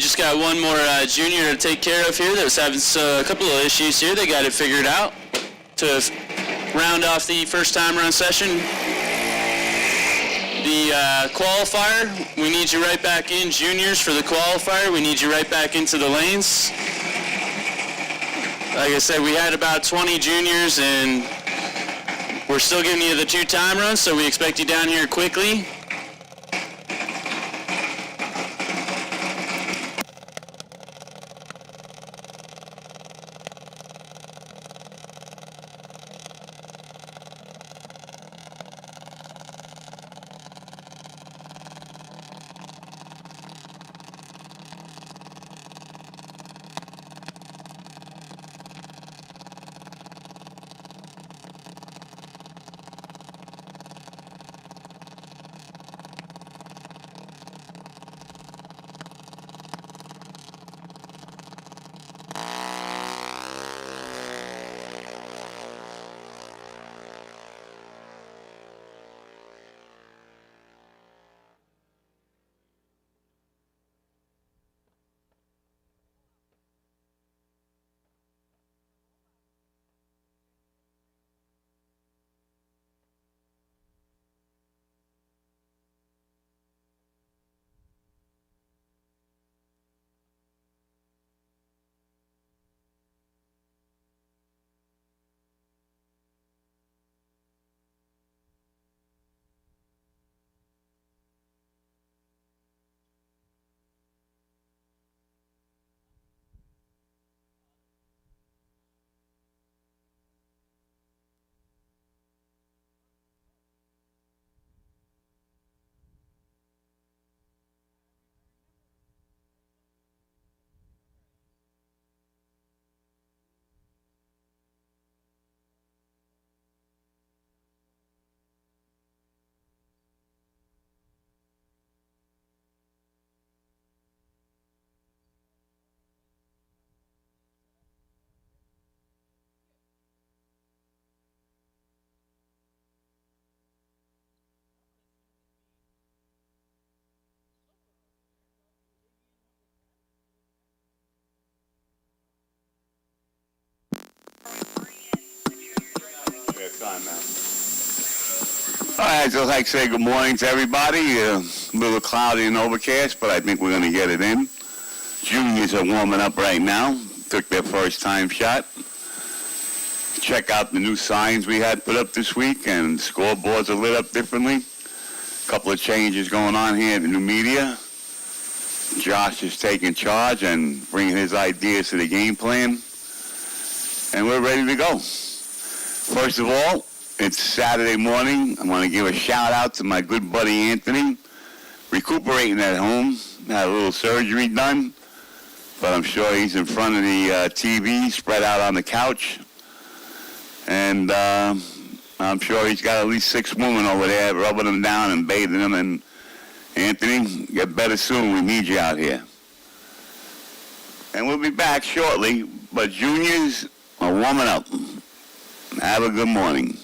just got one more junior to take care of here that was having a couple of issues here. They got it figured out to round off the first time run session. The qualifier, we need you right back in. Juniors, for the qualifier, we need you right back into the lanes. Like I said, we had about 20 juniors, and we're still giving you the 2 time runs, so we expect you down here quickly. All right, I'd just like to say good morning to everybody. A little cloudy and overcast, but I think we're going to get it in. Juniors are warming up right now. Took their first time shot. Check out the new signs we had put up this week, and scoreboards are lit up differently. A couple of changes going on here at the Numidia. Josh is taking charge and bringing his ideas to the game plan. And we're ready to go. First of all, it's Saturday morning. I want to give a shout out to my good buddy Anthony, recuperating at home. Had a little surgery done, but I'm sure he's in front of the TV, spread out on the couch. And I'm sure he's got at least 6 women over there rubbing him down and bathing him. And Anthony, get better soon. We need you out here. And we'll be back shortly, but juniors are warming up. Have a good morning.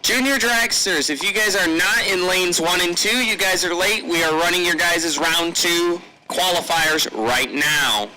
Junior dragsters, if you guys are not in lanes 1 and 2, you guys are late. We are running your guys' round 2 qualifiers right now.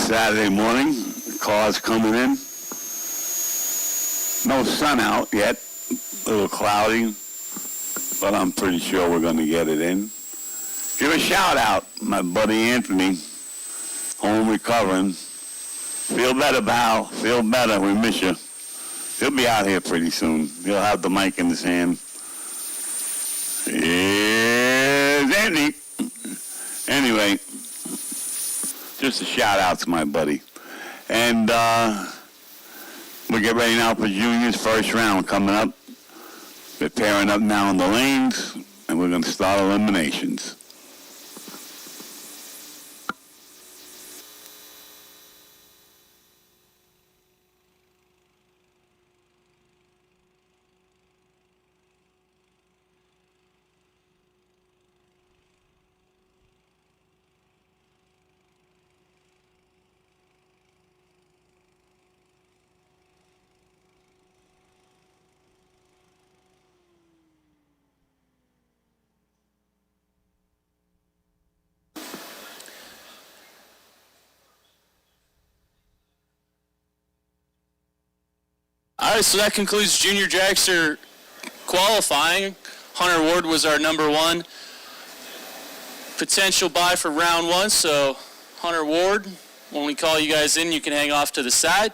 Saturday morning. Cars coming in. No sun out yet. A little cloudy, but I'm pretty sure we're going to get it in. Give a shout out, my buddy Anthony, home recovering. Feel better, pal. Feel better. We miss you. He'll be out here pretty soon. He'll have the mic in his hand. Here's Andy. Anyway, just a shout out to my buddy. And we'll get ready now for Junior's first round coming up. They're pairing up now in the lanes, and we're going to start eliminations. All right, so that concludes Junior Dragster qualifying. Hunter Ward was our number one potential buy for round one. So Hunter Ward, when we call you guys in, you can hang off to the side.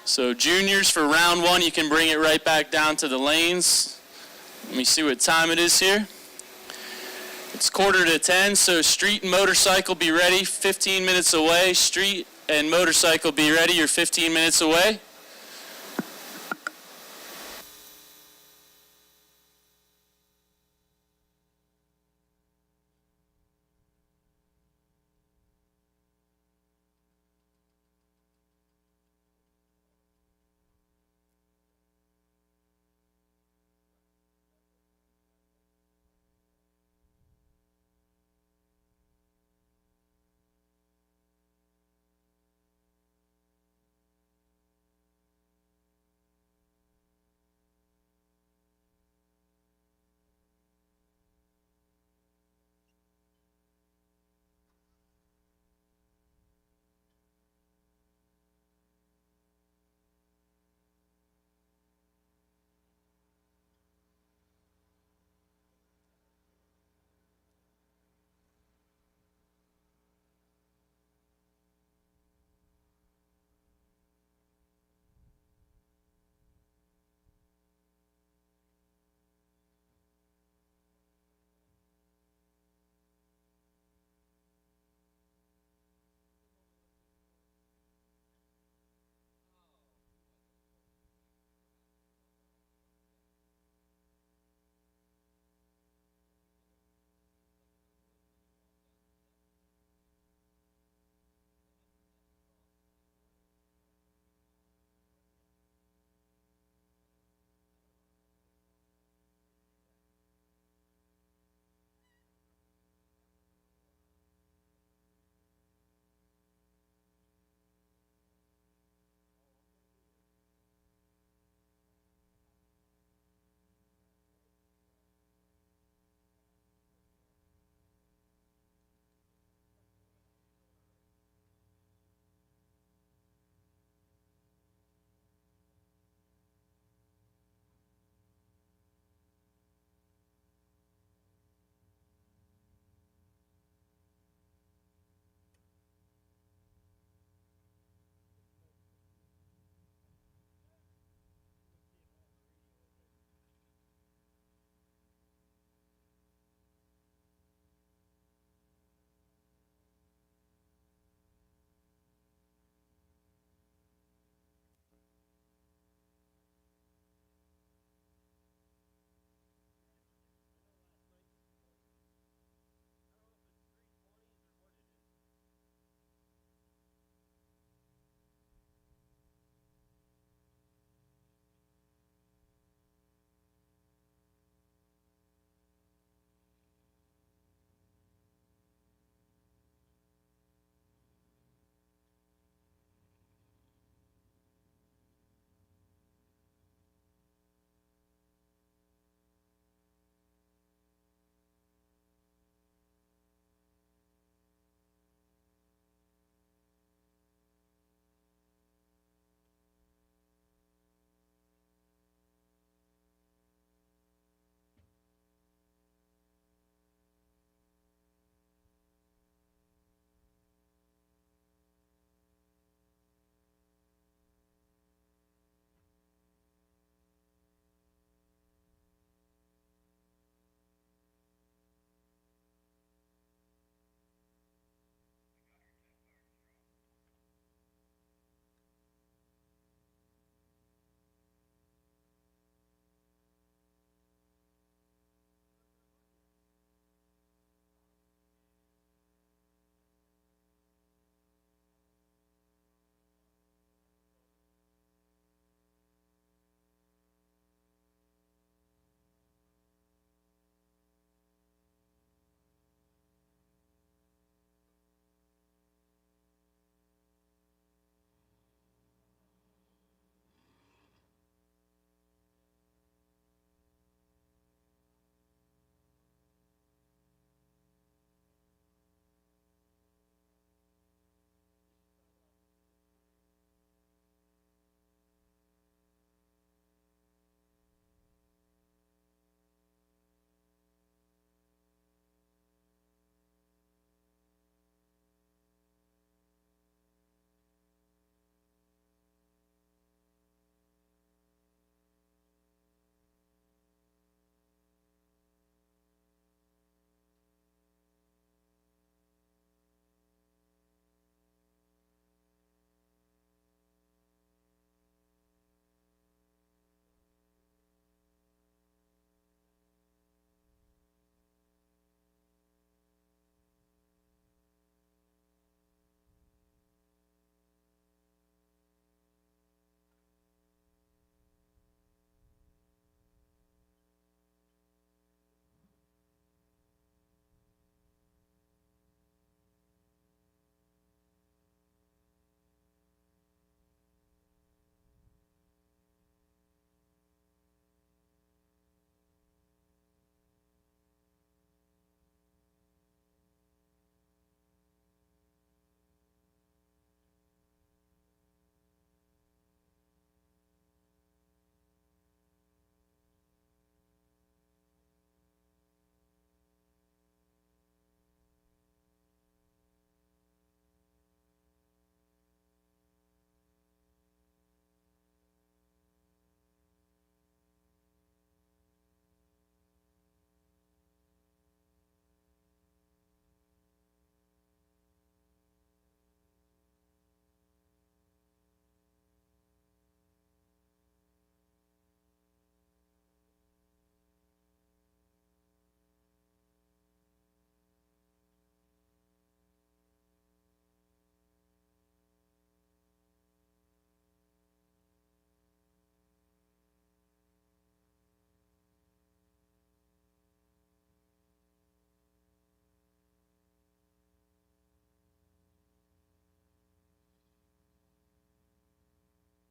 So juniors for round one, you can bring it right back down to the lanes. Let me see what time it is here. It's 9:45, so street and motorcycle be ready, 15 minutes away. Street and motorcycle be ready, you're 15 minutes away.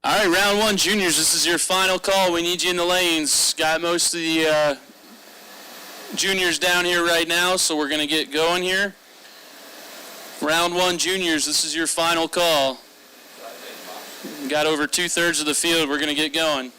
All right, round one, juniors, this is your final call. We need you in the lanes. Got most of the juniors down here right now, so we're going to get going here. Round one, juniors, this is your final call. Got over 2/3 of the field. We're going to get going.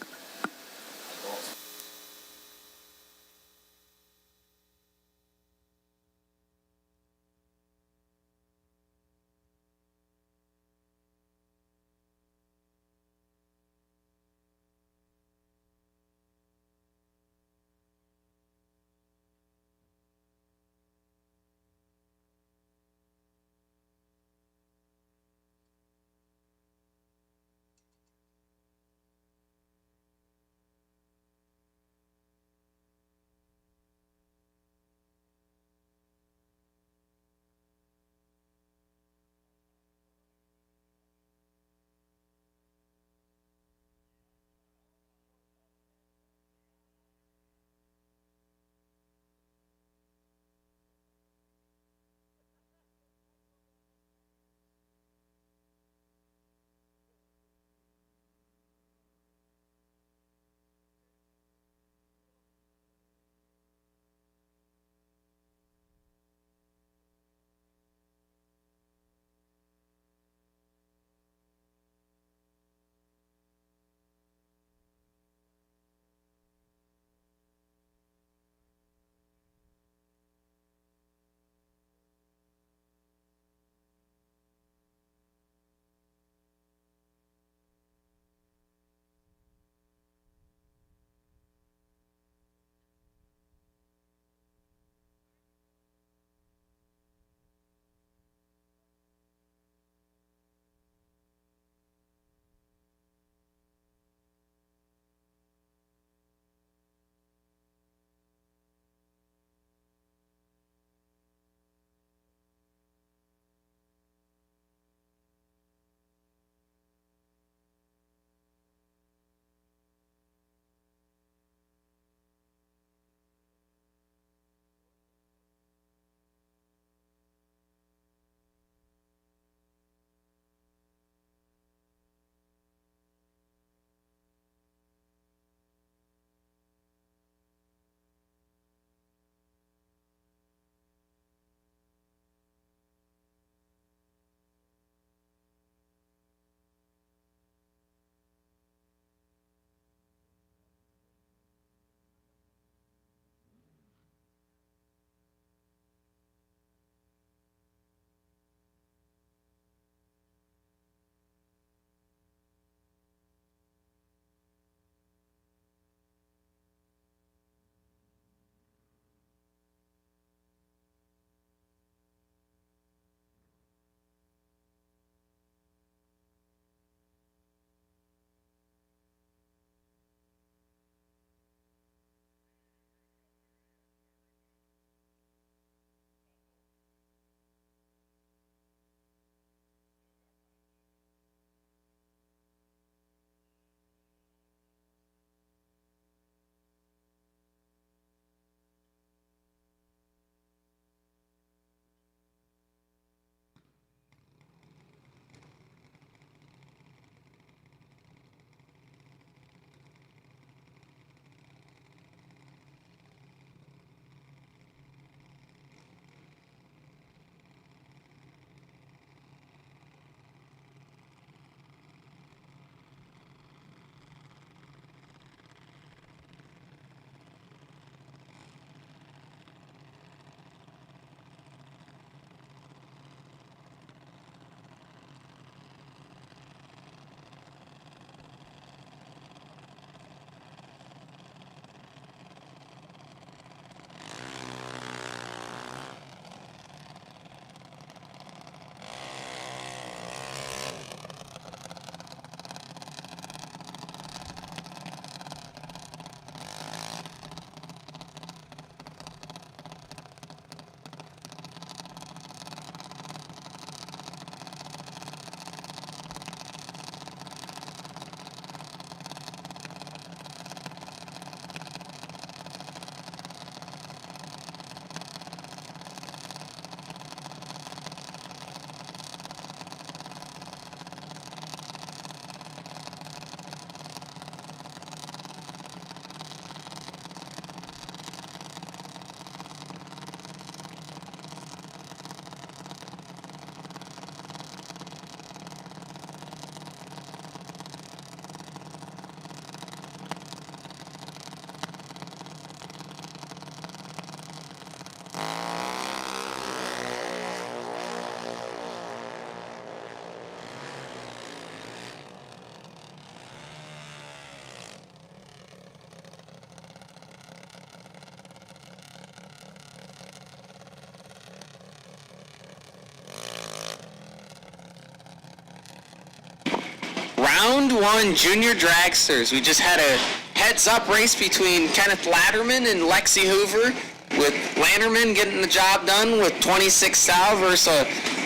Round one junior dragsters. We just had a heads-up race between Kenneth Latterman and Lexi Hoover, with Lanterman getting the job done with 26 thou versus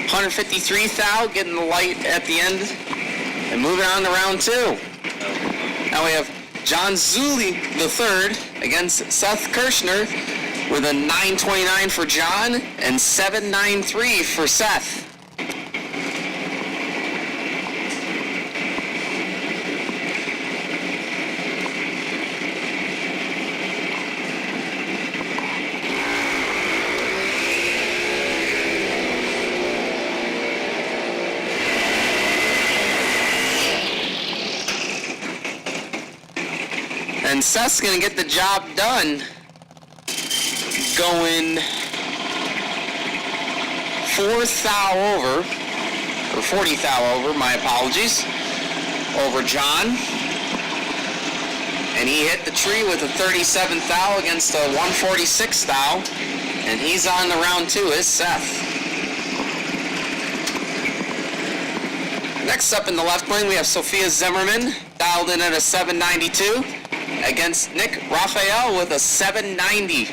153 thou, getting the light at the end, and moving on to round two. Now we have John Zuli III against Seth Kirshner with a 929 for John and 793 for Seth. And Seth's going to get the job done, going 4 thou over, or 40 thou over, my apologies, over John. And he hit the tree with a 37 thou against a 146 thou, and he's on to round two, is Seth. Next up in the left lane, we have Sophia Zimmerman, dialed in at a 792. Against Nick Raphael with a 790.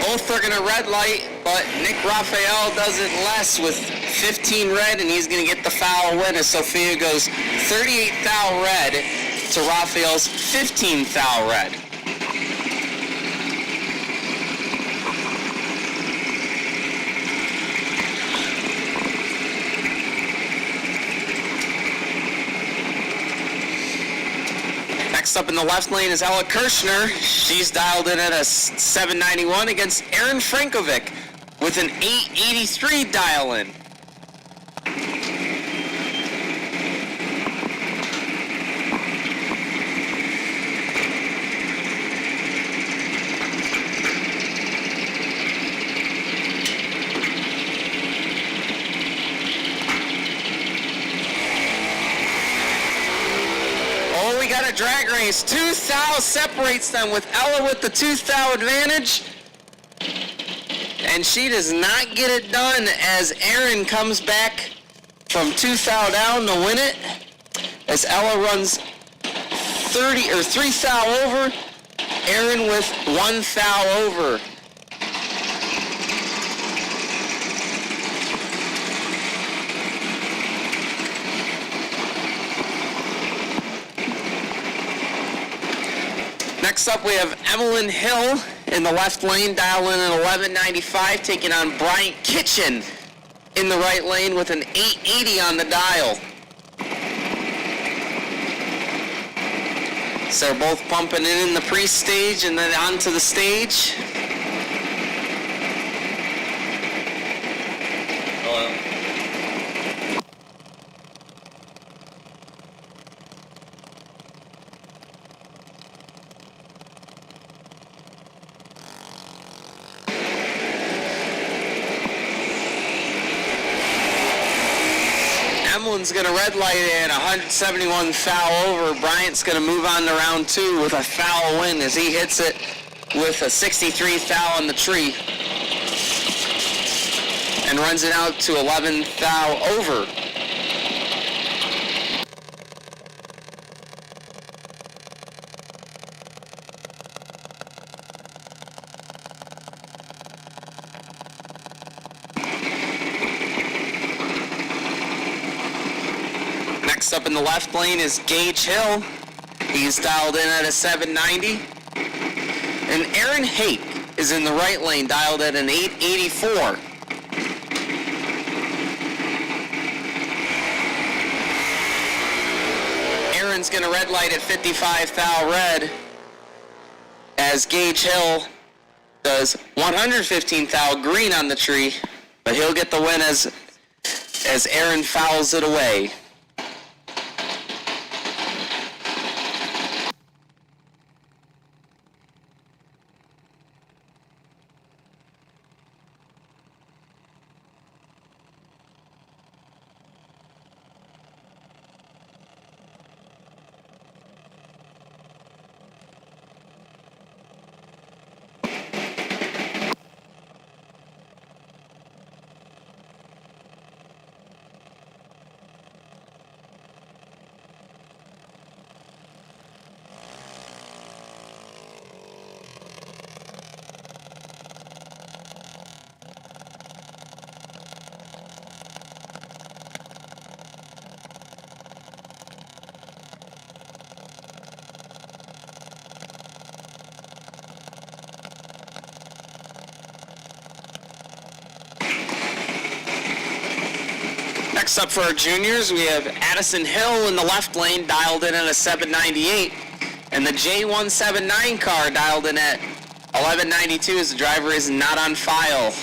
Both are going to red light, but Nick Raphael does it less with 15 red, and he's going to get the foul win as Sophia goes 38 thou red to Raphael's 15 thou red. Next up in the left lane is Ella Kirshner. She's dialed in at a 791 against Aaron Frankovic with an 883 dial in. Got a drag race. 2 thou separates them with Ella with the 2 thou advantage. And she does not get it done as Aaron comes back from 2 thou down to win it. As Ella runs 3 thou over. Aaron with 1 thou over. Next up, we have Emmeline Hill in the left lane, dialing in at 1195, taking on Bryant Kitchen in the right lane with an 880 on the dial. So they're both pumping it in the pre-stage and then onto the stage. Emmeline's going to red light in 171 foul over. Bryant's going to move on to round two with a foul win as he hits it with a 63 foul on the tree and runs it out to 11 foul over. Next up in the left lane is Gage Hill. He's dialed in at a 790. And Aaron Hake is in the right lane, dialed at an 884. Aaron's going to red light at 55 thou red as Gage Hill does 115 thou green on the tree, but he'll get the win as Aaron fouls it away. Next up for our juniors, we have Addison Hill in the left lane, dialed in at a 798, and the J179 car dialed in at 1192 as the driver is not on file.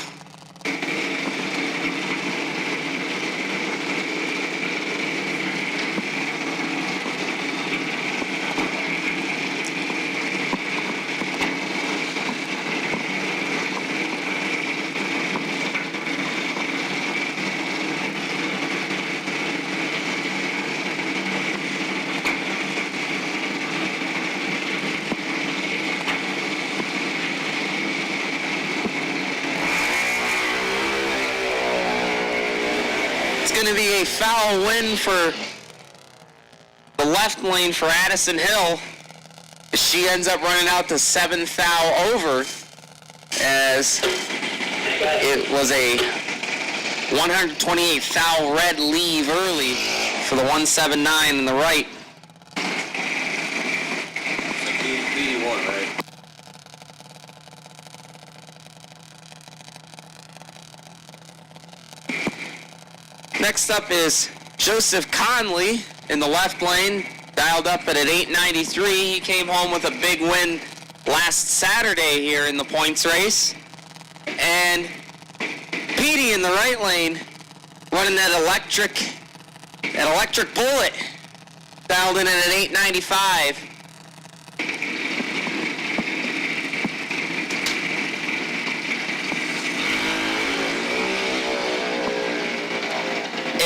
Going to be a foul win for the left lane for Addison Hill. She ends up running out to 7 thou over, as it was a 128 thou red leave early for the 179 in the right. Next up is Joseph Conley in the left lane, dialed up at an 893. He came home with a big win last Saturday here in the points race. And Petey in the right lane, running that electric bullet, dialed in at an 895.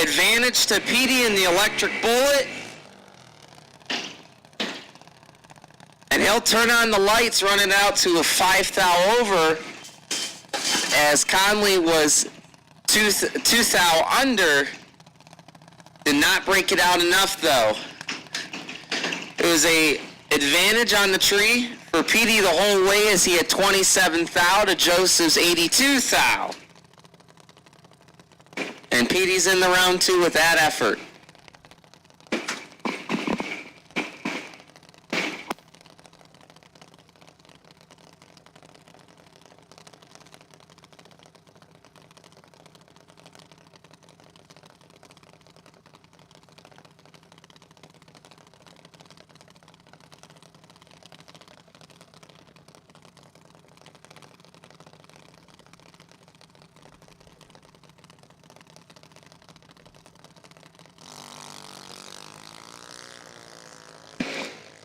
Advantage to Petey in the electric bullet. And he'll turn on the lights, running out to a 5 thou over, as Conley was 2 thou under. Did not break it out enough though. It was a advantage on the tree for Petey the whole way, as he had 27 thou to Joseph's 82 thou. And Petey's in the round 2 with that effort.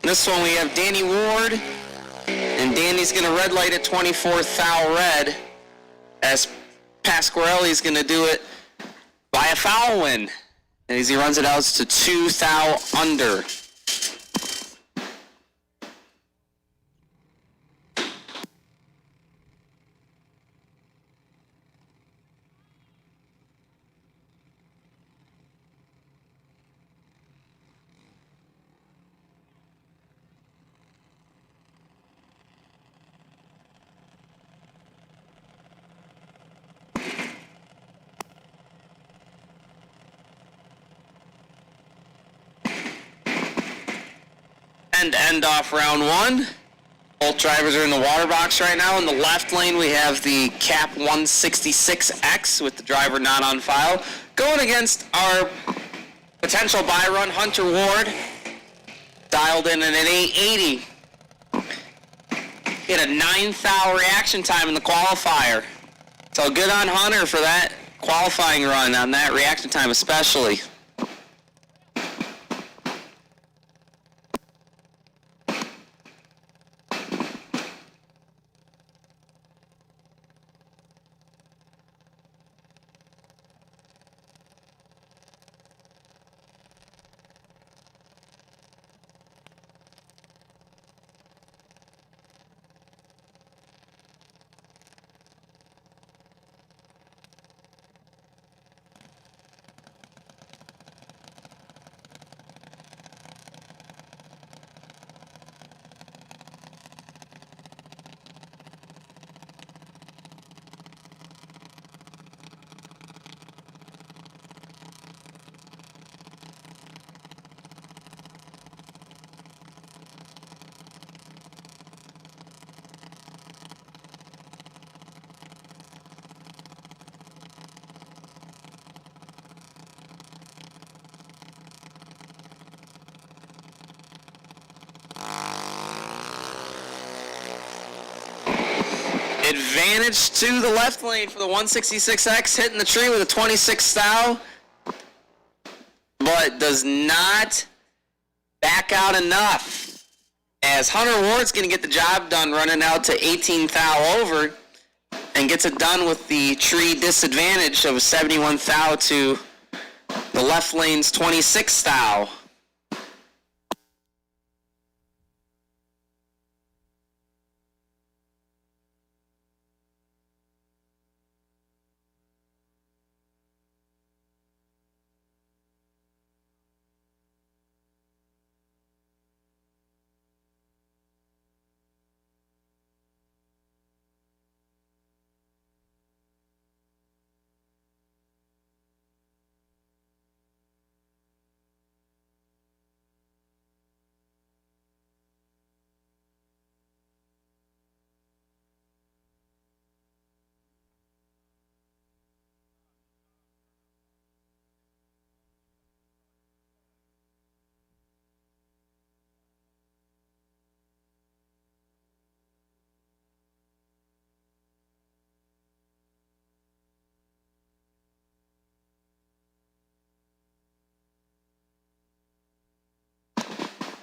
This one we have Danny Ward, and Danny's going to red light at 24 thou red, as Pasquarelli's going to do it by a foul win, as he runs it out to 2 thou under. End off round 1. Both drivers are in the water box right now. In the left lane, we have the Cap 166X with the driver not on file, going against our potential buy run, Hunter Ward, dialed in at an 880. He had a 9 thou reaction time in the qualifier. So good on Hunter for that qualifying run, on that reaction time especially. disadvantage to the left lane for the 166X, hitting the tree with a 26 thou, but does not back out enough, as Hunter Ward's going to get the job done running out to 18 thou over and gets it done with the tree disadvantage of a 71 thou to the left lane's 26 thou.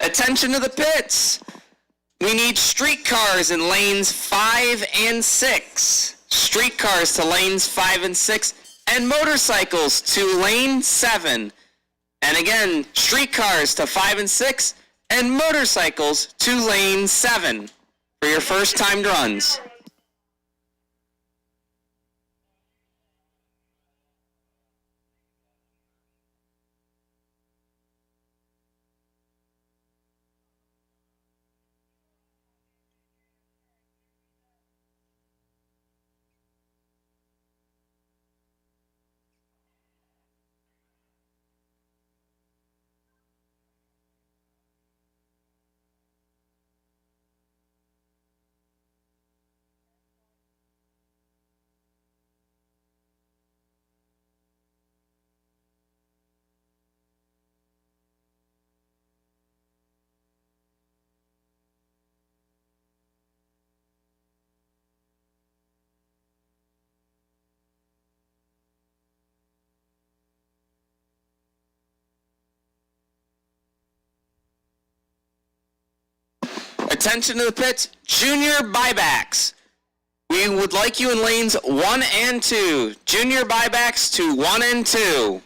Attention to the pits. We need streetcars in lanes 5 and 6. Streetcars to lanes 5 and 6. And motorcycles to lane 7. And again, streetcars to 5 and 6. And motorcycles to lane 7 for your first timed runs. Attention to the pits, junior buybacks. We would like you in lanes 1 and 2. Junior buybacks to 1 and 2.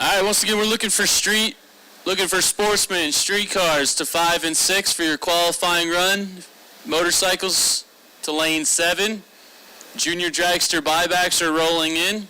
All right, once again, we're looking for sportsmen, street cars to 5 and 6 for your qualifying run. Motorcycles to lane 7. Junior dragster buybacks are rolling in.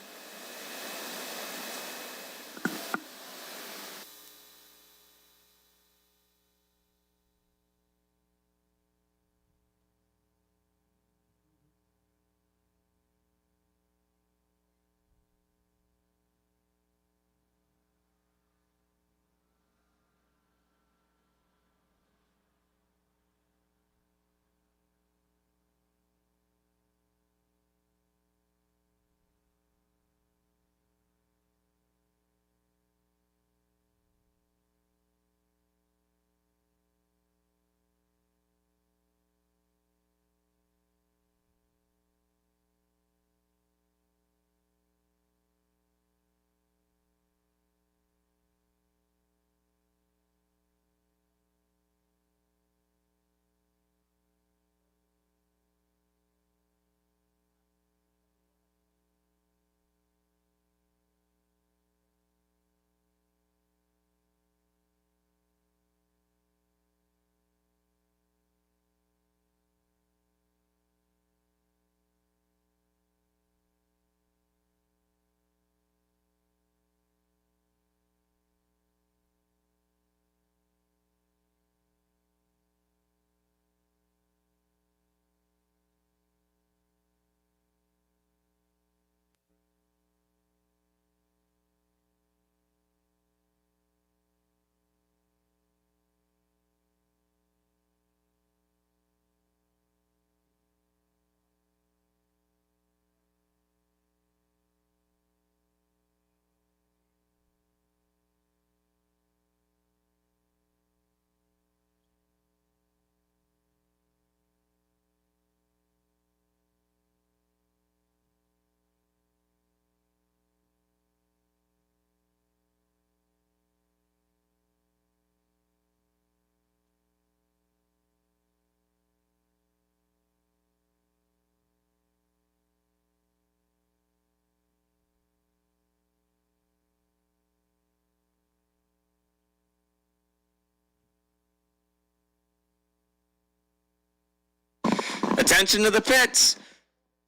Attention to the pits.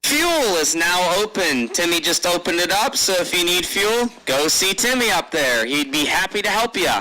Fuel is now open. Timmy just opened it up, so if you need fuel, go see Timmy up there. He'd be happy to help you.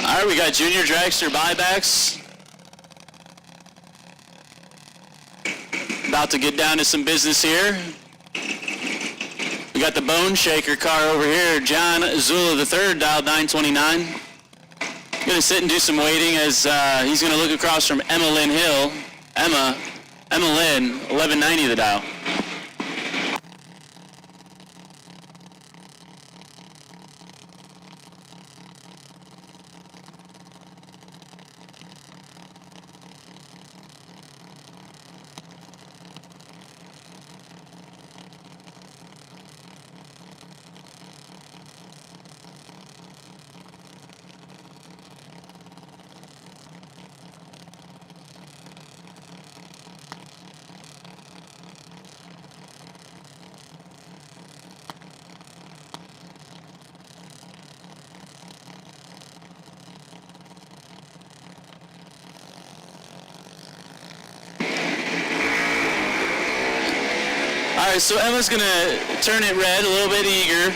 All right, we got junior dragster buybacks. About to get down to some business here. We got the Bone Shaker car over here. John Zula III, dial 929. Gonna sit and do some waiting as he's gonna look across from Emma Lynn Hill. Emma Lynn, 1190 the dial. All right, so Emma's gonna turn it red, a little bit eager.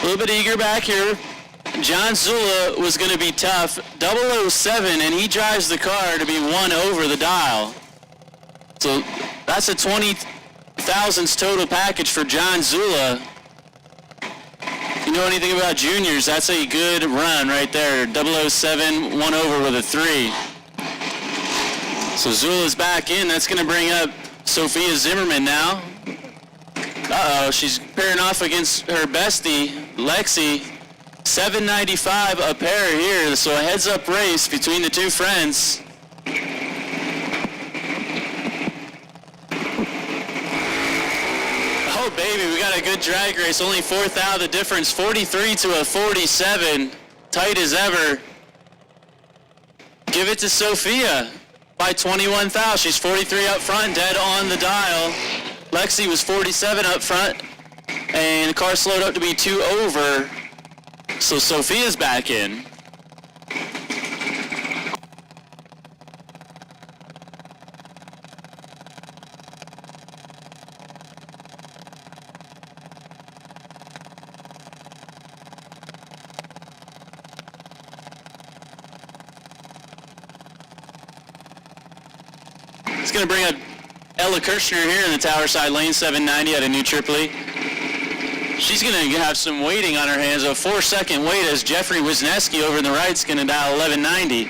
A little bit eager back here. John Zula was gonna be tough. 007, and he drives the car to be one over the dial. So that's a 20 thousandths total package for John Zula. If you know anything about juniors, that's a good run right there. 007, one over with a 3. So Zula's back in. That's gonna bring up Sophia Zimmerman now. Uh-oh, she's pairing off against her bestie, Lexi. 795 a pair here, so a heads-up race between the two friends. Oh, baby, we got a good drag race. Only 4th out of the difference, 43 to a 47. Tight as ever. Give it to Sophia by 21 thou. She's 43 up front, dead on the dial. Lexi was 47 up front, and the car slowed up to be 2 over. So Sophia's back in. It's going to bring up Ella Kirshner here in the tower side lane, 790 out of New Tripoli. She's going to have some waiting on her hands, a 4-second wait as Jeffrey Wisniewski over in the right is going to dial 1190.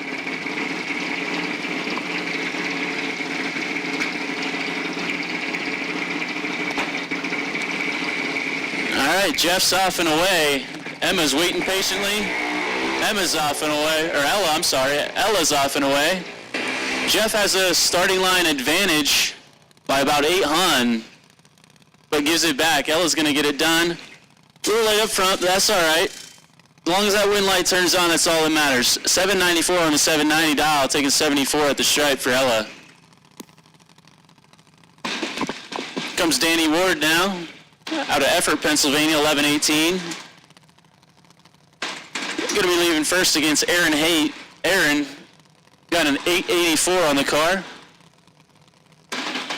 All right, Jeff's off and away. Emma's waiting patiently. Emma's off and away, or Ella, I'm sorry. Ella's off and away. Jeff has a starting line advantage by about 8 hun, but gives it back. Ella's going to get it done. A little late up front, but that's all right. As long as that wind light turns on, that's all that matters. 794 on the 790 dial, taking 74 at the stripe for Ella. Comes Danny Ward now, out of Effort, Pennsylvania, 1118. Going to be leaving first against Aaron Haight. Aaron got an 884 on the car.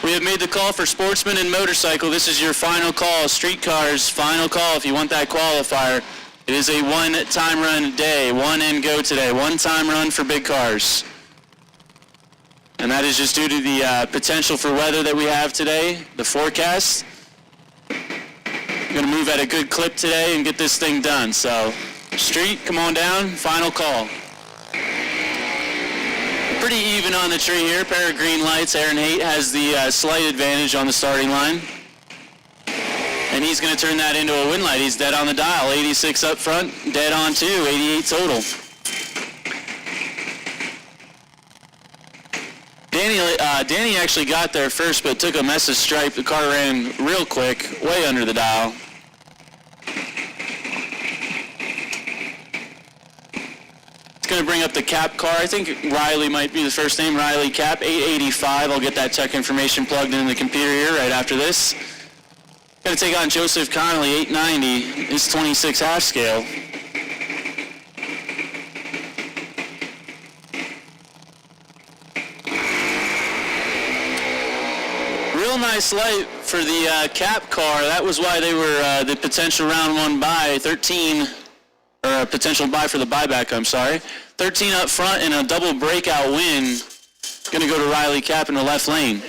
We have made the call for sportsman and motorcycle. This is your final call, streetcars, final call if you want that qualifier. It is a one-time run day, one and go today, one-time run for big cars. And that is just due to the potential for weather that we have today, the forecast. We're going to move at a good clip today and get this thing done. So, street, come on down, final call. Pretty even on the tree here, pair of green lights. Aaron Haight has the slight advantage on the starting line. And he's going to turn that into a win light. He's dead on the dial, 86 up front, dead on 2, 88 total. Danny actually got there first, but took a mess of stripe. The car ran real quick, way under the dial. It's going to bring up the Cap car. I think Riley might be the first name. Riley Cap, 885. I'll get that check information plugged in the computer here right after this. Going to take on Joseph Connolly, 890. His 26 half scale. Real nice light for the Cap car. That was why they were the potential round 1 buy, 13. Or a potential buy for the buyback, I'm sorry. 13 up front and a double breakout win. Going to go to Riley Cap in the left lane.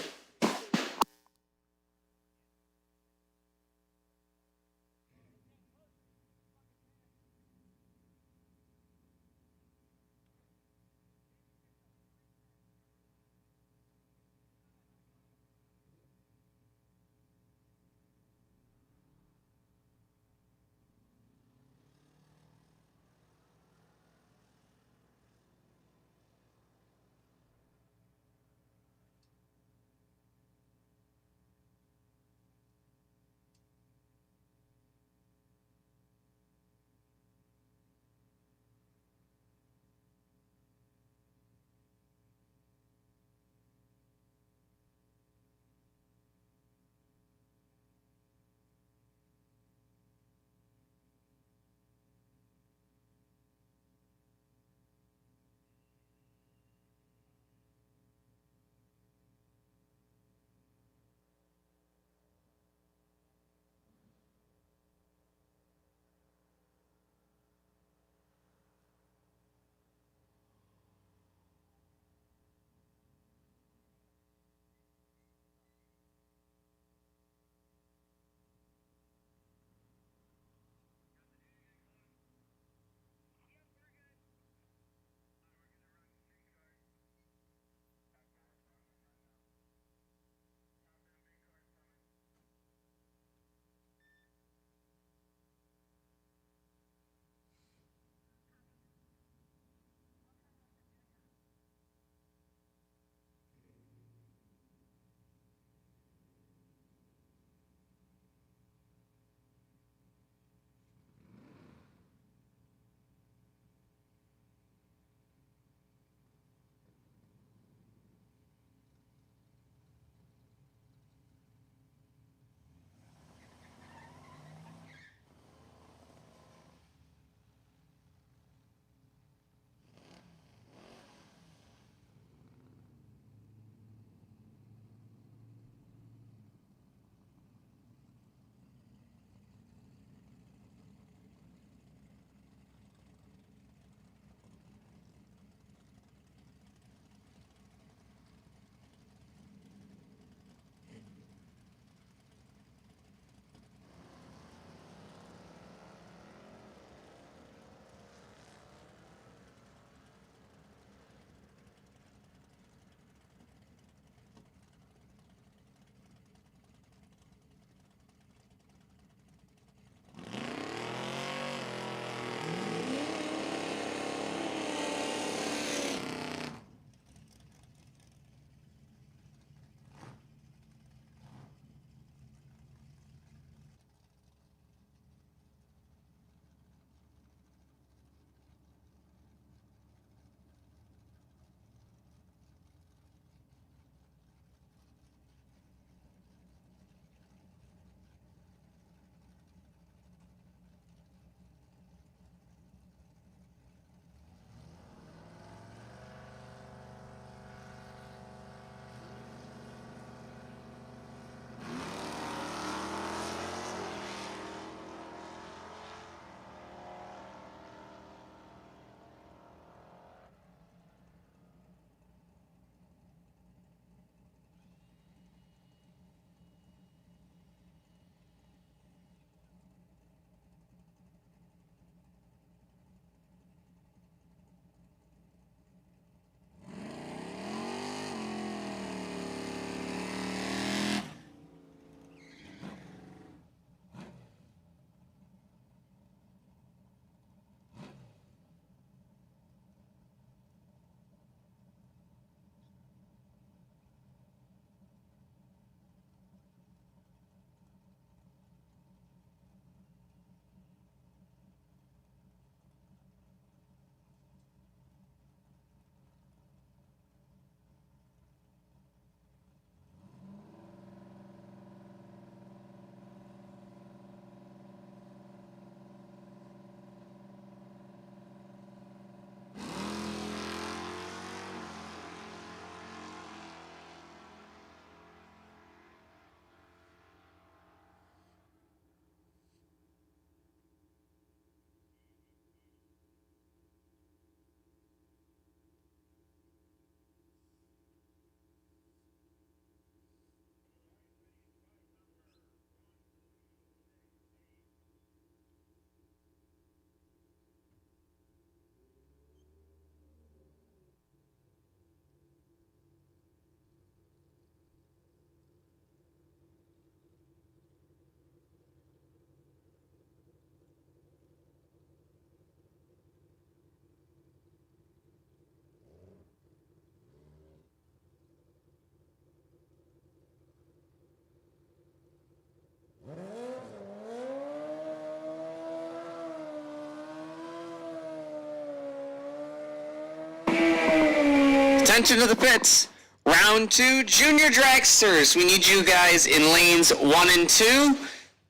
attention to the pits. Round 2, junior dragsters. We need you guys in lanes 1 and 2.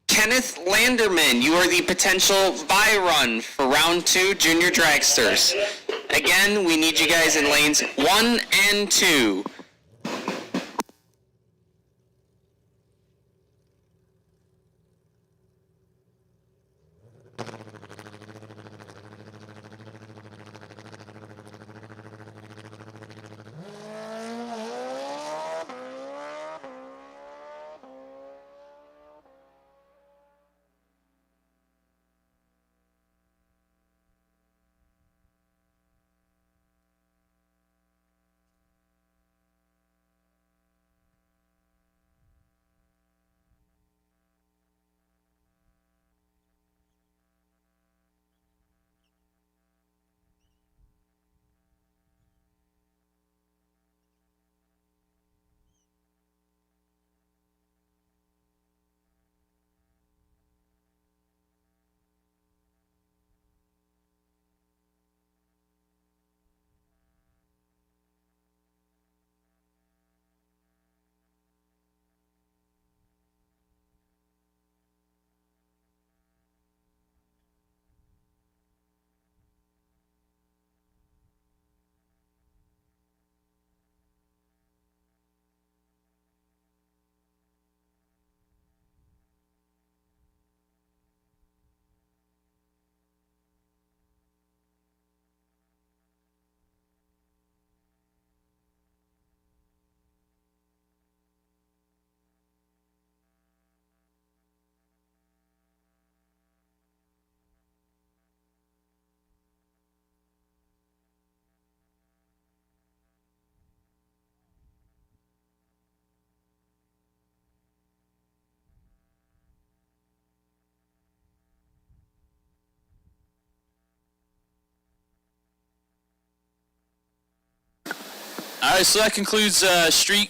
Kenneth Landerman, you are the potential bye run for round 2, junior dragsters. Again, we need you guys in lanes 1 and 2. All right, so that concludes street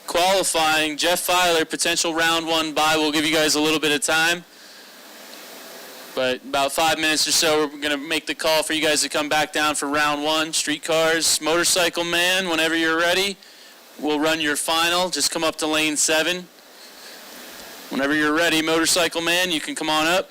qualifying. Jeff Filer, potential round 1 bye. We'll give you guys a little bit of time. But about 5 minutes or so, we're going to make the call for you guys to come back down for round 1. Streetcars, Motorcycle Man, whenever you're ready, we'll run your final. Just come up to lane 7. Whenever you're ready, Motorcycle Man, you can come on up.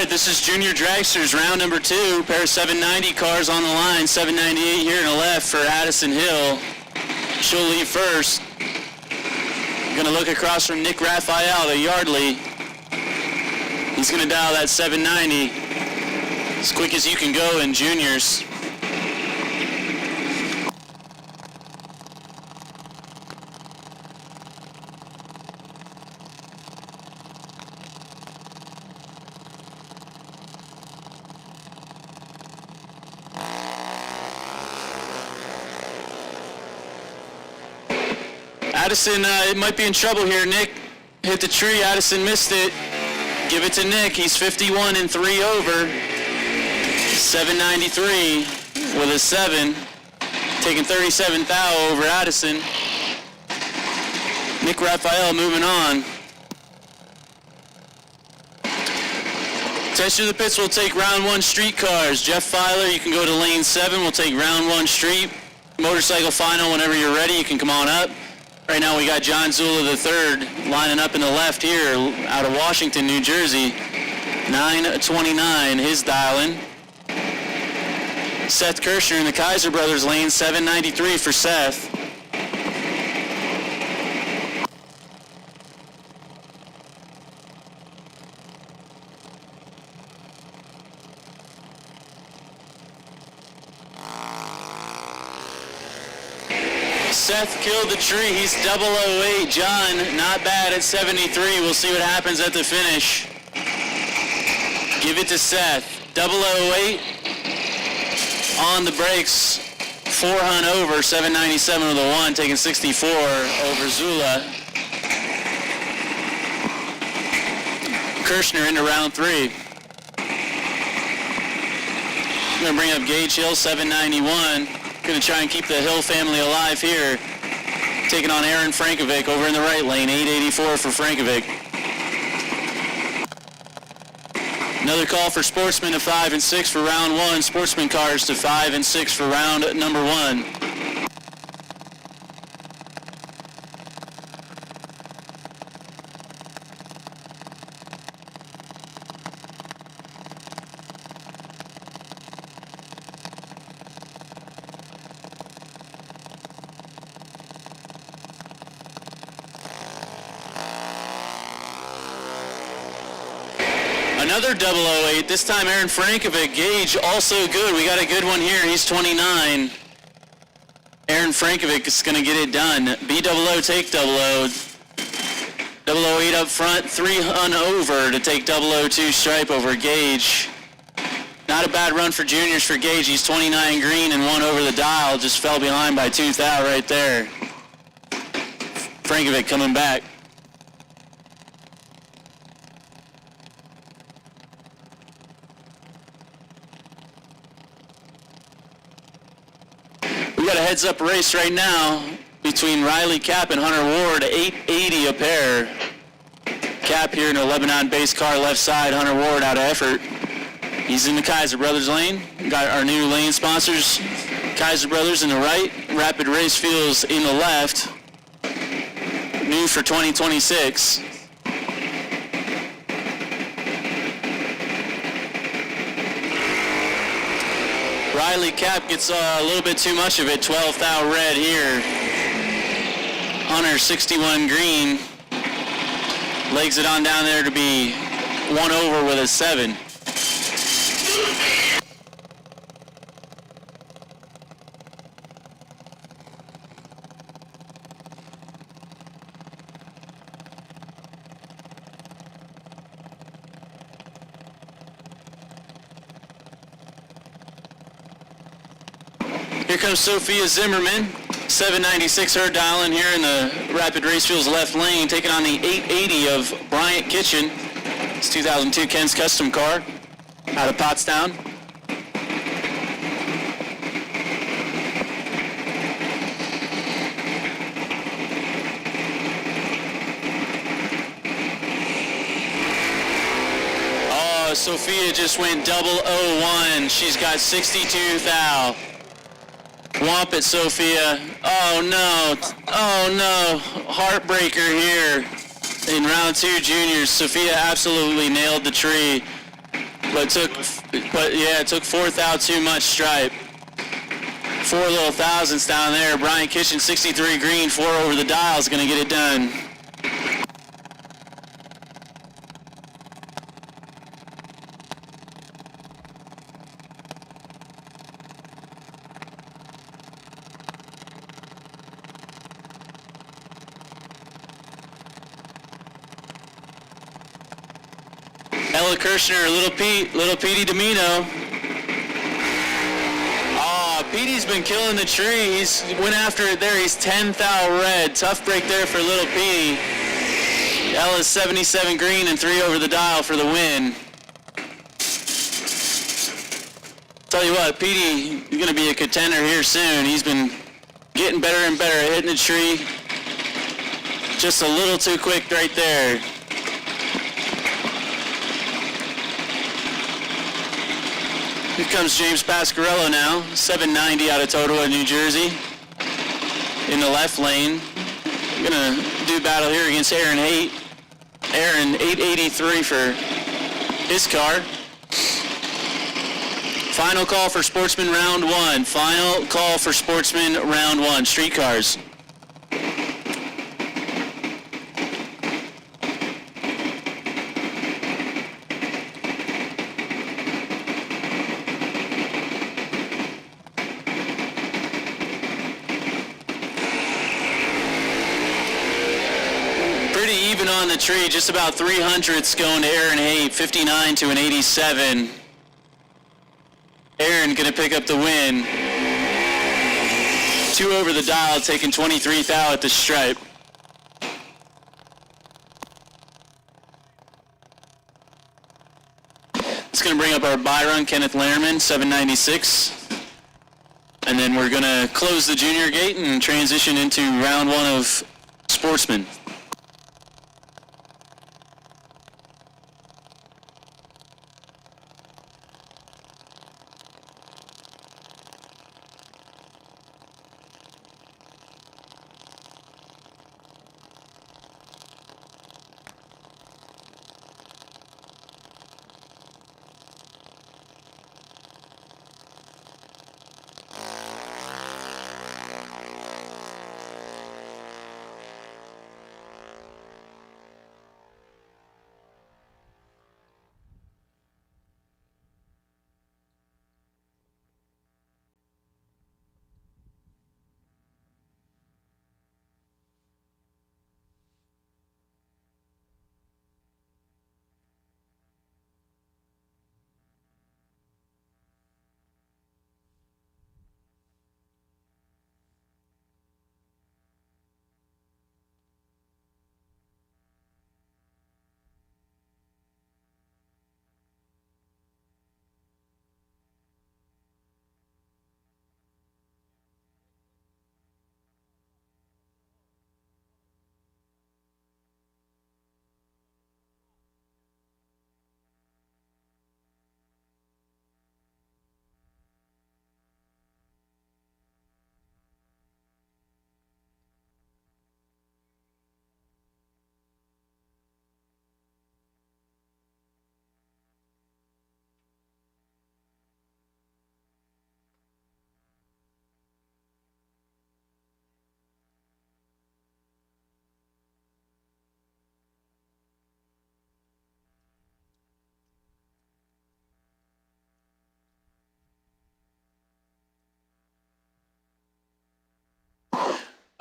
right, this is Junior Dragsters, round number 2. Pair of 790 cars on the line. 798 here in the left for Addison Hill. She'll lead first. Going to look across from Nick Raphael, the Yardley. He's going to dial that 790 as quick as you can go in juniors. Addison, it might be in trouble here. Nick hit the tree. Addison missed it. Give it to Nick. He's 51 and 3 over. 793 with a 7. Taking 37 thou over Addison. Nick Raphael moving on. Test of the pits will take round 1 street cars. Jeff Filer, you can go to lane 7. We'll take round 1 street. Motorcycle final whenever you're ready. You can come on up. Right now we got John Zula III lining up in the left here out of Washington, New Jersey. 929, his dialing. Seth Kirshner in the Kaiser Brothers lane, 793 for Seth. Seth killed the tree. He's 008. John, not bad at 73. We'll see what happens at the finish. Give it to Seth. 008 on the brakes. 4 hunt over. 797 with a 1, taking 64 over Zula. Kirshner into round 3. I'm going to bring up Gage Hill, 791. Going to try and keep the Hill family alive here. Taking on Aaron Frankovic over in the right lane, 884 for Frankovic. Another call for Sportsman to 5 and 6 for round 1. Sportsman cars to 5 and 6 for round number 1. Another 008, this time Aaron Frankovic. Gage also good. We got a good one here. He's 29. Aaron Frankovic is going to get it done. B00 take 00. 008 up front, 3 hunt over to take 002 stripe over Gage. Not a bad run for juniors for Gage. He's 29 green and 1 over the dial. Just fell behind by 2 thou right there. Frankovic coming back. We got a heads-up race right now between Riley Cap and Hunter Ward, 880 a pair. Cap here in a Lebanon-based car left side, Hunter Ward out of effort. He's in the Kaiser Brothers lane. We got our new lane sponsors, Kaiser Brothers in the right, Rapid Race Fuels in the left. New for 2026. Riley Cap gets a little bit too much of it, 12 thou red here. Hunter 61 green. Legs it on down there to be 1 over with a 7. Here comes Sophia Zimmerman, 796 her dialing here in the Rapid Race Fuels left lane, taking on the 880 of Bryant Kitchen. It's 2002 Ken's Custom car out of Pottstown. Oh, Sophia just went 001. She's got 62 thou. Womp it, Sophia. Oh no, heartbreaker here in round 2 juniors. Sophia absolutely nailed the tree. It took fourth out too much stripe. 4 little thousandths down there. Brian Kitchen, 63 green, 4 over the dial is going to get it done. Ella Kirshner, Little Petey Domino. Petey's been killing the trees. Went after it there. He's 10 thou red. Tough break there for Little Petey. Ella's 77 green and 3 over the dial for the win. Tell you what, Petey is going to be a contender here soon. He's been getting better and better at hitting the tree. Just a little too quick right there. Here comes James Pasquarello now, 790 out of Totowa, New Jersey, in the left lane. Gonna do battle here against Aaron Haight. Aaron, 883 for his car. Final call for Sportsman Round 1. Final call for Sportsman Round 1. Street cars. On the tree, just about 300ths going to Aaron Haight, 59 to an 87. Aaron gonna pick up the win. 2 over the dial, taking 23 thou at the stripe. It's gonna bring up our bye run, Kenneth Lehrman, 796. And then we're gonna close the junior gate and transition into round 1 of Sportsman.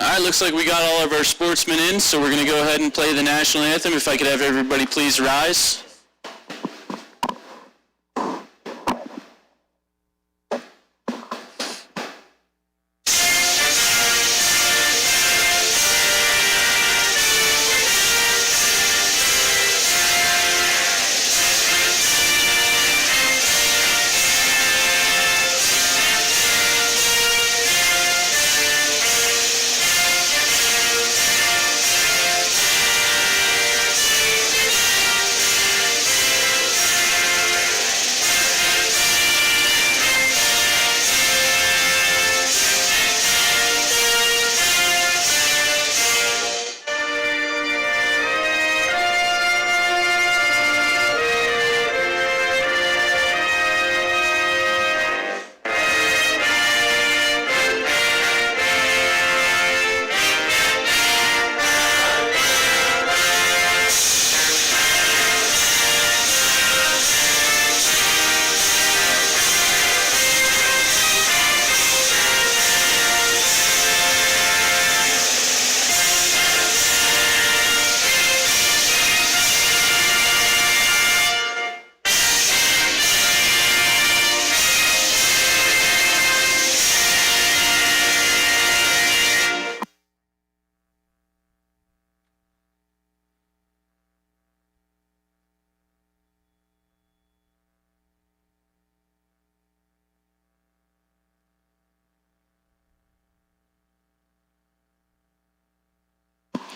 All right, looks like we got all of our sportsmen in, so we're going to go ahead and play the national anthem. If I could have everybody please rise.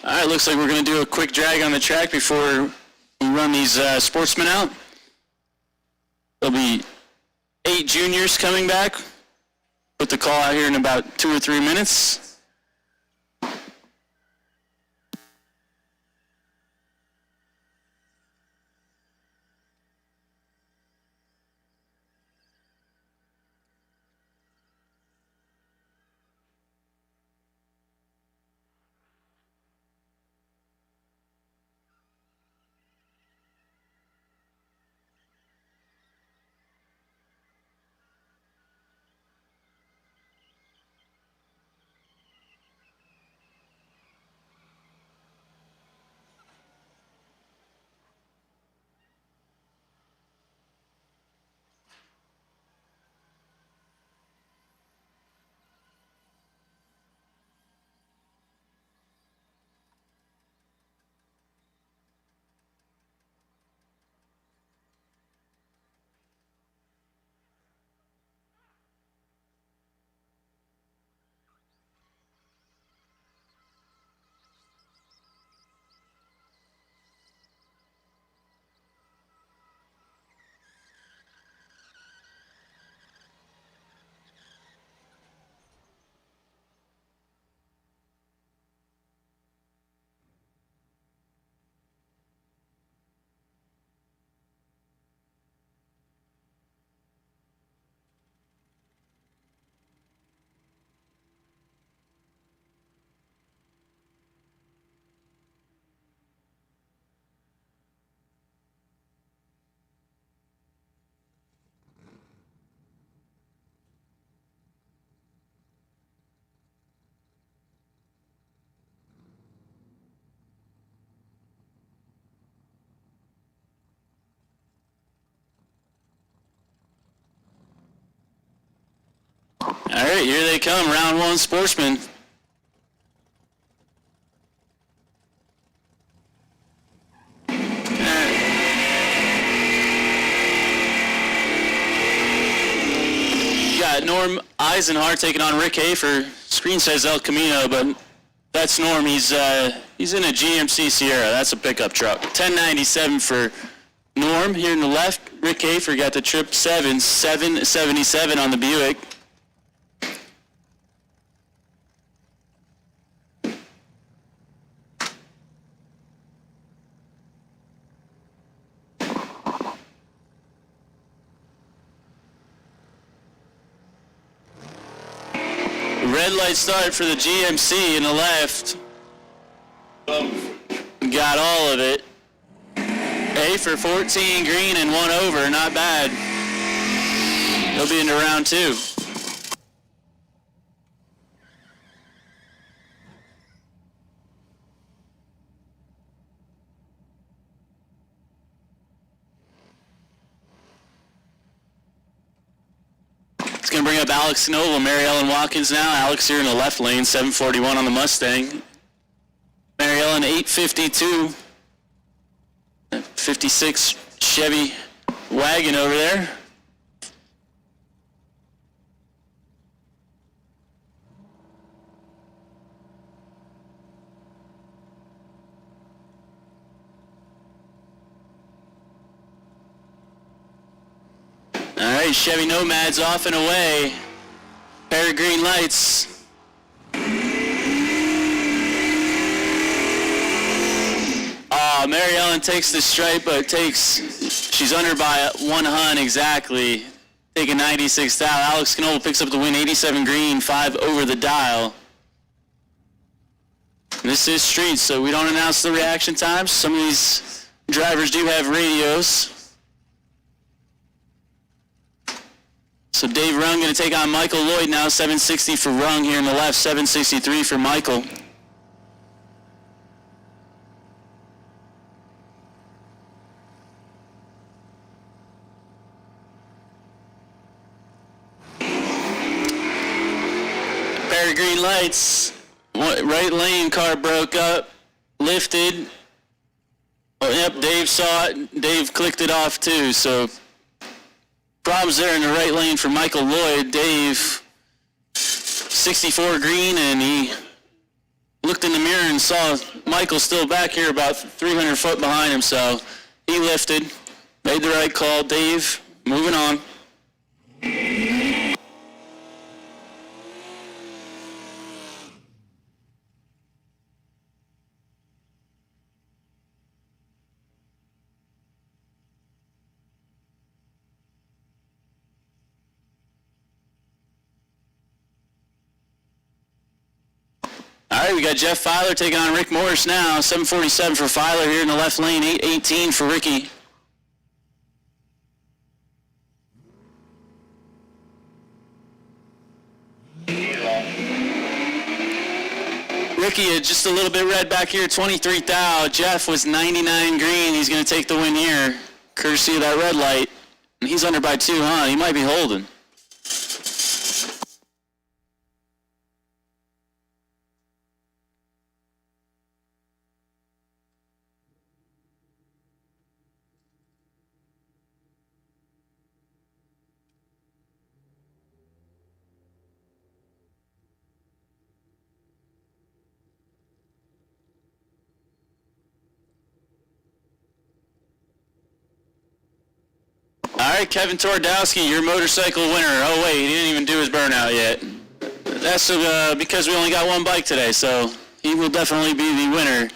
All right, looks like we're going to do a quick drag on the track before we run these sportsmen out. There'll be 8 juniors coming back. Put the call out here in about 2 or 3 minutes. All right, here they come, round 1 sportsmen. You got Norm Eisenhart taking on Rick Hafer. Screen says El Camino, but that's Norm. He's in a GMC Sierra. That's a pickup truck. 1097 for Norm here in the left. Rick Hafer got the Trip 777 on the Buick. Red light start for the GMC in the left. Got all of it. A for 14 green and 1 over, not bad. He'll be into round 2. It's going to bring up Alex Noble, Mary Ellen Watkins now. Alex here in the left lane, 741 on the Mustang. Mary Ellen, 852. 56 Chevy wagon over there. All right, Chevy Nomad's off and away. Pair of green lights. Mary Ellen takes the stripe, but she's under by 1 hun exactly. Taking 96 down. Alex Knoll picks up the win, 87 green, 5 over the dial. And this is street, so we don't announce the reaction times. Some of these drivers do have radios. So Dave Rung going to take on Michael Lloyd now, 760 for Rung here in the left, 763 for Michael. Pair of green lights. Right lane car broke up, lifted. Oh, yep, Dave saw it. Dave clicked it off too, so problems there in the right lane for Michael Lloyd. Dave, 64 green, and he looked in the mirror and saw Michael still back here about 300 foot behind him, so he lifted, made the right call. Dave, moving on. All right, we got Jeff Filer taking on Rick Morris now. 747 for Filer here in the left lane, 818 for Ricky. Ricky just a little bit red back here, 23 thou. Jeff was 99 green. He's going to take the win here, courtesy of that red light. And he's under by 2, huh? He might be holding. All right, Kevin Twardowski, your motorcycle winner. Oh, wait, he didn't even do his burnout yet. That's because we only got one bike today, so he will definitely be the winner.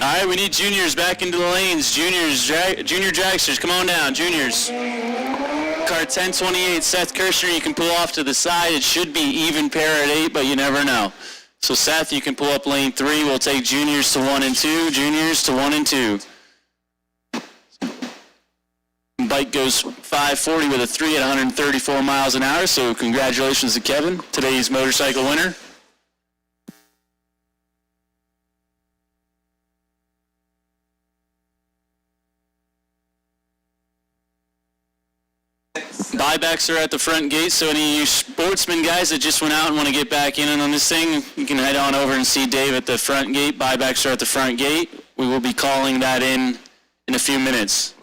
All right, we need juniors back into the lanes. Junior dragsters, come on down, juniors. Car 1028, Seth Kirshner, you can pull off to the side. It should be even pair at 8, but you never know. So Seth, you can pull up lane 3. We'll take juniors to 1 and 2, juniors to 1 and 2. Bike goes 540 with a 3 at 134 miles an hour, so congratulations to Kevin, today's motorcycle winner. Buybacks are at the front gate, so any of you sportsmen guys that just went out and want to get back in on this thing, you can head on over and see Dave at the front gate. Buybacks are at the front gate. We will be calling that in a few minutes.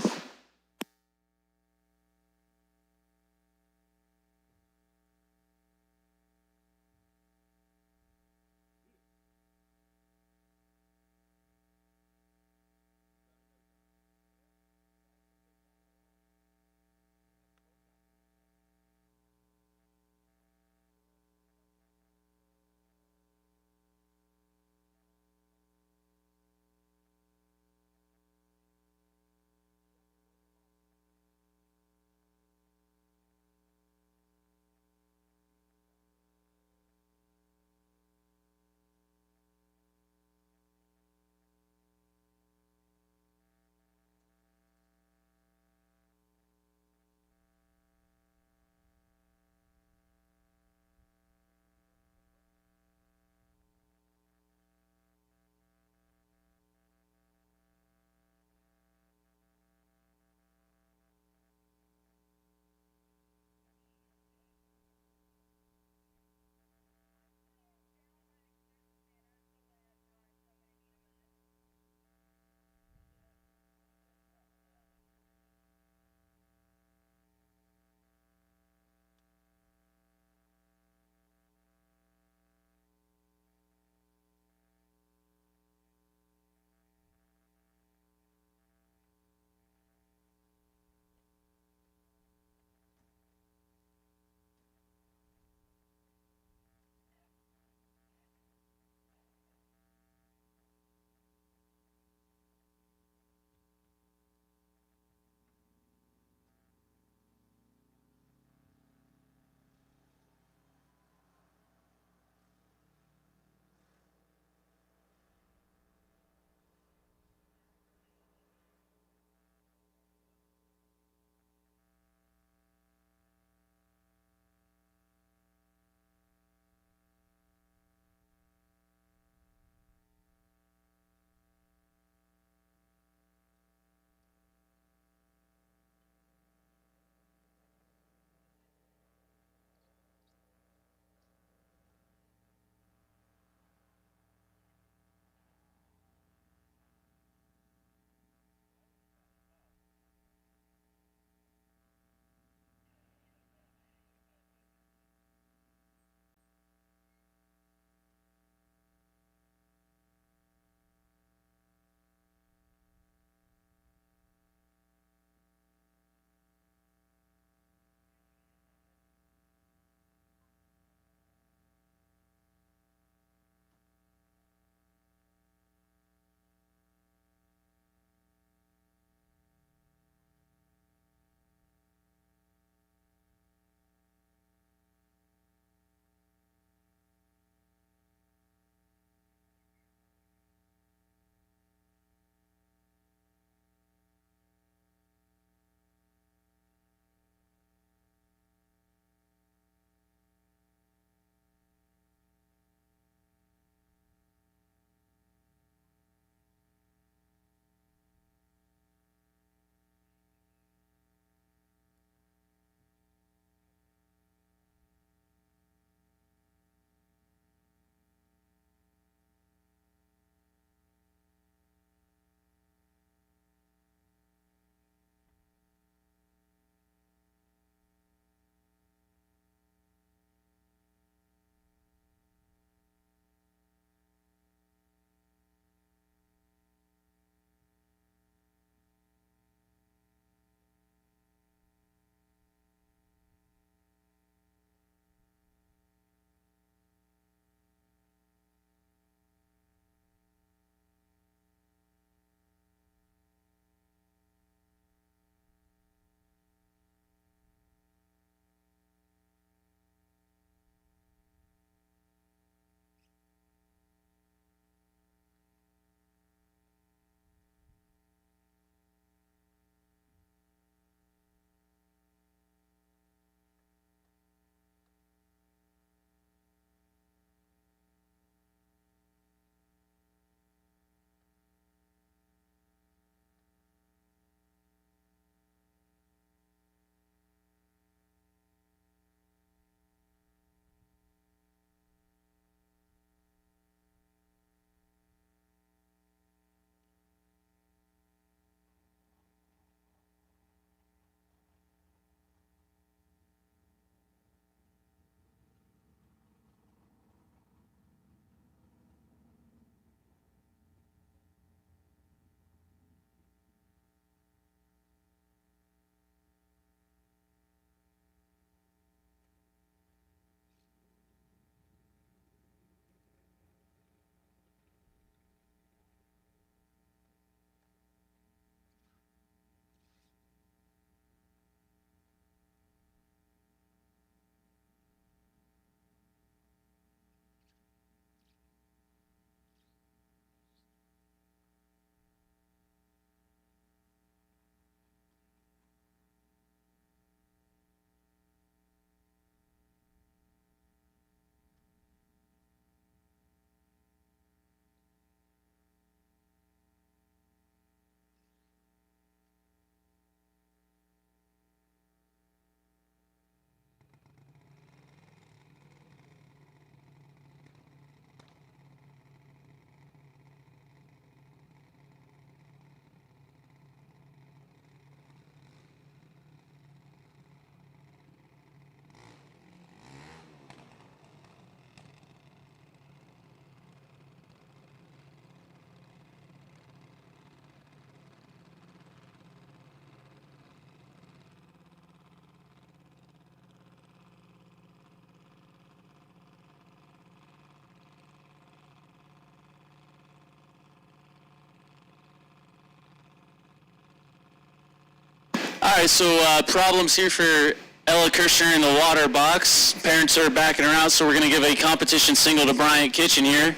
right, so problems here for Ella Kirshner in the water box. Parents are backing her out, so we're going to give a competition single to Bryant Kitchen here.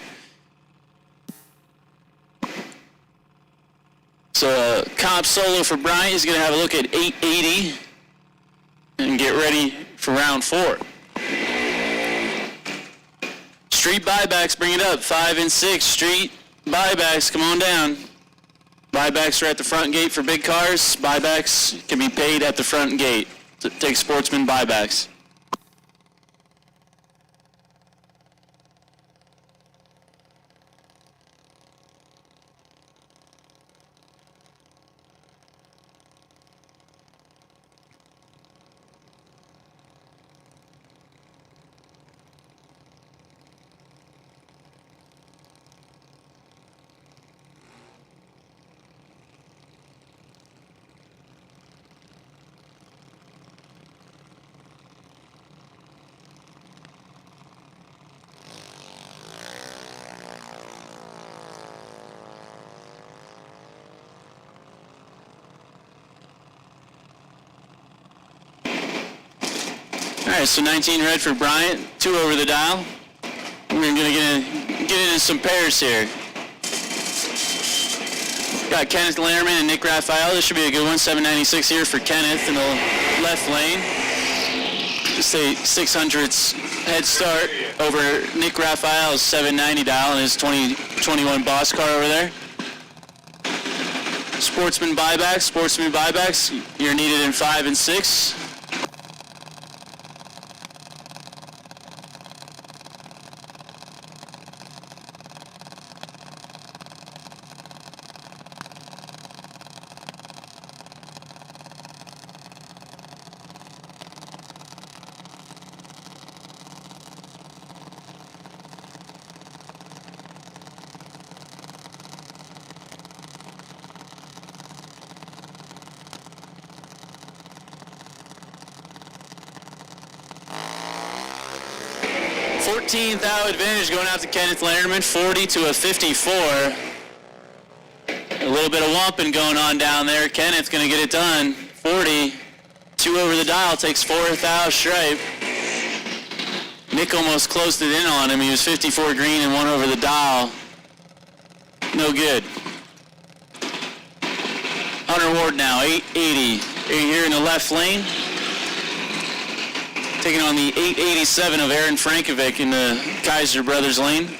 So comp solo for Bryant. He's going to have a look at 880 and get ready for round 4. Street buybacks, bring it up. 5 and 6. Street buybacks, come on down. Buybacks are at the front gate for big cars. Buybacks can be paid at the front gate. So take sportsman buybacks. All right, so 19 red for Bryant, 2 over the dial. We're going to get into some pairs here. Got Kenneth Lannerman and Nick Raphael. This should be a good one. 796 here for Kenneth in the left lane. Just a 600s head start over Nick Raphael's 790 dial and his 2021 Boss car over there. Sportsman buybacks, you're needed in 5 and 6. $14,000 advantage going out to Kenneth Lannerman, 40 to a 54. A little bit of wumping going on down there. Kenneth's going to get it done. 40, 2 over the dial, takes 4,000 stripe. Nick almost closed it in on him. He was 54 green and 1 over the dial. No good. Hunter Ward now, 880. Here in the left lane. Taking on the 887 of Aaron Frankovic in the Kaiser Brothers lane.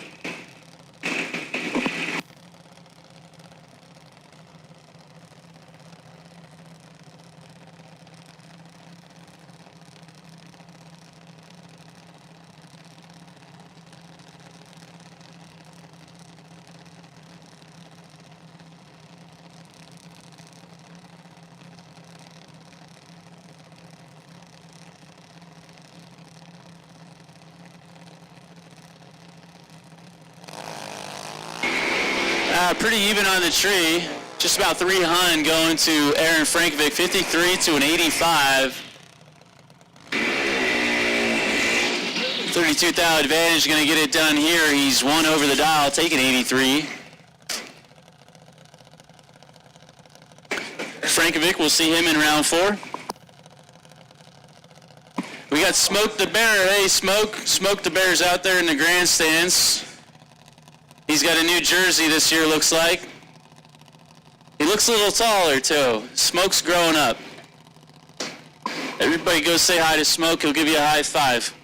Pretty even on the tree. Just about 300 going to Aaron Frankovic, 53 to an 85. 32,000 advantage, going to get it done here. He's 1 over the dial, taking 83. Frankovic, we'll see him in round 4. We got Smoke the Bear. Hey, Smoke the Bear's out there in the grandstands. He's got a new jersey this year, looks like. He looks a little taller, too. Smoke's growing up. Everybody go say hi to Smoke. He'll give you a high five.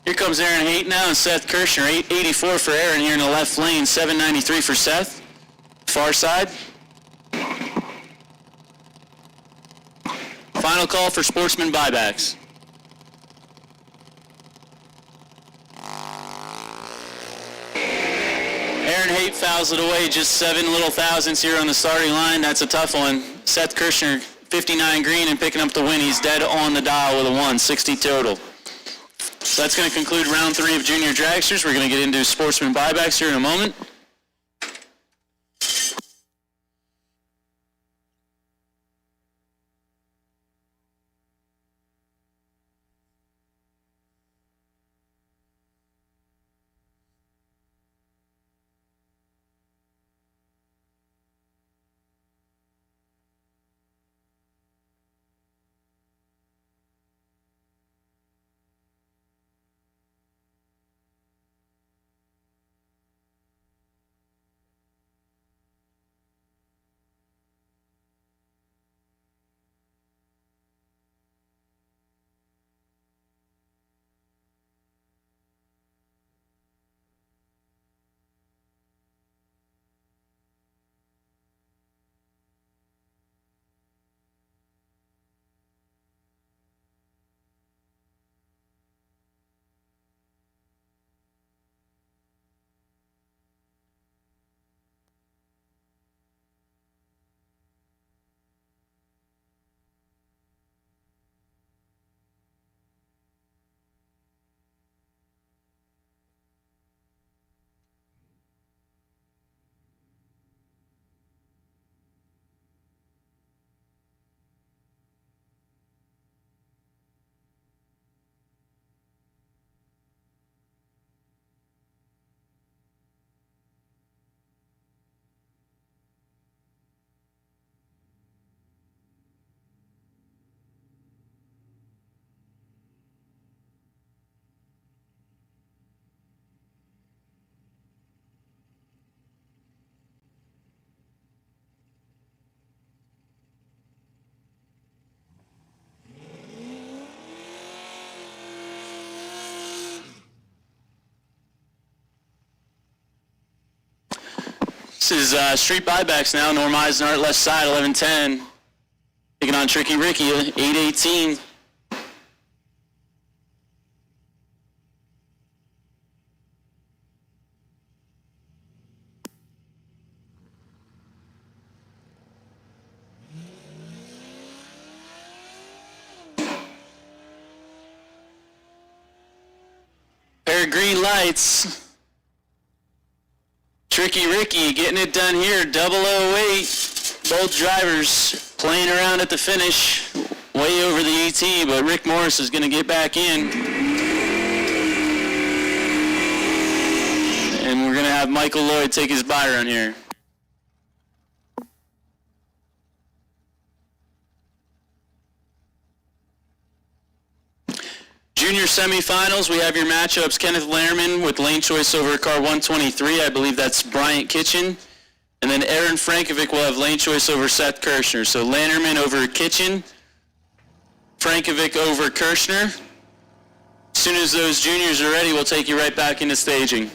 Here comes Aaron Haight now and Seth Kirshner. 884 for Aaron here in the left lane. 793 for Seth. Far side. Final call for sportsman buybacks. Aaron Haight fouls it away, just 7 little thousandths here on the starting line. That's a tough one. Seth Kirshner, 59 green and picking up the win. He's dead on the dial with a 1, 60 total. So that's going to conclude round 3 of junior dragsters. We're going to get into sportsman buybacks here in a moment. is street buybacks now. Norm Eisenhart left side, 11-10. Taking on Tricky Ricky, 8-18. Pair of green lights. Tricky Ricky getting it done here, 008. Both drivers playing around at the finish, way over the ET, but Rick Morris is going to get back in. And we're going to have Michael Lloyd take his bye run here. Junior semifinals, we have your matchups. Kenneth Lehrman with lane choice over car 123. I believe that's Bryant Kitchen. And then Aaron Frankovic will have lane choice over Seth Kirshner. So Lannerman over Kitchen, Frankovic over Kirshner. As soon as those juniors are ready, we'll take you right back into staging.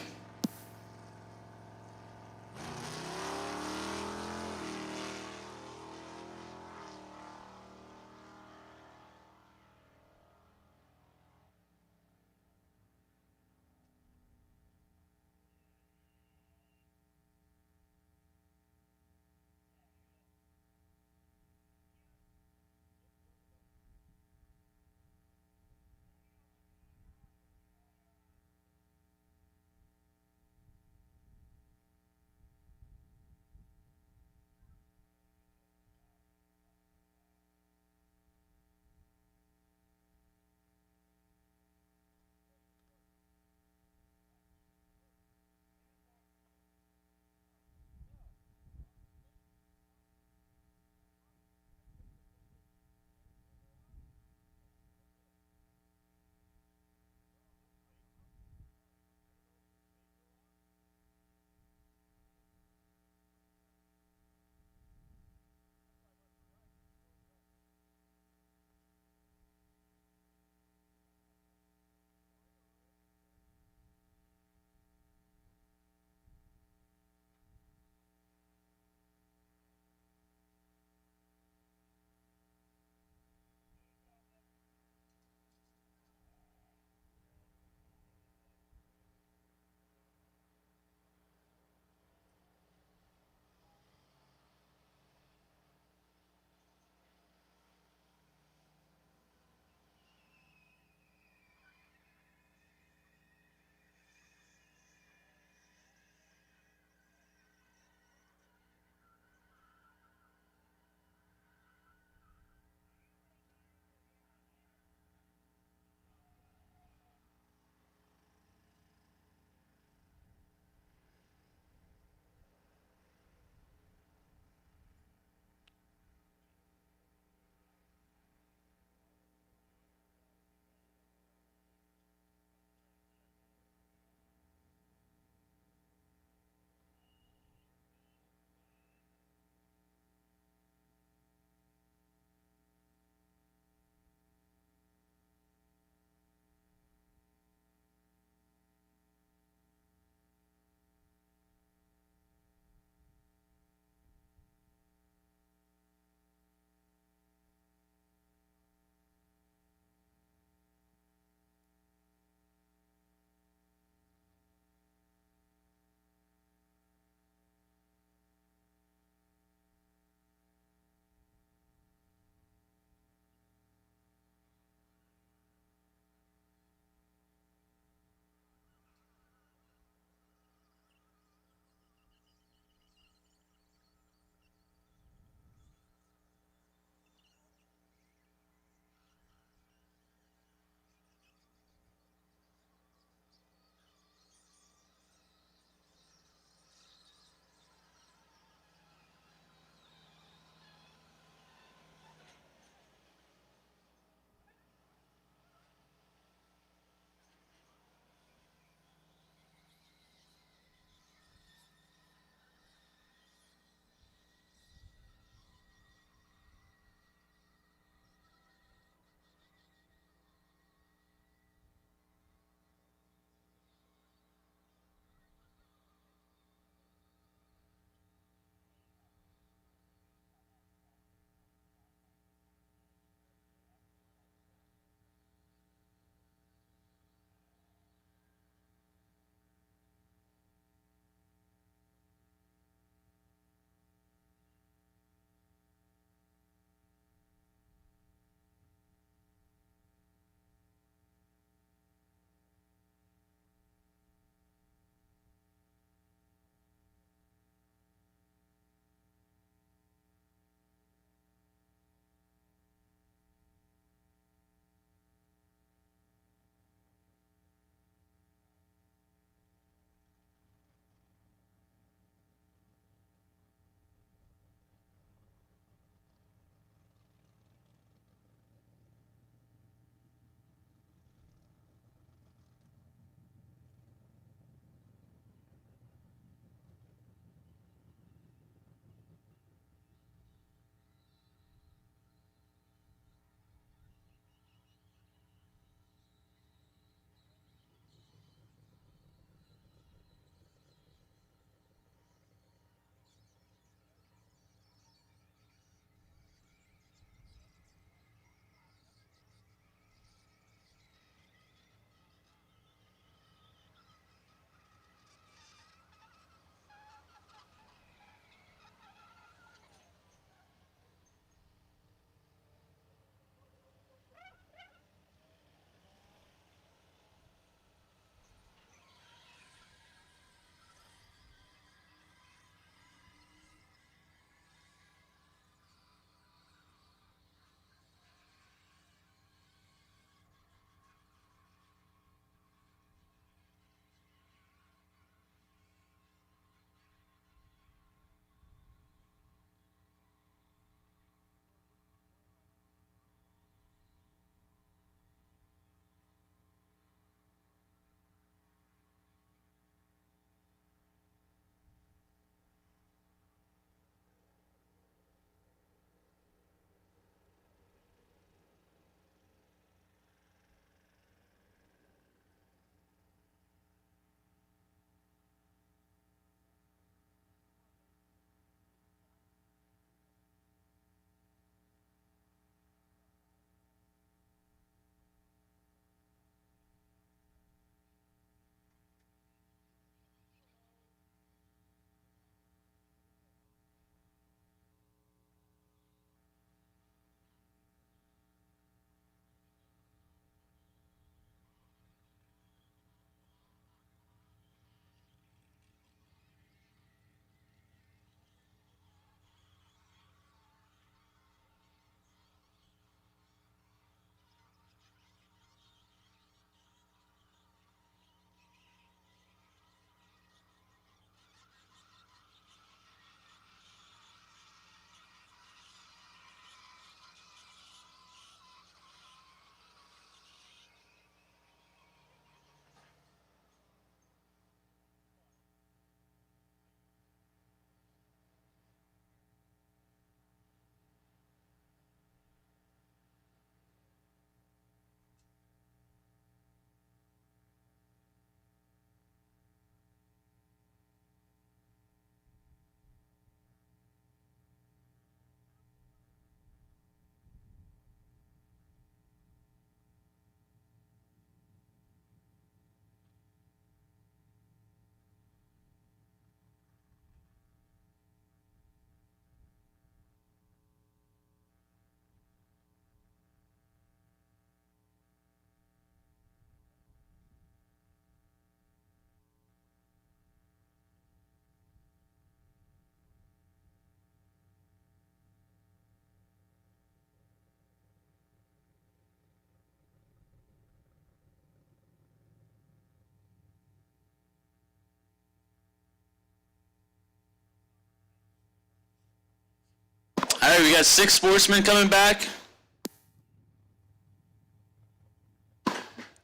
All right, we got 6 sportsmen coming back.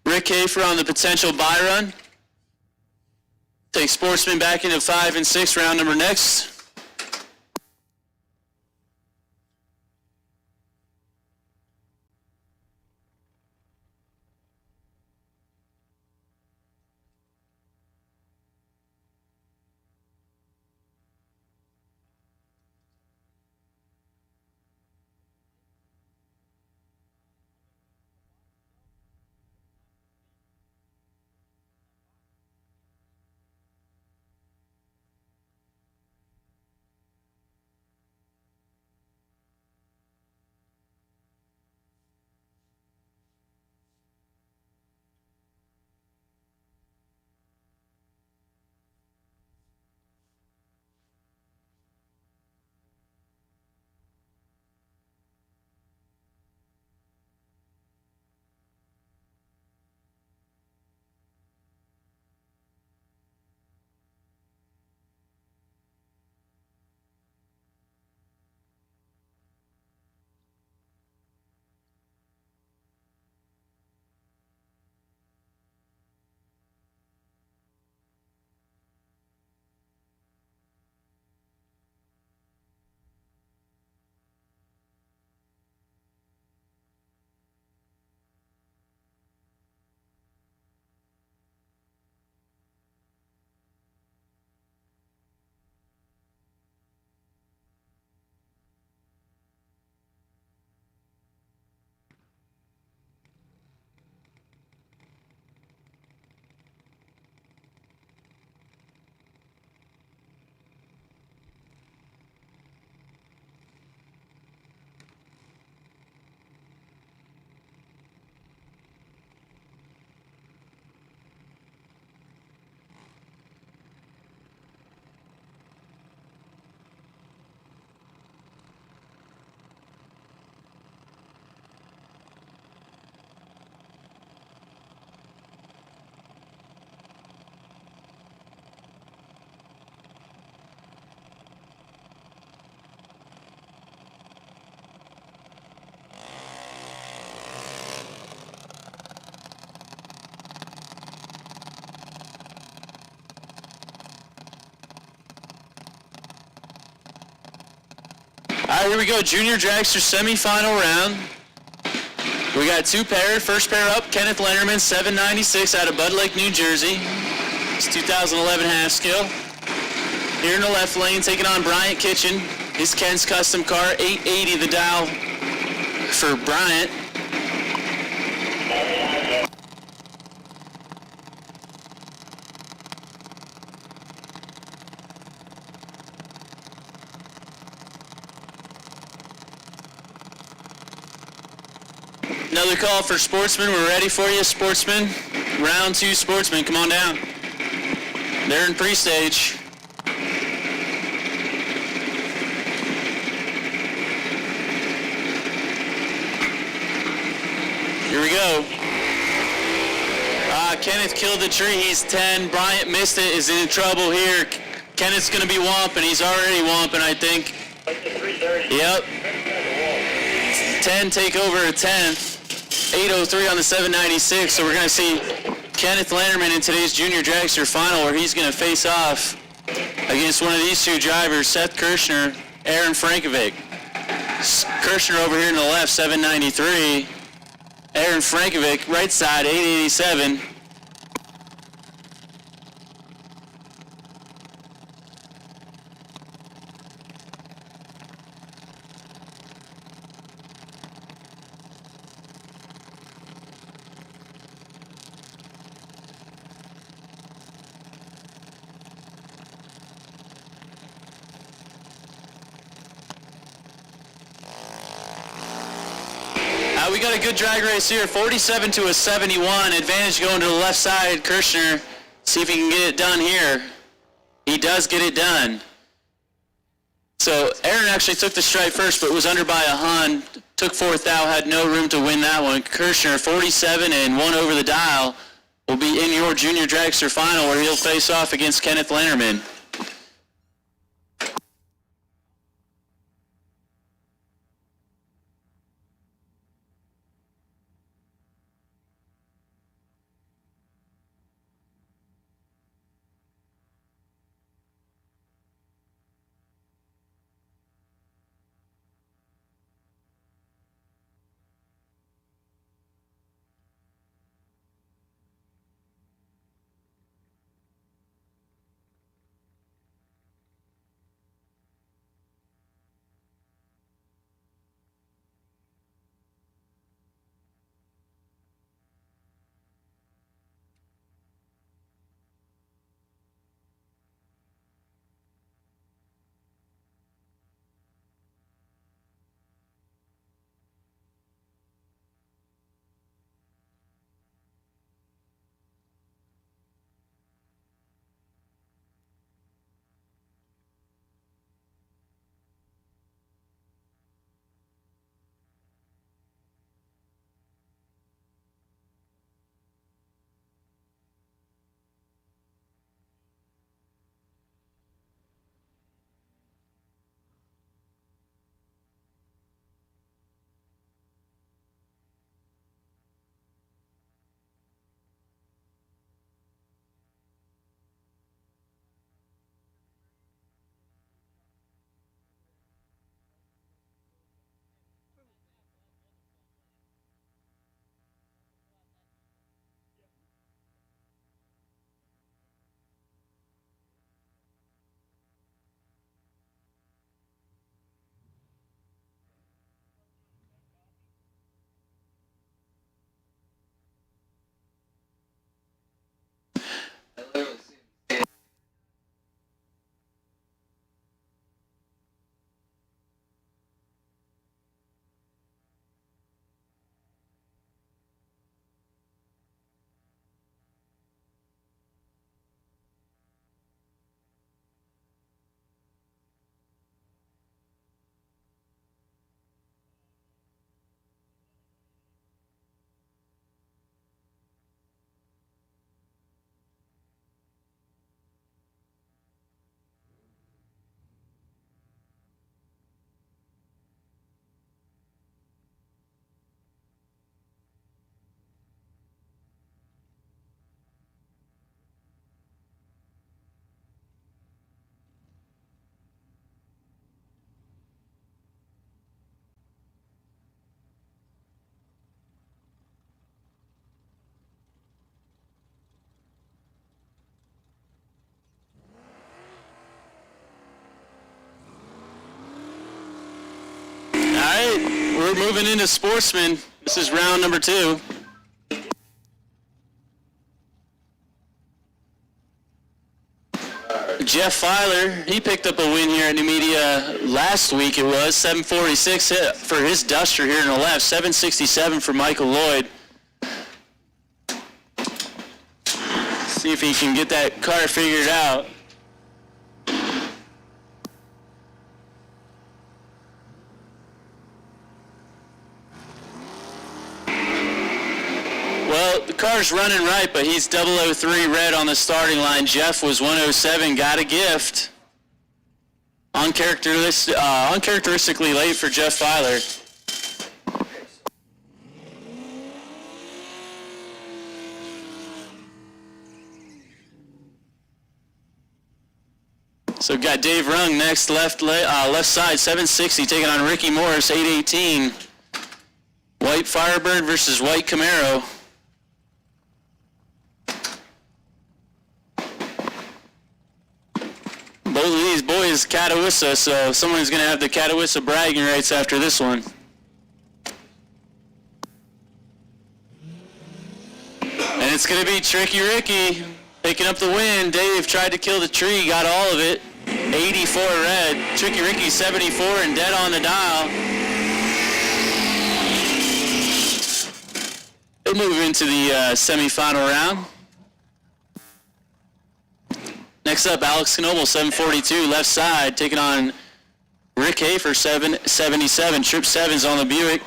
Rick Hafer on the potential buy run. Take sportsmen back into 5 and 6, round number next. All right, here we go. Junior Dragster semifinal round. We got 2 pairs. First pair up, Kenneth Lennerman, 796 out of Bud Lake, New Jersey. It's 2011 half skill. Here in the left lane, taking on Bryant Kitchen. His Ken's custom car, 880 the dial for Bryant. Another call for sportsmen. We're ready for you, sportsmen. Round 2, sportsmen. Come on down. They're in pre-stage. Here we go. Kenneth killed the tree. He's 10. Bryant missed it. Is in trouble here. Kenneth's going to be womping. He's already womping, I think. Yep. 10 take over a 10th. 803 on the 796. So we're going to see Kenneth Landerman in today's Junior Dragster final, where he's going to face off against one of these 2 drivers, Seth Kirshner, Aaron Frankovic. Kirshner over here in the left, 793. Aaron Frankovic, right side, 887. We got a good drag race here, 47 to a 71. Advantage going to the left side. Kirshner, see if he can get it done here. He does get it done. So Aaron actually took the stripe first, but was under by a Hun. Took 4th out, had no room to win that one. Kirshner, 47 and 1 over the dial, will be in your Junior Dragster final, where he'll face off against Kenneth Landerman. we're moving into sportsmen. This is round number 2. Jeff Filer, he picked up a win here at Numidia last week. It was 746 for his Duster here in the left, 767 for Michael Lloyd. See if he can get that car figured out. Well, the car's running right, but he's 003 red on the starting line. Jeff was 107, got a gift. Uncharacteristically late for Jeff Filer. So got Dave Rung next, left side, 760, taking on Ricky Morris, 818. White Firebird versus White Camaro. Both of these boys Catawissa, so someone's going to have the Catawissa bragging rights after this one. And it's going to be Tricky Ricky picking up the win. Dave tried to kill the tree, got all of it. 84 red. Tricky Ricky 74 and dead on the dial. They'll move into the semifinal round. Next up, Alex Knoble, 742, left side, taking on Rick Hafer, 777. Trip 7's on the Buick.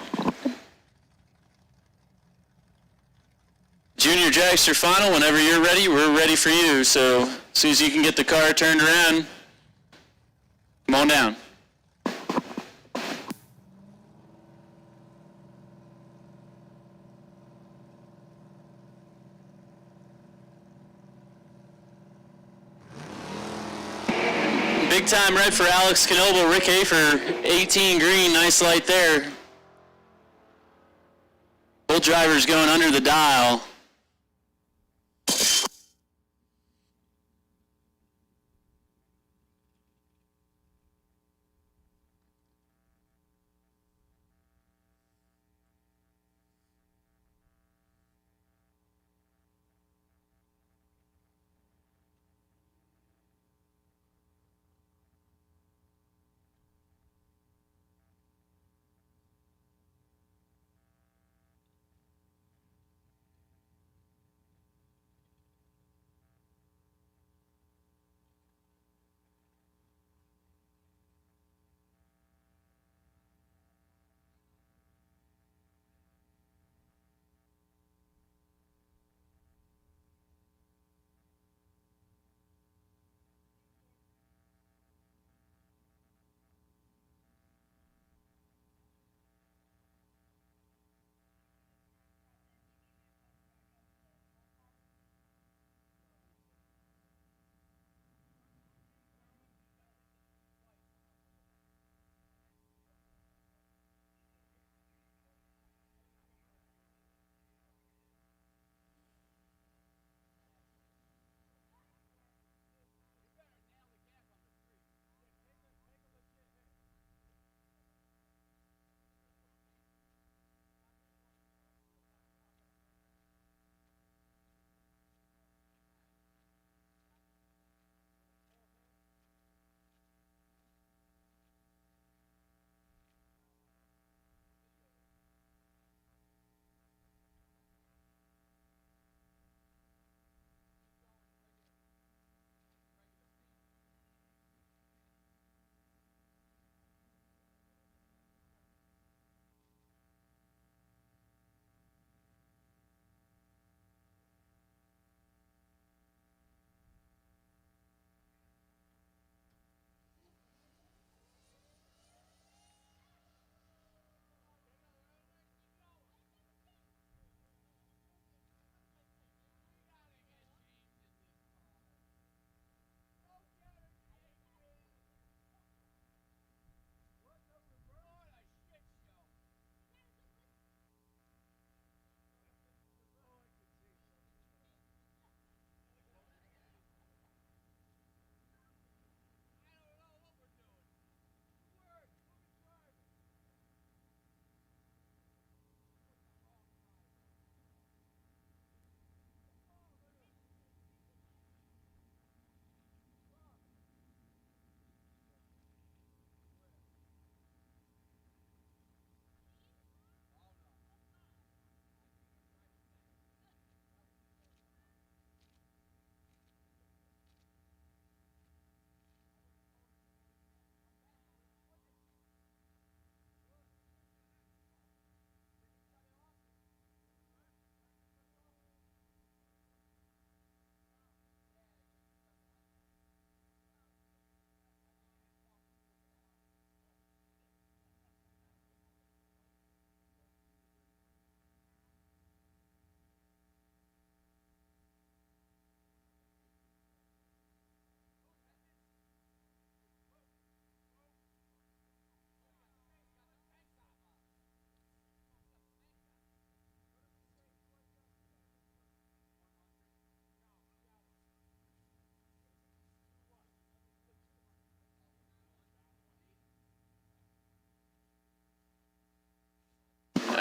Junior Dragster final, whenever you're ready, we're ready for you. So as soon as you can get the car turned around, come on down. Big time red for Alex Knoble, Rick Hafer, 18 green, nice light there. Both drivers going under the dial.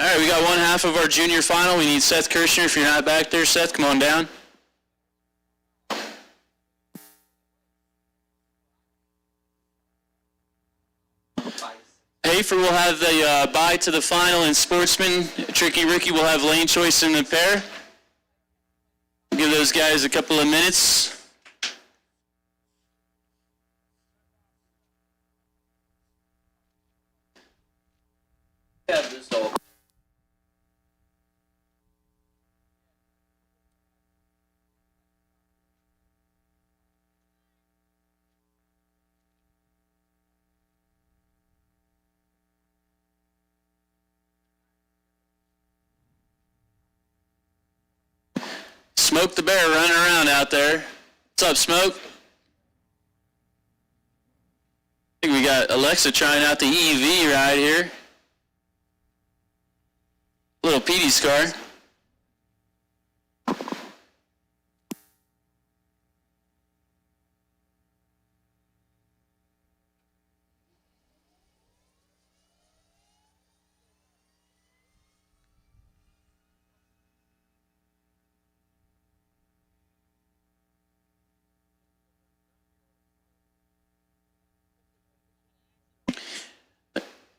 right, we got one half of our junior final. We need Seth Kirshner. If you're not back there, Seth, come on down. Hafer will have the bye to the final, and Sportsman, Tricky Ricky will have lane choice in the pair. Give those guys a couple of minutes. Smoke the Bear running around out there. What's up, Smoke? I think we got Alexa trying out the EV ride here. Little Petey's car.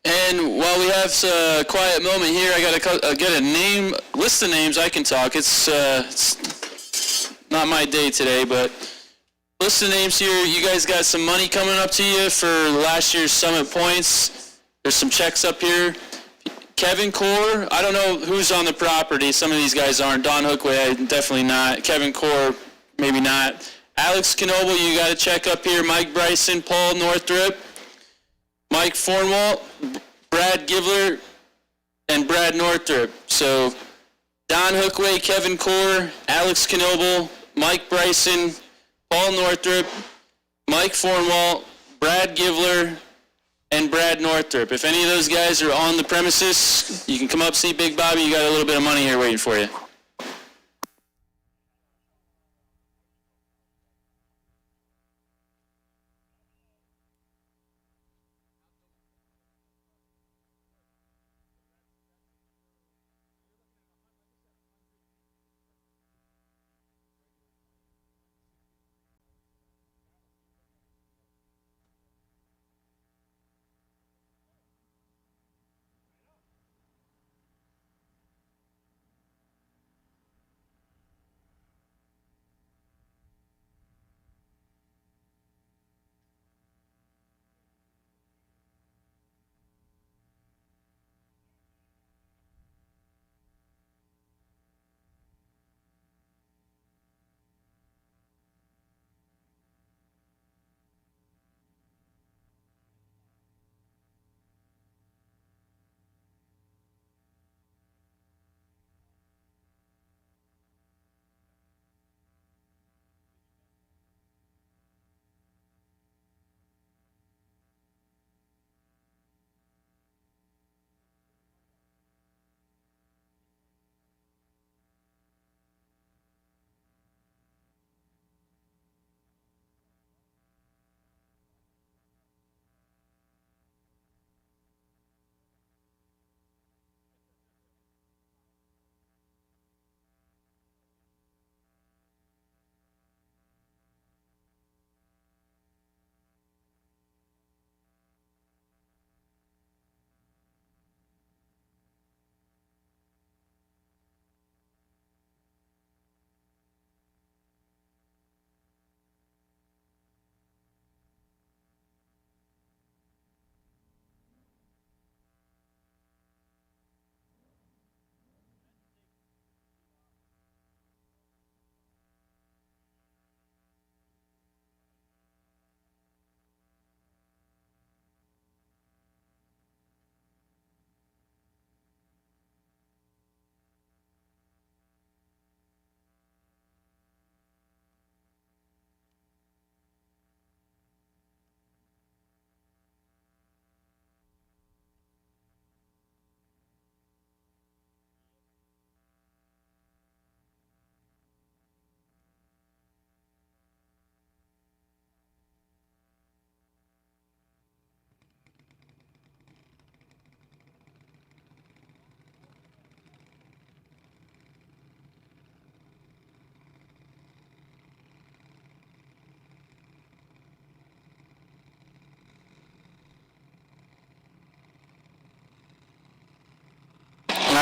And while we have a quiet moment here, I got to get a list of names I can talk. It's not my day today, but list of names here. You guys got some money coming up to you for last year's Summit Points. There's some checks up here. Kevin Core, I don't know who's on the property. Some of these guys aren't. Don Hookway, definitely not. Kevin Core, maybe not. Alex Knoble, you got a check up here. Mike Bryson, Paul Northrop, Mike Fornwalt, Brad Givler, and Brad Northrop. So Don Hookway, Kevin Core, Alex Knoble, Mike Bryson, Paul Northrop, Mike Fornwalt, Brad Givler, and Brad Northrop. If any of those guys are on the premises, you can come up, see Big Bobby. You got a little bit of money here waiting for you.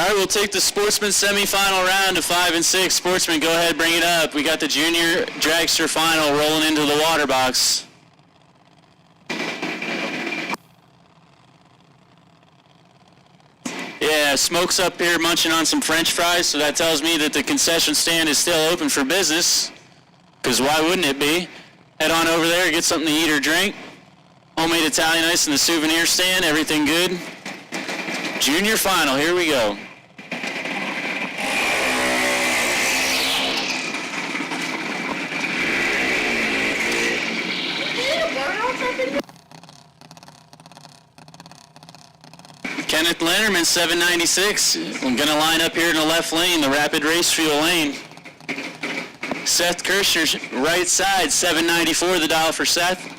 right, we'll take the Sportsman semifinal round to 5 and 6. Sportsman, go ahead, bring it up. We got the Junior Dragster final rolling into the water box. Yeah, Smoke's up here munching on some French fries, so that tells me that the concession stand is still open for business, because why wouldn't it be? Head on over there, get something to eat or drink. Homemade Italian ice in the souvenir stand, everything good. Junior final, here we go. Kenneth Lannerman, 796. I'm going to line up here in the left lane, the rapid race fuel lane. Seth Kirshner, right side, 794, the dial for Seth.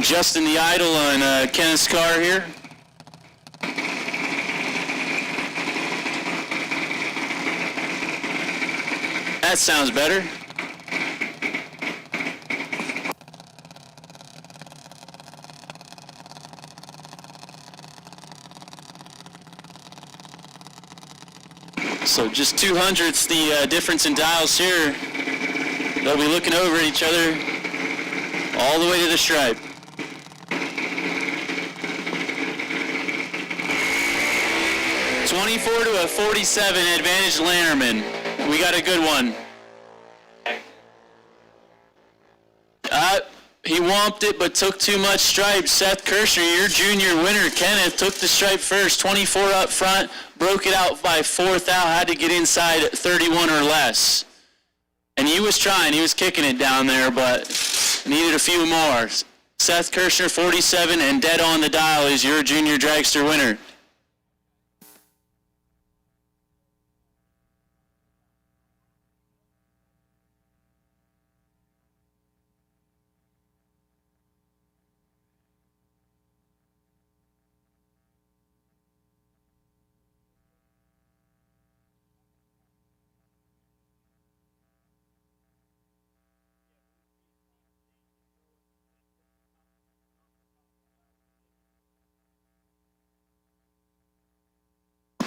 Justin the Idol on Kenneth's car here. That sounds better. So just 200's the difference in dials here. They'll be looking over at each other all the way to the stripe. (24 to a 47) advantage Lannerman. We got a good one. He womped it, but took too much stripe. Seth Kirshner, your junior winner. Kenneth took the stripe first, 24 up front, broke it out by 4th out, had to get inside 31 or less. And he was trying, he was kicking it down there, but needed a few more. Seth Kirshner, 47, and dead on the dial is your junior dragster winner.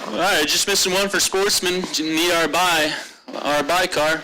All right, just missing one for Sportsman. Need our buy car.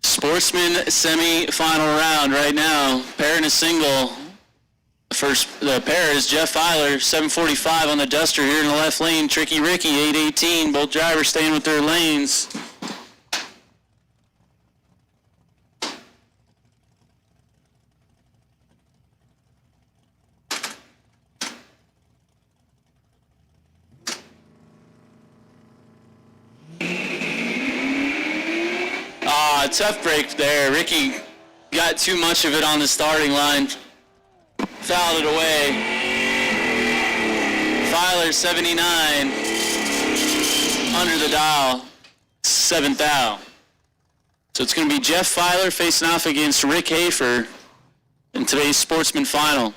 Sportsman semi-final round right now. Pair and a single. The pair is Jeff Filer, 745 on the Duster here in the left lane. Tricky Ricky, 818. Both drivers staying with their lanes. Tough break there. Ricky got too much of it on the starting line. Fouled it away. Filer, 79. Under the dial. 7th out. So it's going to be Jeff Filer facing off against Rick Hafer in today's Sportsman Final.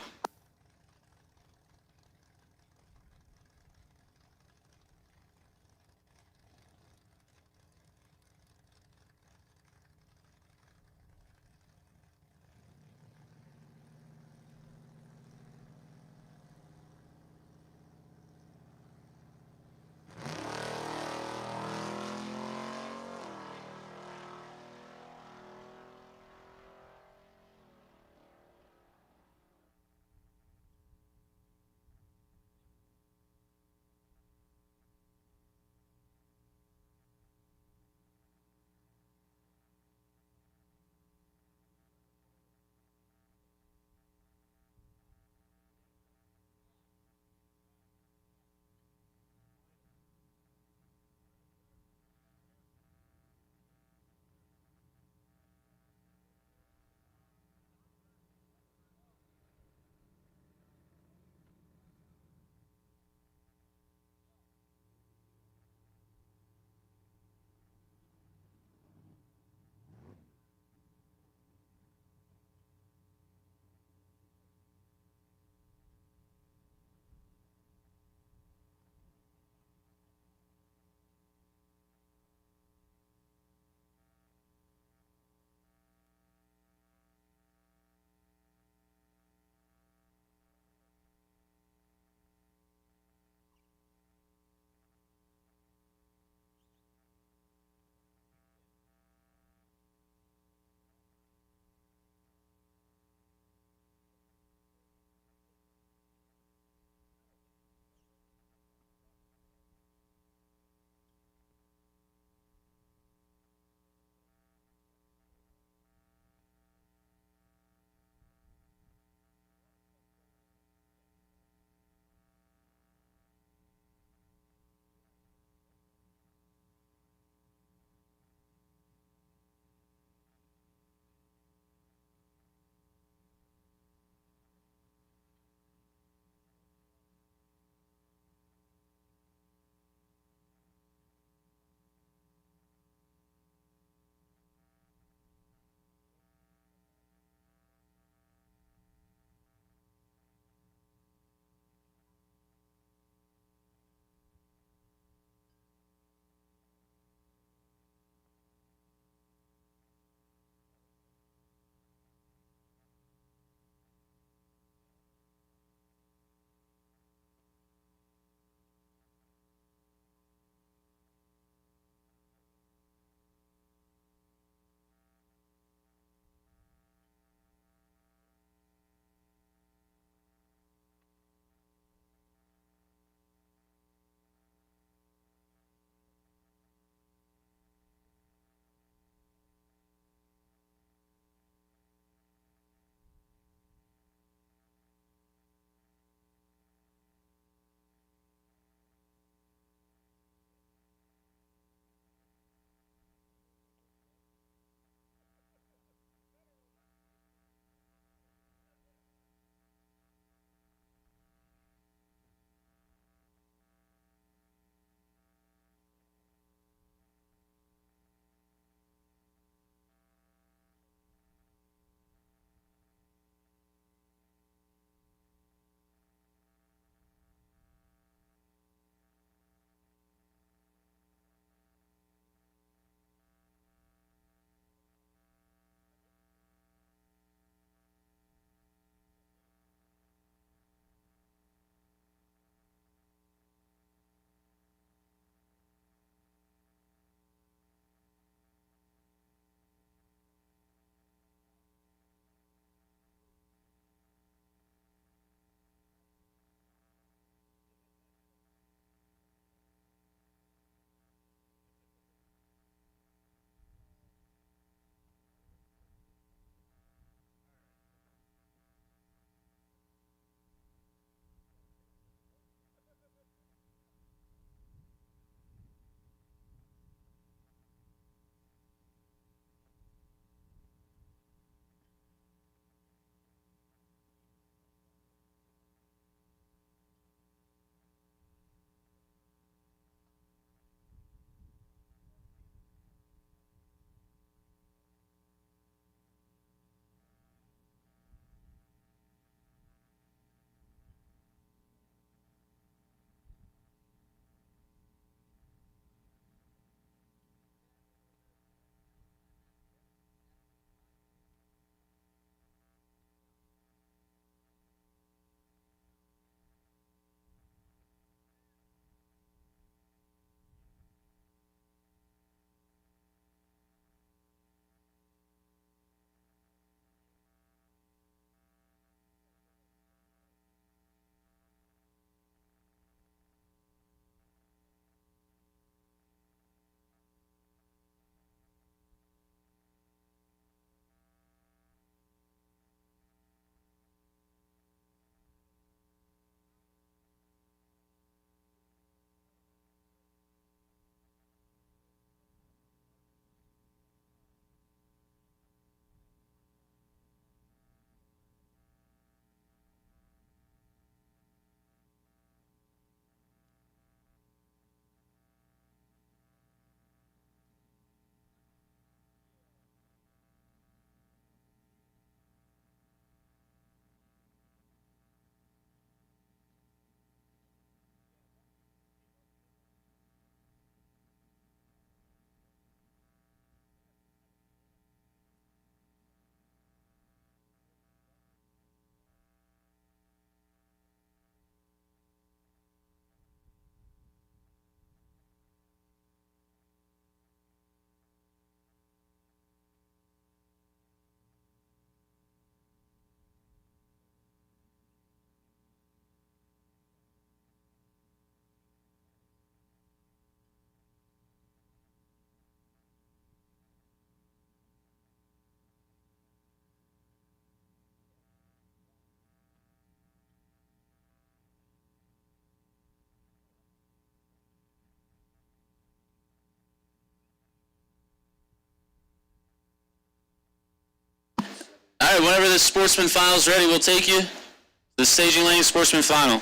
right, whenever the sportsman final is ready, we'll take you to the staging lane sportsman final.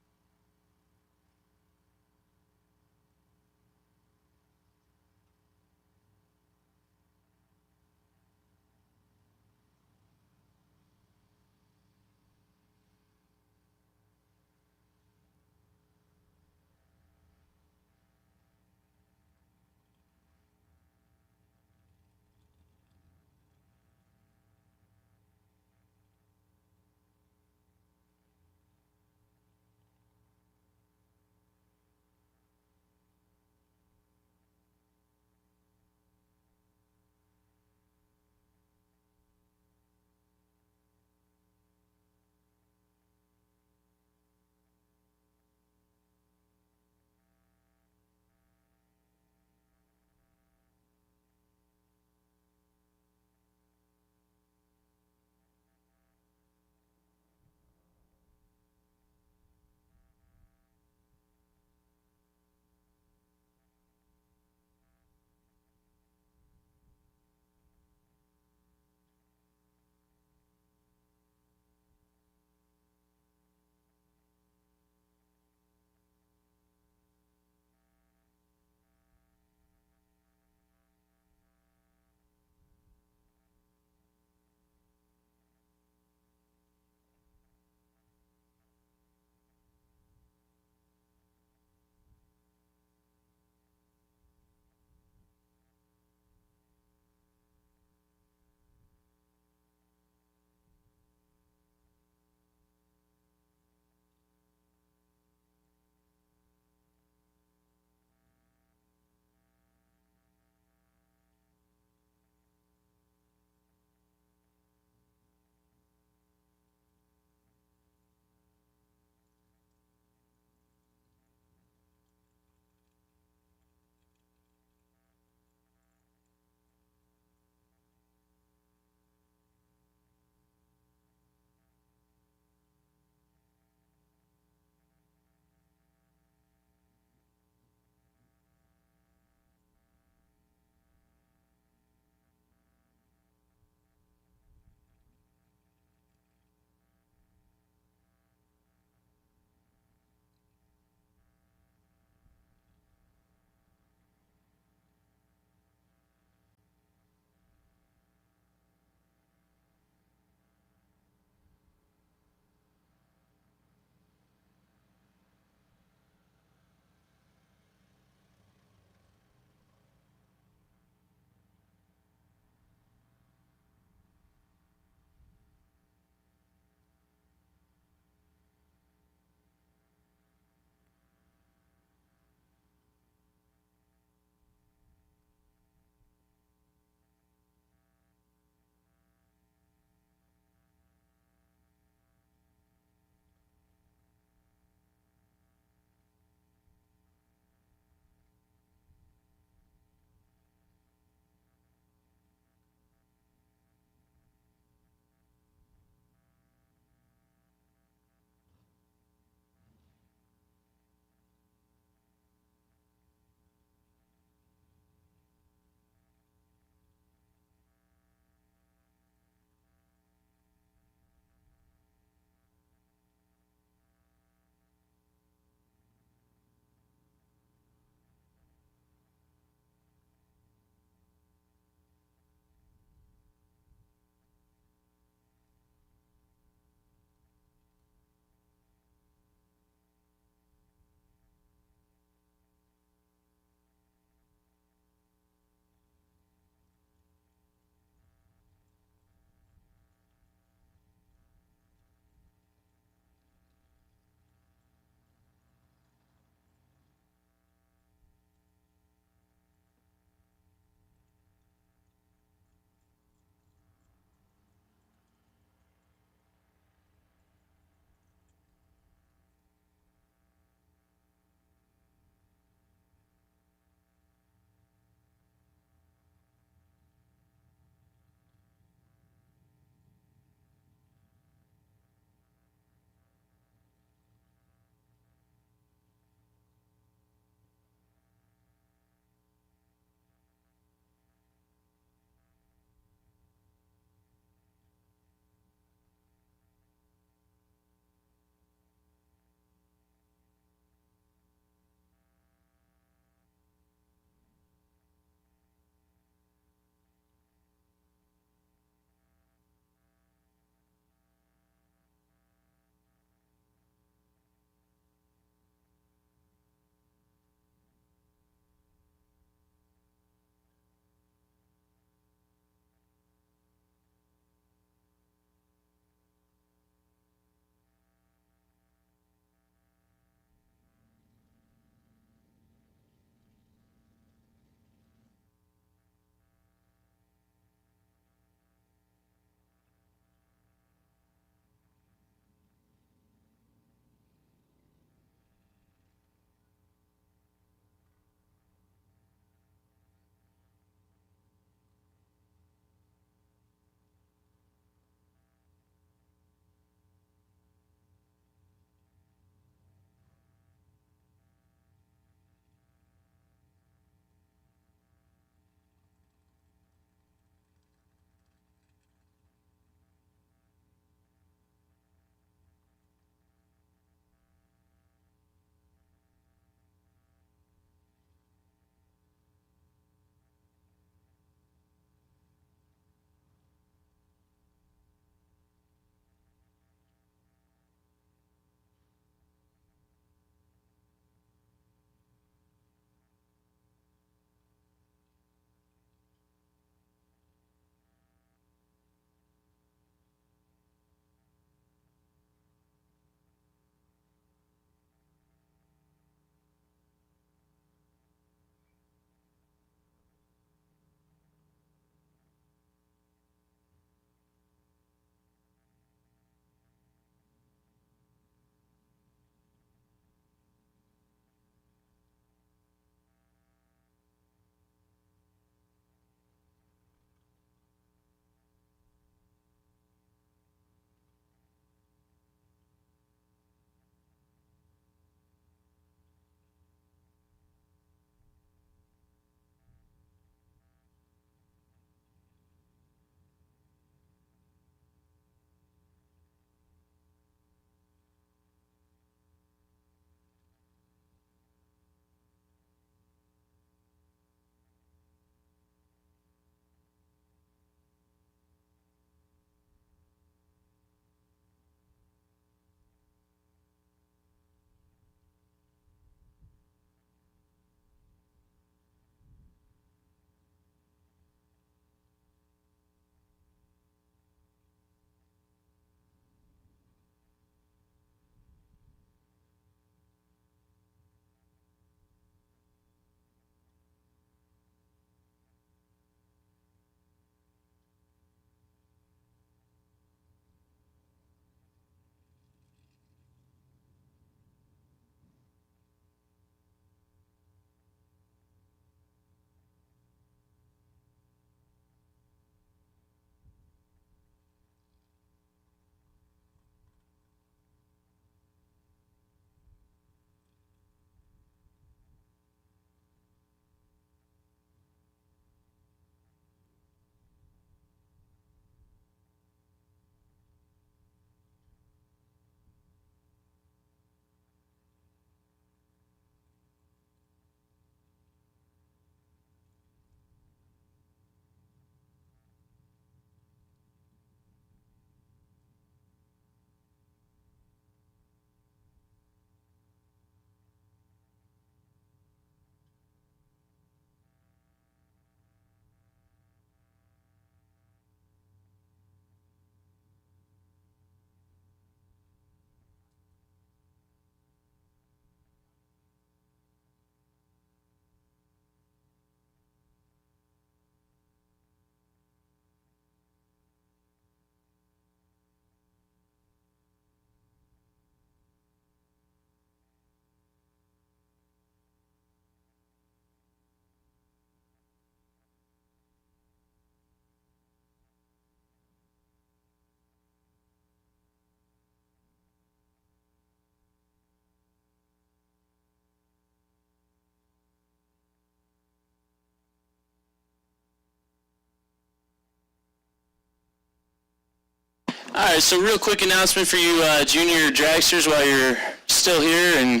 All right, so real quick announcement for you junior dragsters while you're still here and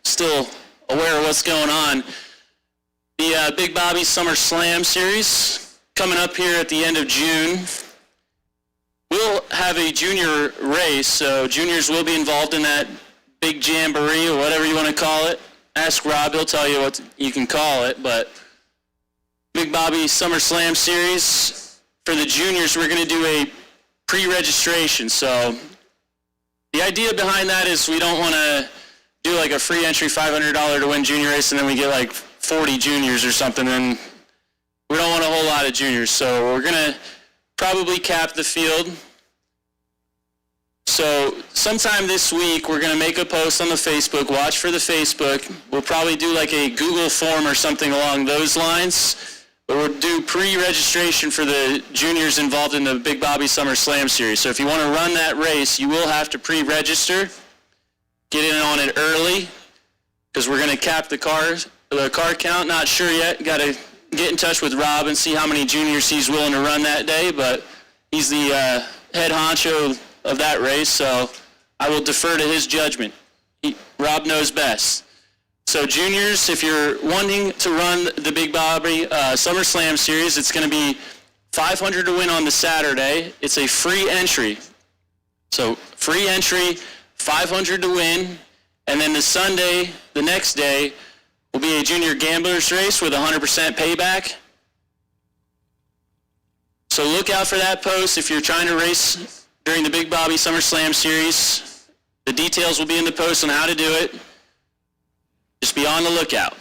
still aware of what's going on. The Big Bobby Summer Slam Series coming up here at the end of June. We'll have a junior race, so juniors will be involved in that big jamboree or whatever you want to call it. Ask Rob, he'll tell you what you can call it, but Big Bobby Summer Slam Series. For the juniors, we're going to do a pre-registration. So the idea behind that is we don't want to do like a free entry $500 to win junior race and then we get like 40 juniors or something, and we don't want a whole lot of juniors. So we're going to probably cap the field. So sometime this week, we're going to make a post on the Facebook. Watch for the Facebook. We'll probably do like a Google form or something along those lines. But we'll do pre-registration for the juniors involved in the Big Bobby Summer Slam Series. So if you want to run that race, you will have to pre-register. Get in on it early because we're going to cap the car count. Not sure yet. Got to get in touch with Rob and see how many juniors he's willing to run that day. But he's the head honcho of that race, so I will defer to his judgment. Rob knows best. So juniors, if you're wanting to run the Big Bobby Summer Slam Series, it's going to be $500 to win on the Saturday. It's a free entry. So free entry, $500 to win, and then the Sunday, the next day, will be a junior gamblers race with 100% payback. So look out for that post if you're trying to race during the Big Bobby Summer Slam Series. The details will be in the post on how to do it. Just be on the lookout.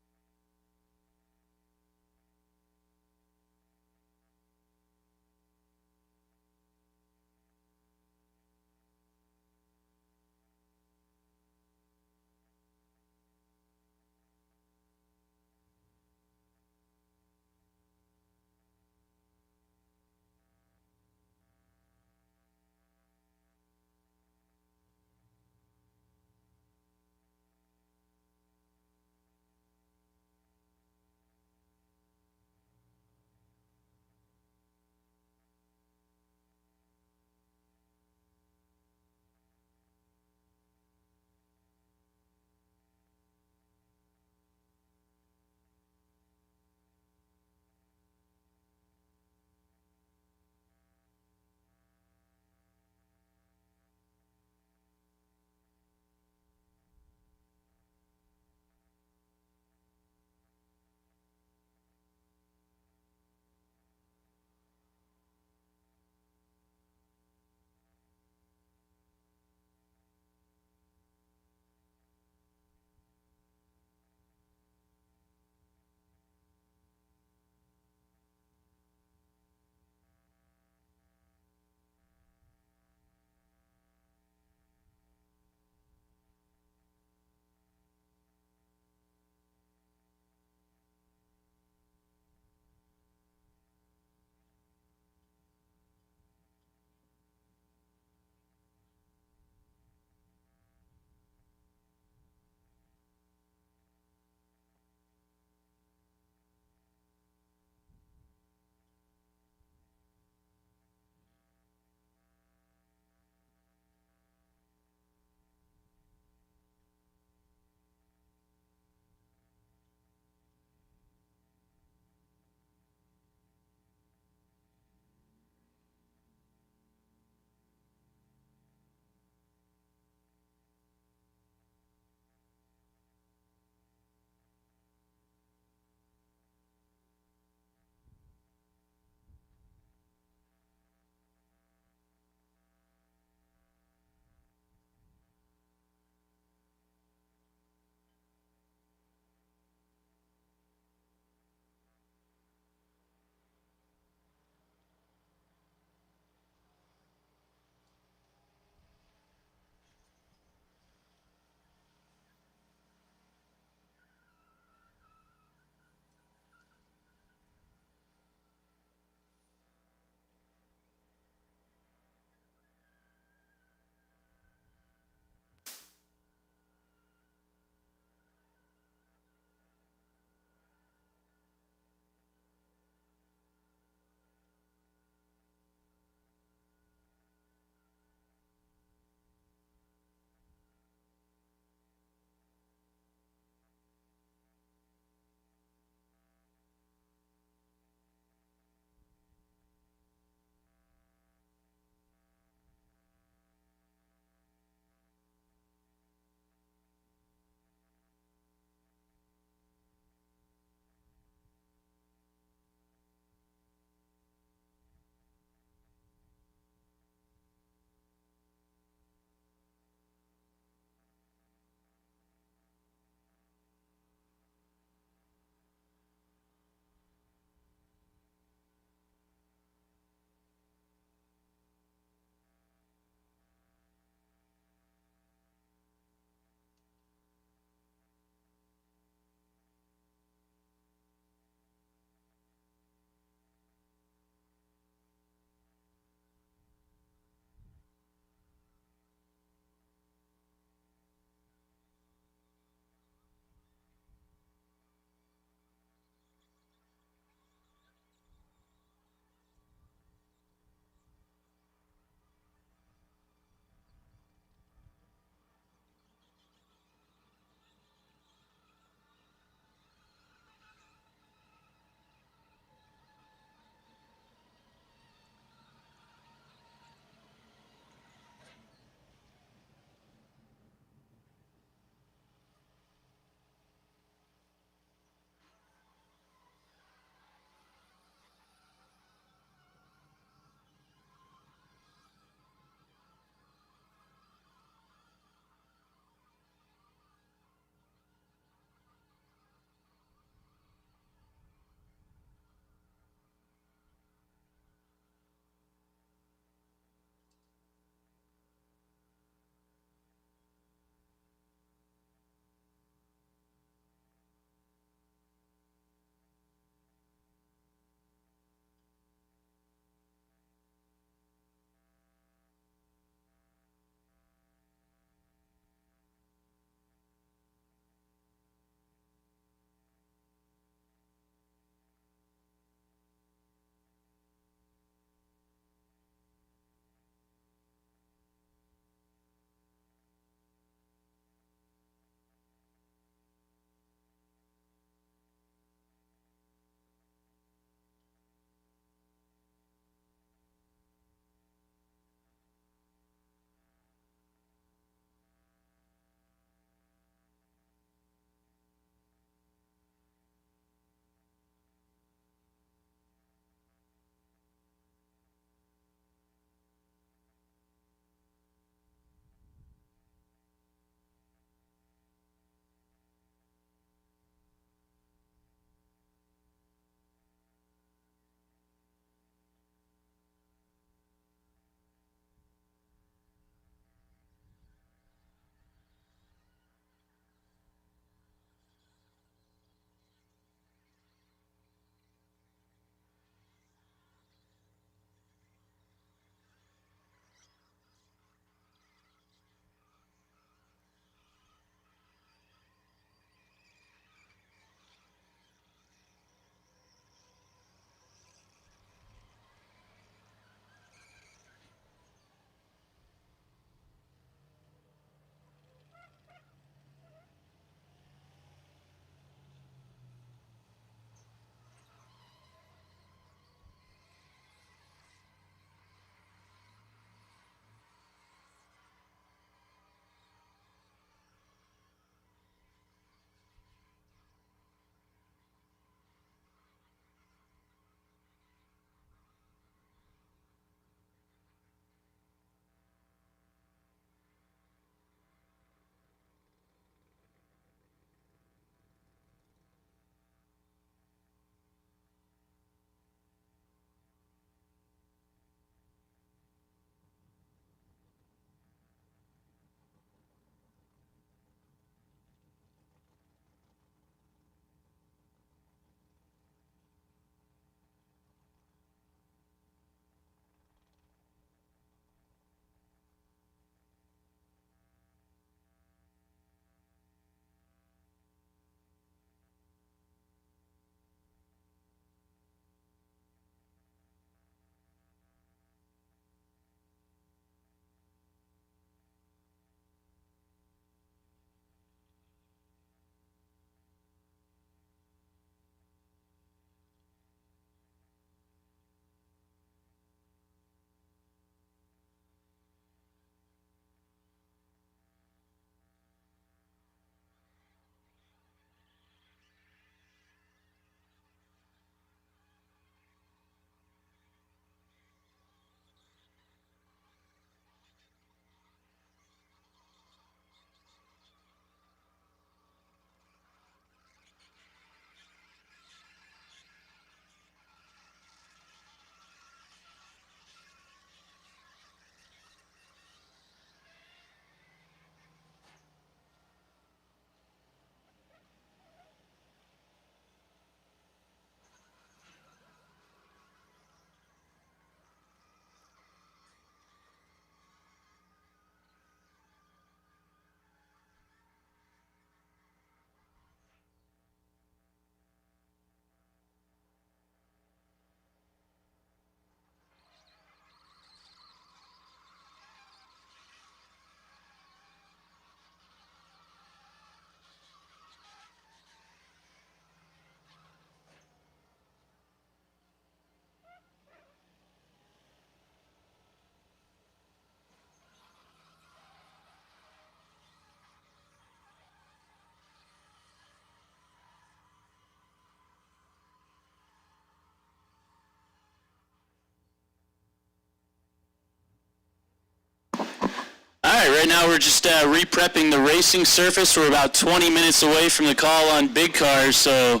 right now we're just re-prepping the racing surface. We're about 20 minutes away from the call on big cars, so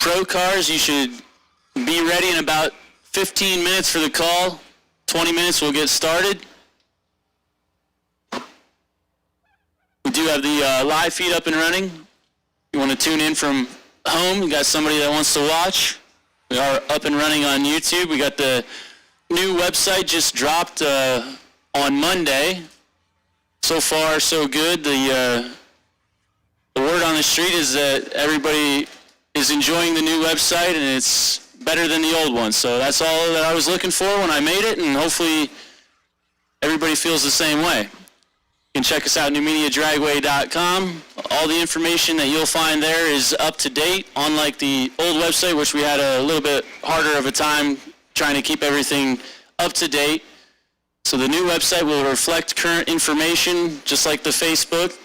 pro cars, you should be ready in about 15 minutes for the call. 20 minutes, we'll get started. We do have the live feed up and running. You want to tune in from home, you got somebody that wants to watch. We are up and running on YouTube. We got the new website just dropped on Monday. So far, so good. The word on the street is that everybody is enjoying the new website, and it's better than the old one. So that's all that I was looking for when I made it, and hopefully everybody feels the same way. You can check us out at NumediaDragway.com. All the information that you'll find there is up to date, unlike the old website, which we had a little bit harder of a time trying to keep everything up to date. So the new website will reflect current information, just like the Facebook.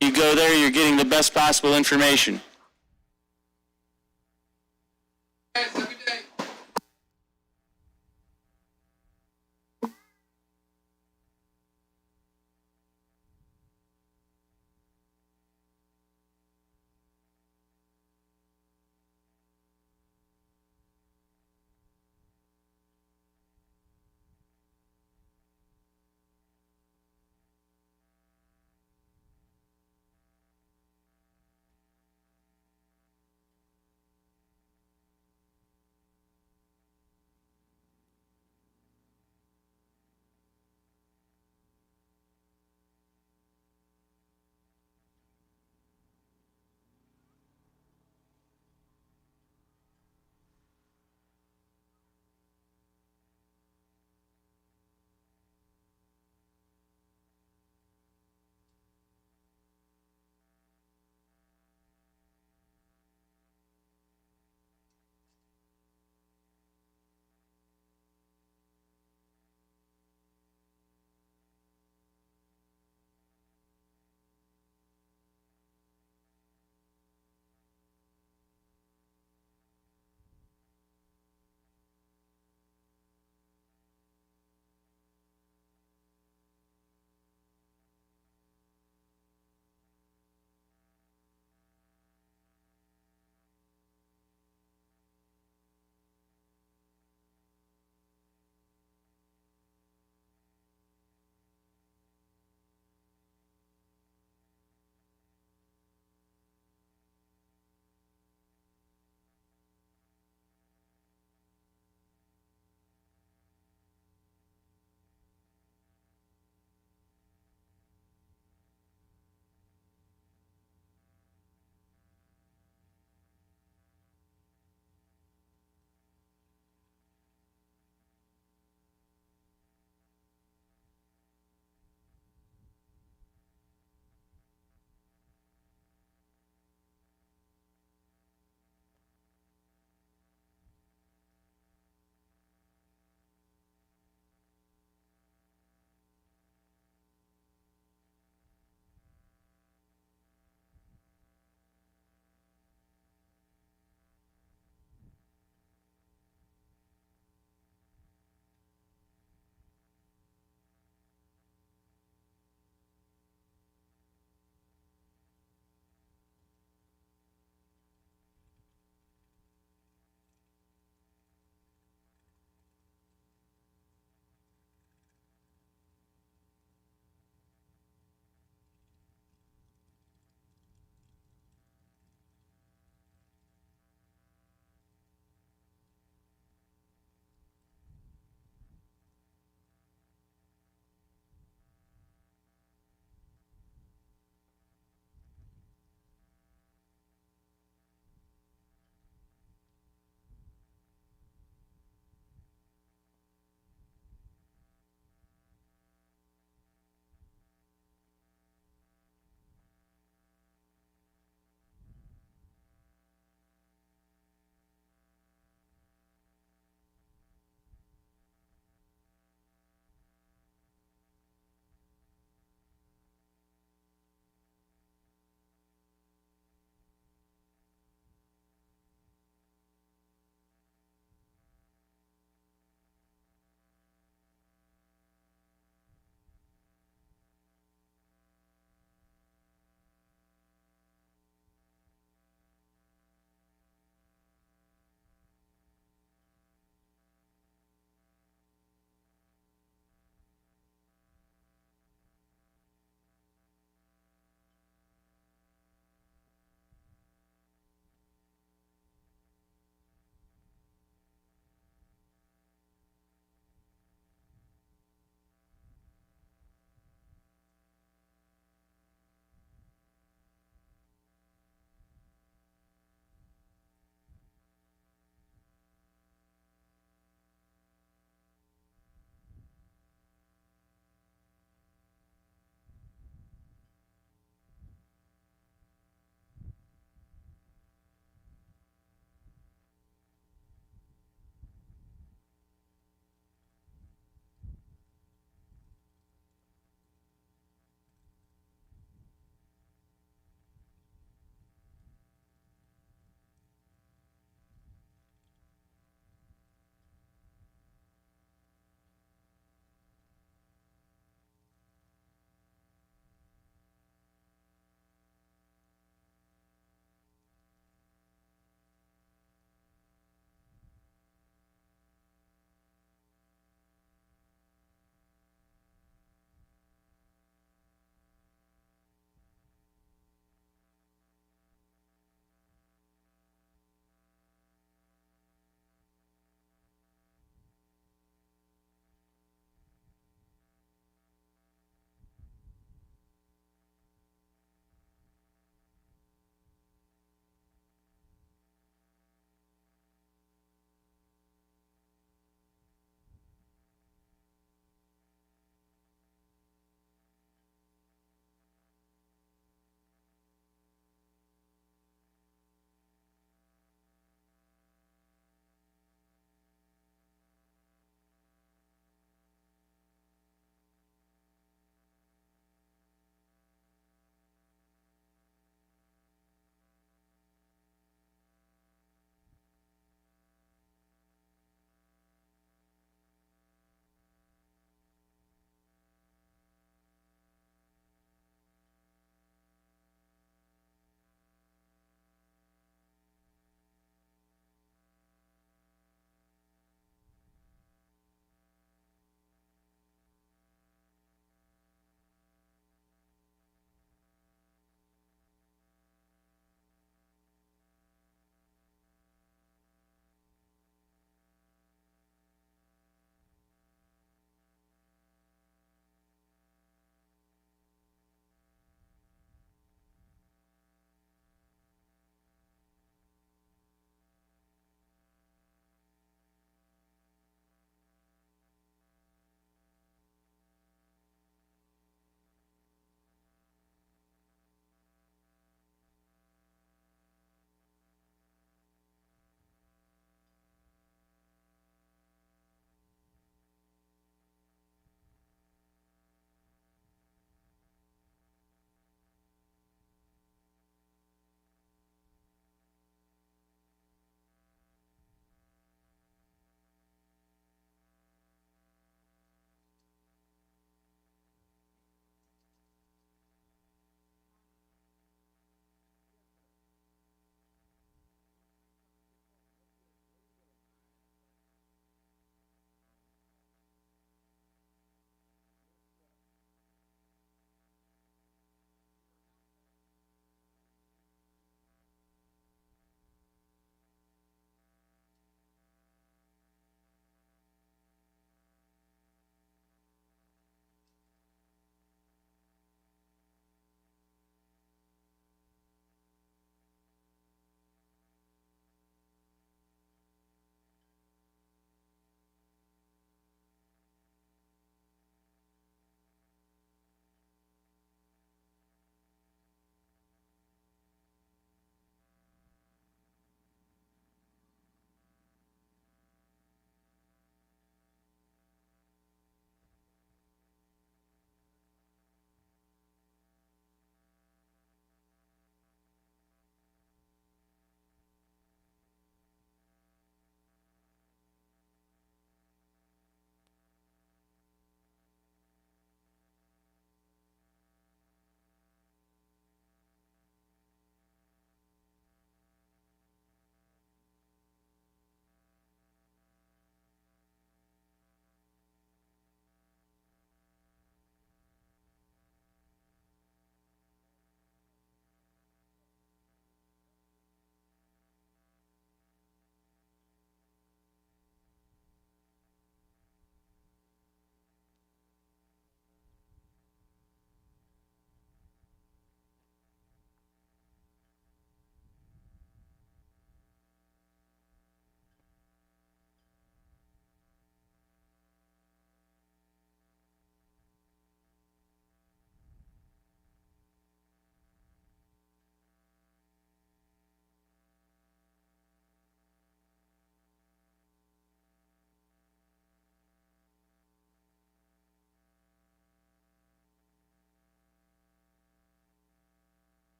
You go there, you're getting the best possible information.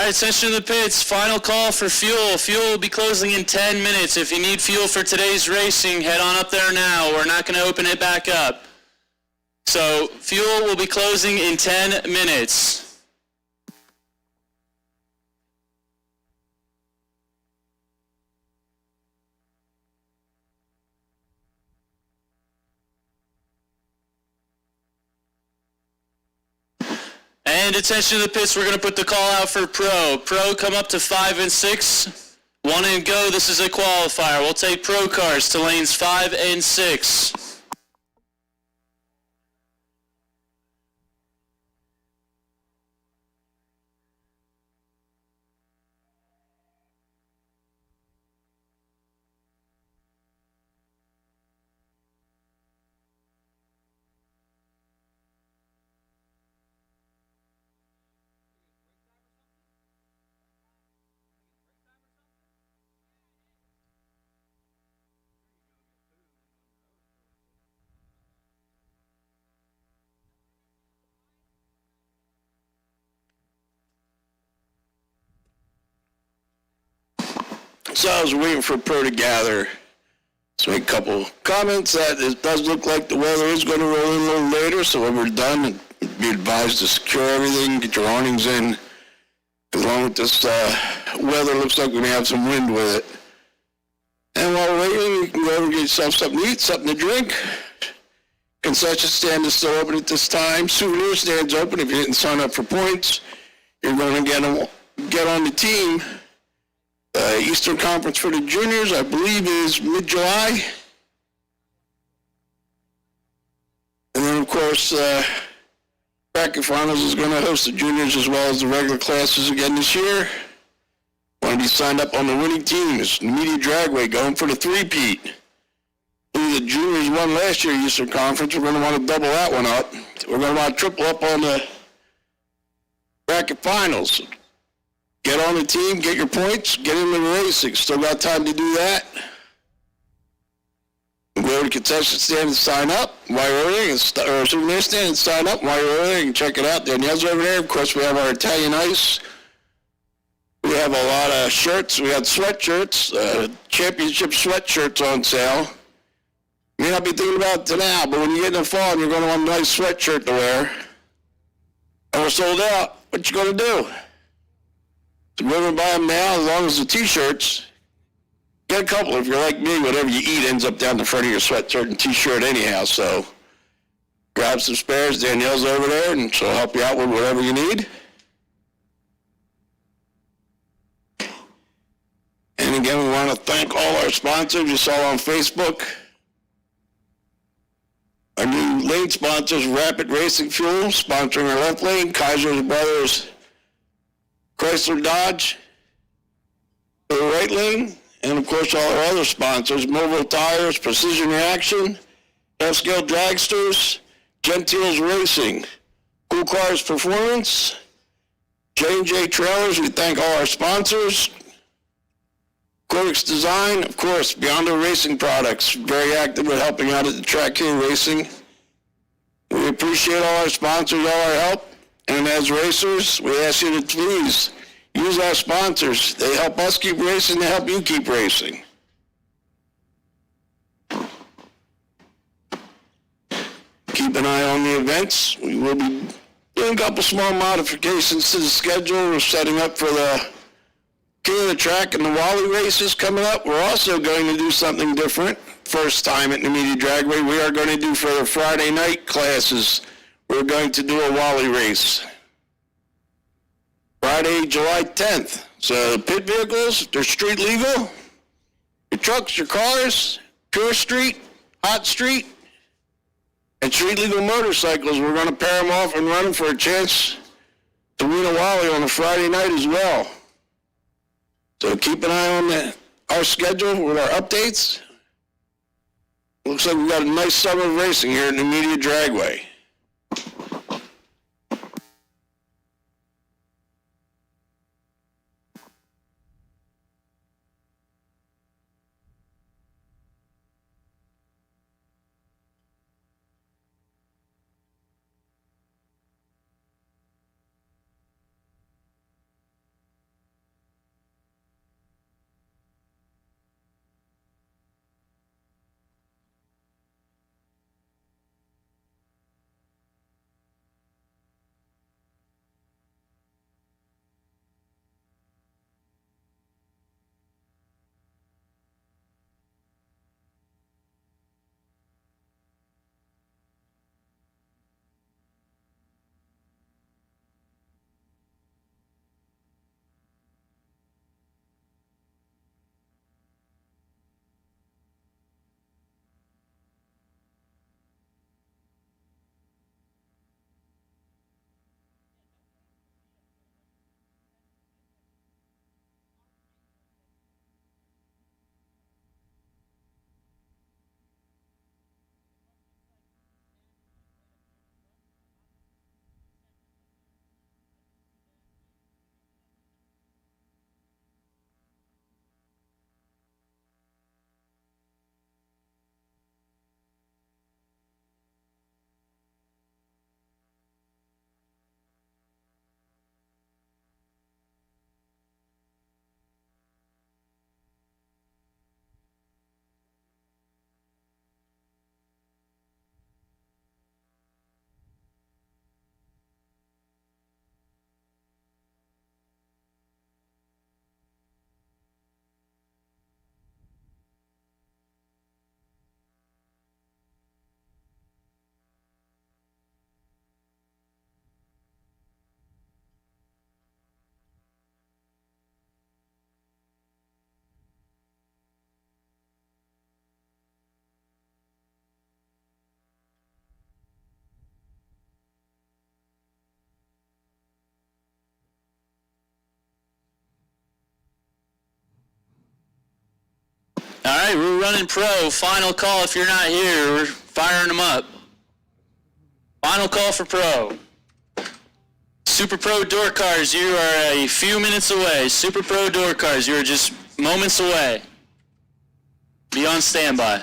right, attention to the pits. Final call for fuel. Fuel will be closing in 10 minutes. If you need fuel for today's racing, head on up there now. We're not going to open it back up. So fuel will be closing in 10 minutes. And attention to the pits, we're going to put the call out for Pro. Pro, come up to 5 and 6. 1 and go, this is a qualifier. We'll take Pro cars to lanes 5 and 6. So I was waiting for Pro to gather. So make a couple comments that it does look like the weather is going to roll in a little later. So when we're done, be advised to secure everything, get your awnings in. Along with this weather, looks like we may have some wind with it. And while we're waiting, you can go over and get yourself something to eat, something to drink. Concession stand is still open at this time. Souvenir stand's open. If you didn't sign up for points, you're going to get on the team. Eastern Conference for the juniors, I believe, is mid-July. And then, of course, bracket finals is going to host the juniors as well as the regular classes again this year. Want to be signed up on the winning team is Numidia Dragway going for the three-peat. The juniors won last year Eastern Conference. We're going to want to double that one up. We're going to want to triple up on the bracket finals. Get on the team, get your points, get into the racing. Still got time to do that. Go to the concession stand and sign up while you're early, or souvenir stand and sign up while you're early and check it out. Danielle's over there. Of course, we have our Italian ice. We have a lot of shirts. We got sweatshirts, championship sweatshirts on sale. You may not be thinking about it now, but when you get in the fall and you're going to want a nice sweatshirt to wear, and we're sold out, what you going to do? So go over and buy them now, as long as the t-shirts. Get a couple. If you're like me, whatever you eat ends up down the front of your sweatshirt and t-shirt anyhow. So grab some spares. Danielle's over there, and she'll help you out with whatever you need. And again, we want to thank all our sponsors you saw on Facebook. Our new lane sponsors, Rapid Racing Fuel, sponsoring our left lane, Kaiser's Brothers Chrysler Dodge, for the right lane, and of course all our other sponsors, Mobile Tires, Precision Reaction, F-Scale Dragsters, Gentiles Racing, Cool Cars Performance, J&J Trailers. We thank all our sponsors. Cortex Design, of course, Beyond Our Racing Products, very active with helping out at the track here racing. We appreciate all our sponsors, all our help. And as racers, we ask you to please use our sponsors. They help us keep racing, they help you keep racing. Keep an eye on the events. We will be doing a couple small modifications to the schedule. We're setting up for the King of the Track and the Wally races coming up. We're also going to do something different. First time at Numidia Dragway, we are going to do for the Friday night classes. We're going to do a Wally race. Friday, July 10th. So pit vehicles, they're street legal. Your trucks, your cars, pure street, hot street, and street legal motorcycles. We're going to pair them off and run them for a chance to win a Wally on a Friday night as well. So keep an eye on our schedule with our updates. Looks like we've got a nice summer of racing here at Numidia Dragway. All right, we're running pro. Final call if you're not here. We're firing them up. Final call for pro. Super Pro door cars, you are a few minutes away. Super Pro door cars, you are just moments away. Be on standby.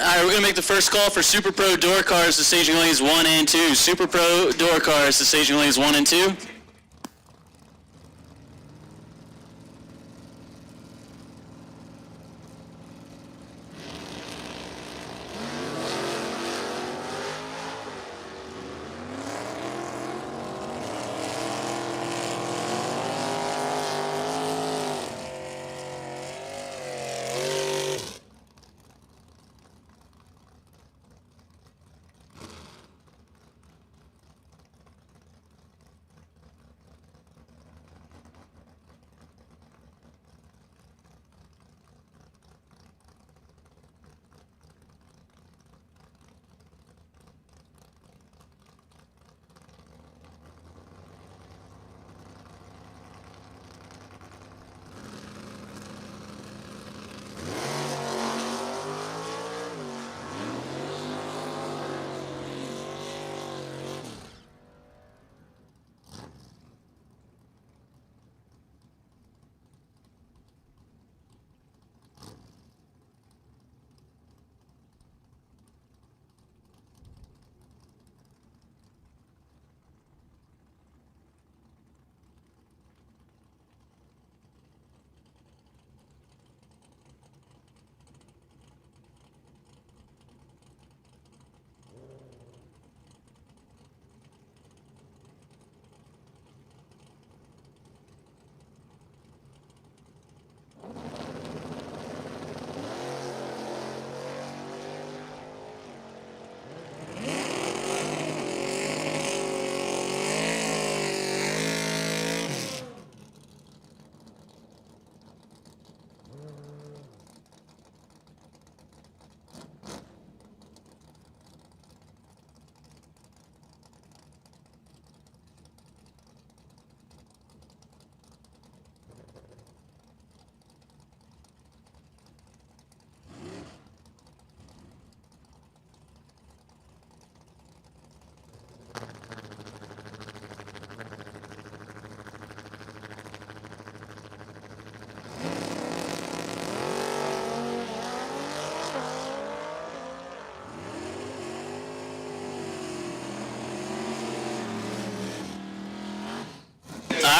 All right, we're going to make the first call for Super Pro door cars to staging lanes 1 and 2. Super Pro door cars to staging lanes 1 and 2.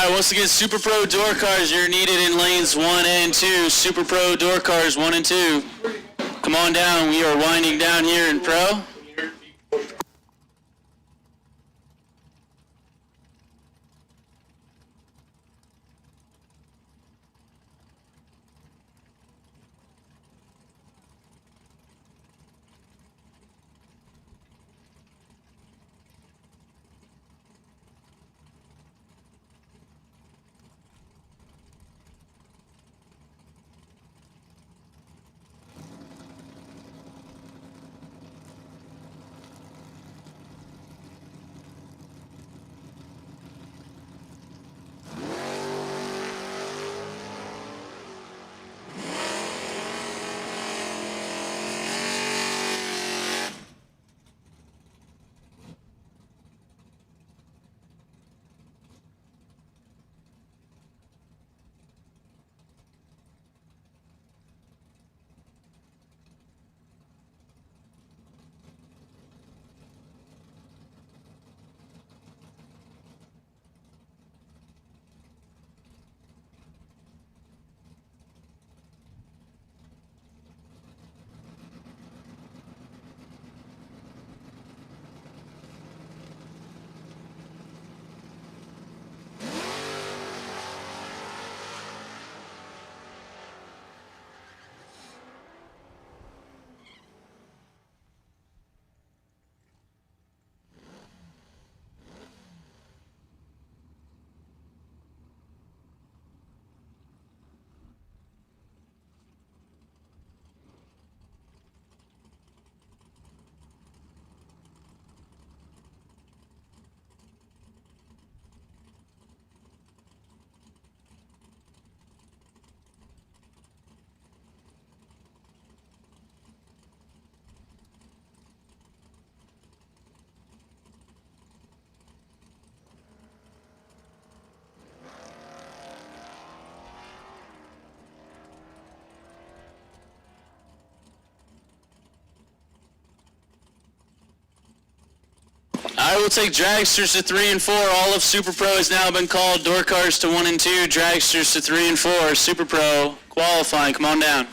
right, once again, Super Pro door cars, you're needed in lanes 1 and 2. Super Pro door cars 1 and 2. Come on down, we are winding down here in Pro. All right, we'll take dragsters to 3 and 4. All of Super Pro has now been called. Door cars to 1 and 2. Dragsters to 3 and 4. Super Pro qualifying. Come on down.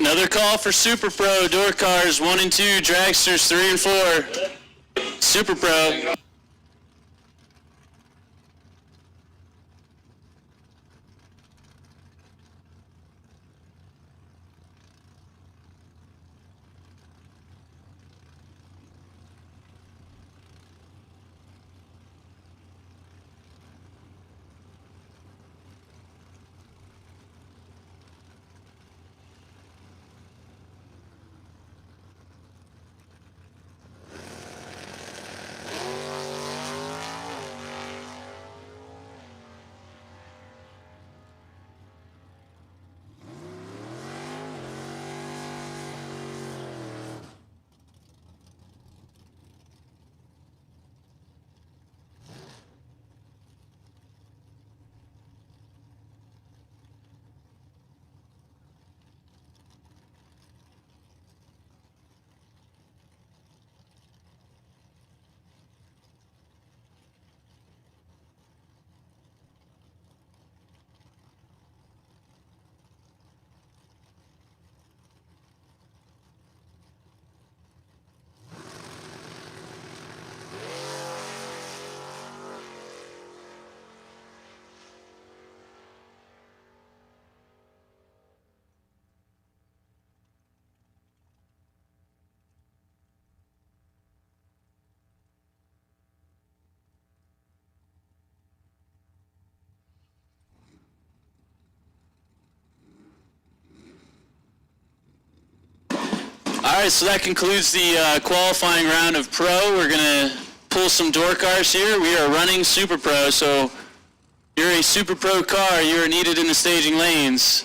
Another call for Super Pro door cars 1 and 2, dragsters 3 and 4. Super Pro. All right, so that concludes the qualifying round of Pro. We're going to pull some door cars here. We are running Super Pro, so you're a Super Pro car. You are needed in the staging lanes.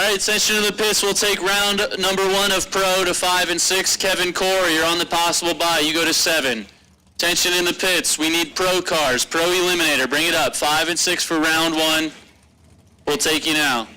right, attention to the pits. We'll take round number 1 of Pro to 5 and 6. Kevin Corey, you're on the possible bye. You go to 7. Attention in the pits. We need Pro cars. Pro Eliminator, bring it up. 5 and 6 for round 1. We'll take you now.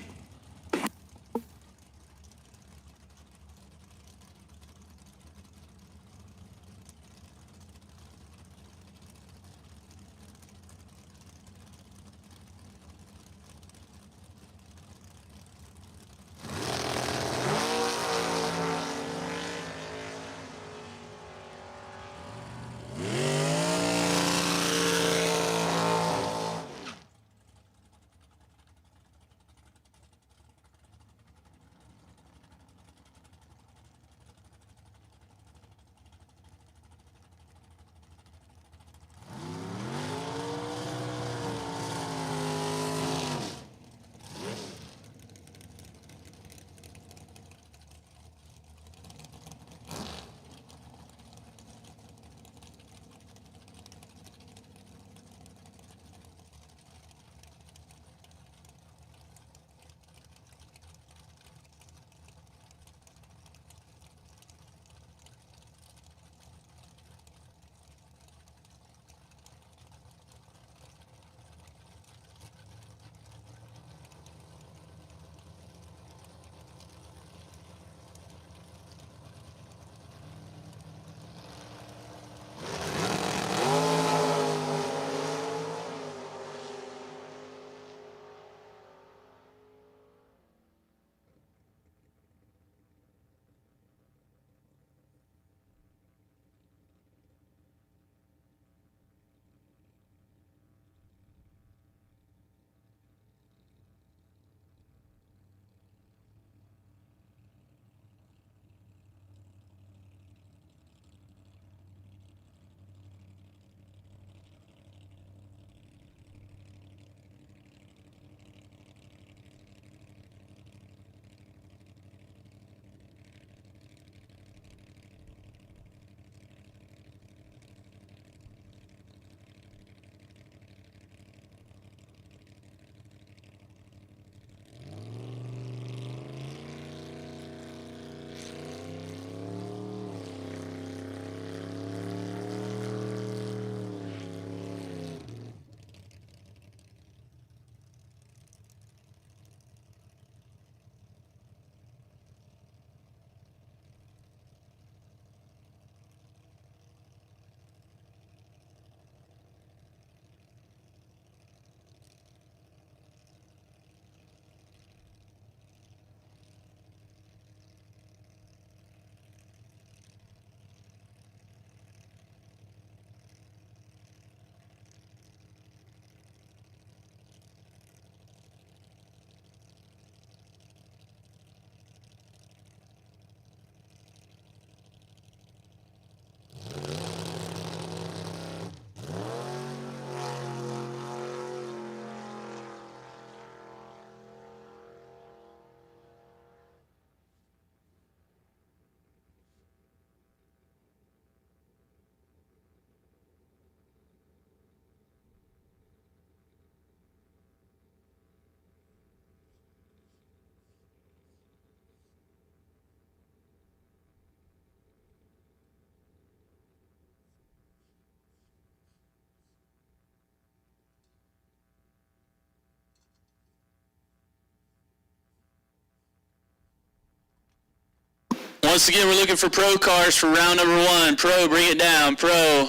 Once again, we're looking for Pro cars for round number 1. Pro, bring it down. Pro,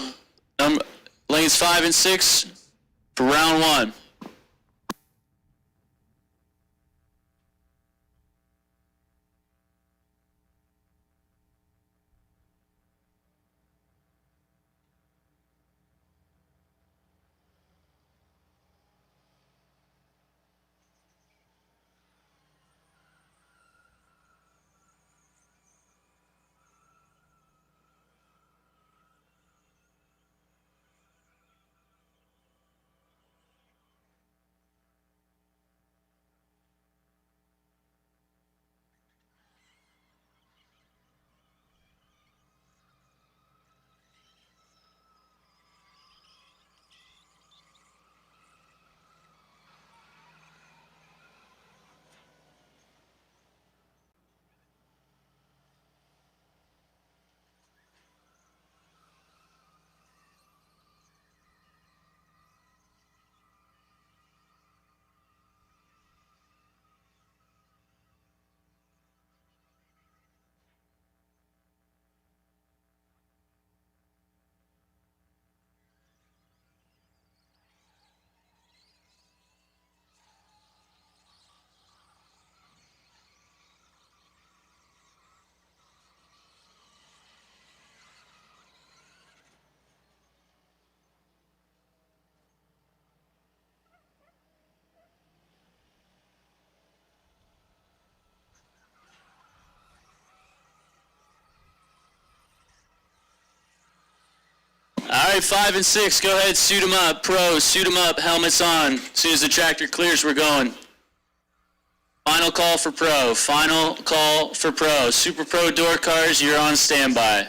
lanes 5 and 6 for round 1. right, 5 and 6, go ahead, suit them up. Pros, suit them up, helmets on. As soon as the tractor clears, we're going. Final call for pro, final call for pro. Super Pro door cars, you're on standby.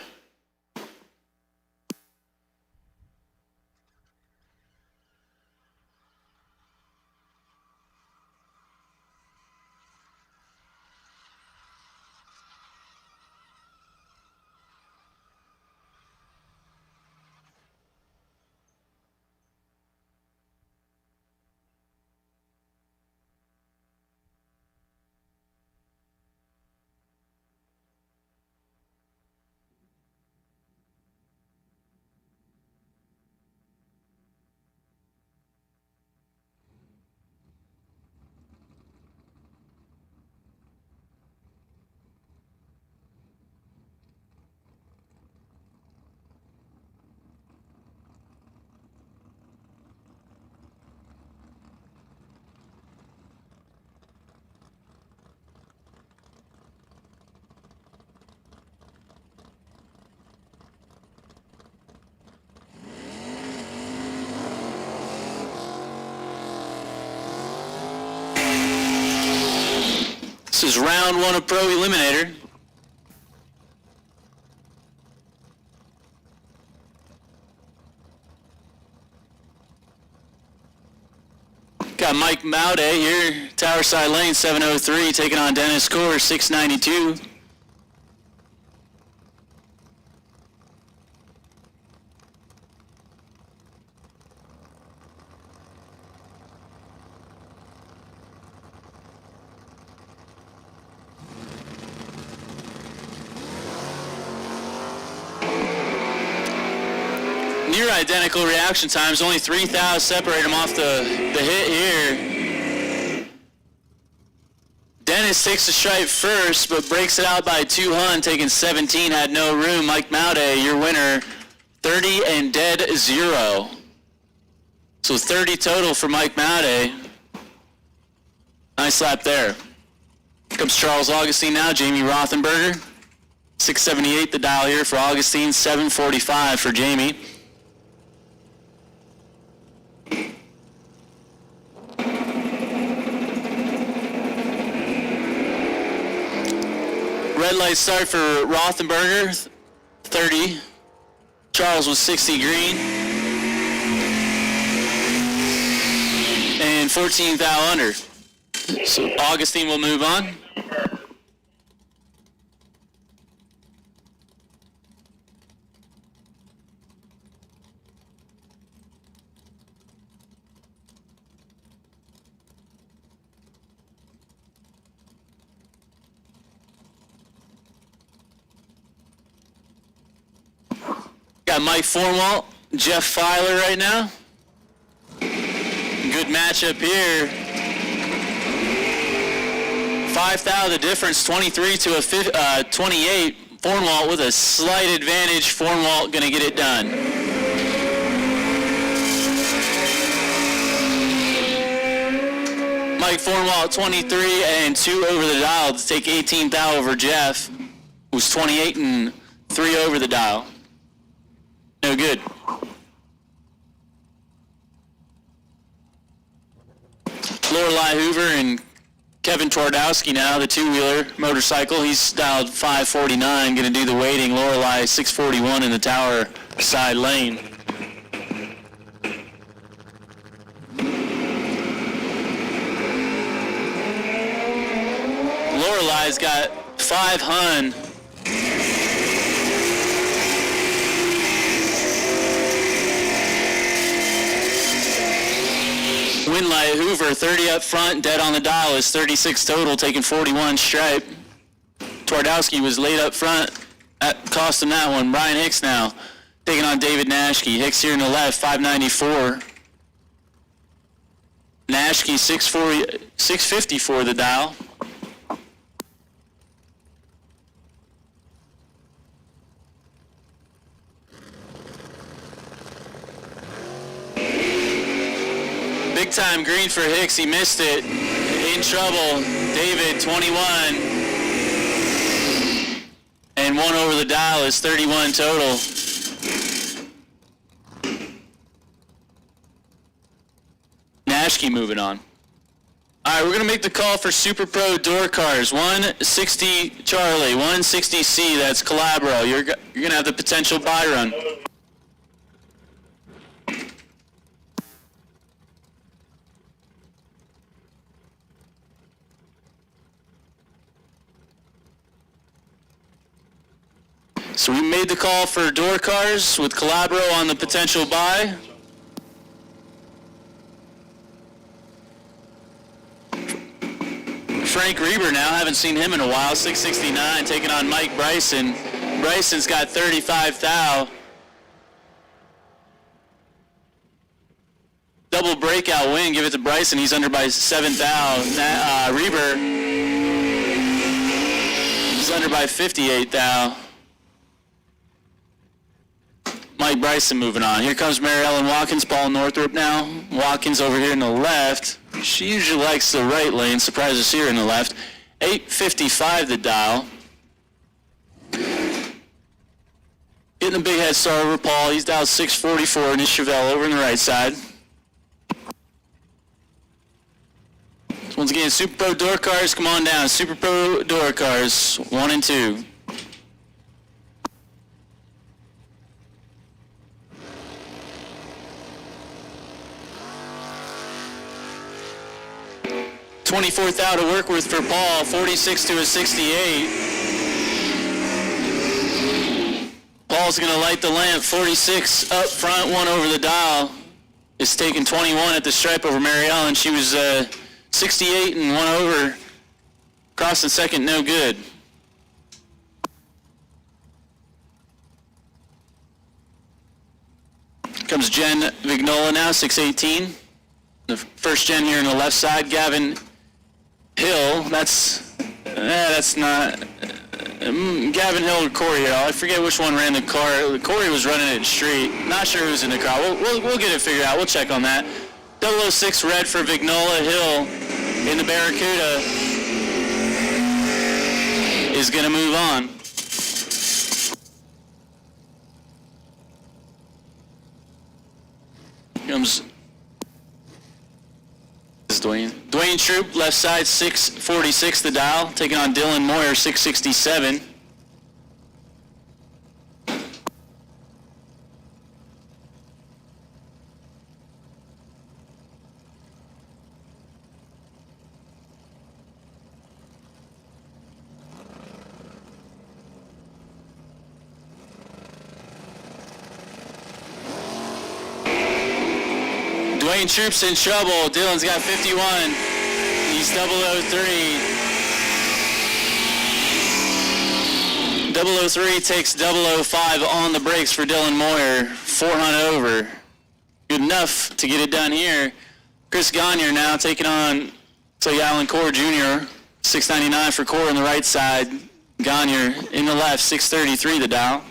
This is round 1 of Pro Eliminator. Got Mike Maude here, Tower Side Lane 703, taking on Dennis Core 692. Near identical reaction times, only 3 thous separate them off the hit here. Dennis takes the stripe first, but breaks it out by 2 hun, taking 17, had no room. Mike Maude, your winner, 30 and dead 0. So 30 total for Mike Maude. Nice lap there. Comes Charles Augustine now, Jamie Rothenberger. 678 the dial here for Augustine, 745 for Jamie. Red light start for Rothenberger, 30. Charles was 60 green. And 14 thou under. So Augustine will move on. Got Mike Formwalt, Jeff Filer right now. Good matchup here. 5 thou the difference, 23 to a 28. Formwalt with a slight advantage. Formwalt gonna get it done. Mike Formwalt 23 and 2 over the dial to take 18 thou over Jeff, who's 28 and 3 over the dial. No good. Lorelei Hoover and Kevin Twardowski now, the two-wheeler motorcycle. He's dialed 549, going to do the waiting. Lorelei 641 in the Tower Side Lane. Lorelei's got 5 hun. Winlight Hoover, 30 up front, dead on the dial, is 36 total, taking 41 stripe. Twardowski was late up front, that cost him that one. Brian Hicks now, taking on David Nashke. Hicks here in the left, 594. Nashke, 650 for the dial. Big time green for Hicks, he missed it. In trouble, David, 21. And 1 over the dial is 31 total. Ashke moving on. All right, we're going to make the call for Super Pro door cars. 160 Charlie, 160C, that's Calabro. You're going to have the potential buy run. So we made the call for door cars with Calabro on the potential buy. Frank Reber now, haven't seen him in a while, 669, taking on Mike Bryson. Bryson's got 35 thou. Double breakout win, give it to Bryson, he's under by 7 thou. Reber, he's under by 58 thou. Mike Bryson moving on. Here comes Mary Ellen Watkins, Paul Northrup now. Watkins over here in the left. She usually likes the right lane, surprises here in the left. 855 the dial. Getting a big head start over Paul. He's dialed 644 in his Chevelle over on the right side. So once again, Super Pro door cars, come on down. Super Pro door cars, 1 and 2. $24,000 to work with for Paul, 46 to a 68. Paul's going to light the lamp, 46 up front, 1 over the dial. It's taking 21 at the stripe over Mary Ellen. She was 68 and 1 over. Crossing second, no good. Comes Jen Vignola now, 618. The first gen here on the left side, Gavin Hill, that's not, Gavin Hill or Corey Hill. I forget which one ran the car. Corey was running it straight. Not sure who's in the car. We'll get it figured out. We'll check on that. 006 red for Vignola. Hill in the Barracuda is going to move on. Here comes Dwayne Troop, left side, 646 the dial, taking on Dylan Moyer, 667. Dwayne Troop's in trouble. Dylan's got 51. He's 003. 003 takes 005 on the brakes for Dylan Moyer. 400 over. Good enough to get it done here. Chris Gagne now taking on Alan Core Jr. 699 for Core on the right side. Gagne in the left, 633 the dial.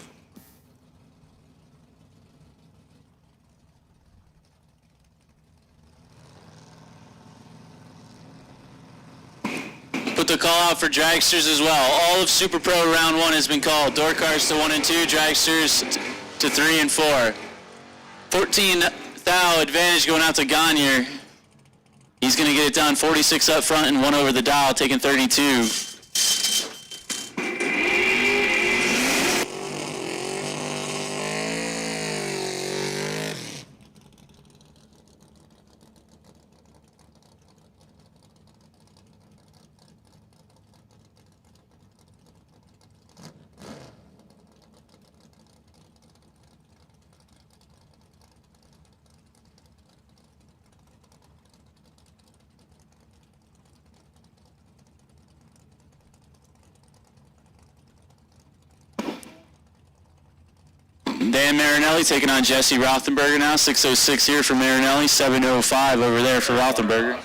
Put the call out for dragsters as well. All of Super Pro round 1 has been called. Door cars to 1 and 2, dragsters to 3 and 4. 14 thou advantage going out to Gagne. He's going to get it done. 46 up front and 1 over the dial, taking 32. Dan Marinelli taking on Jesse Rothenberger now. 606 here for Marinelli, 705 over there for Rothenberger.